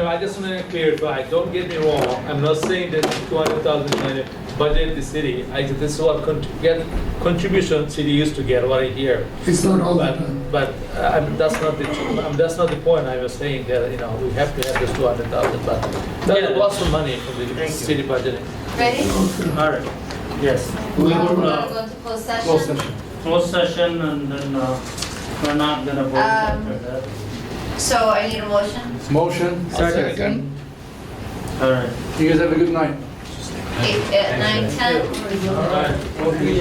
Speaker 10: I just want to clarify, don't get me wrong, I'm not saying that 200,000 budget the city. This is what contribution city used to get what I hear.
Speaker 8: It's not all the time.
Speaker 10: But that's not the point. I was saying that we have to have this 200,000, but that's lots of money from the city budgeting.
Speaker 2: Ready?
Speaker 1: All right, yes. We
Speaker 2: We
Speaker 1: will,
Speaker 2: want to go into closed session?
Speaker 1: close session, and then we're not gonna vote after that.
Speaker 2: So I need a motion.
Speaker 6: Motion.
Speaker 10: Second.
Speaker 1: All right.
Speaker 6: You guys have a good night.
Speaker 2: 9:10.
Speaker 1: All right. We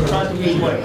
Speaker 1: try to be quick.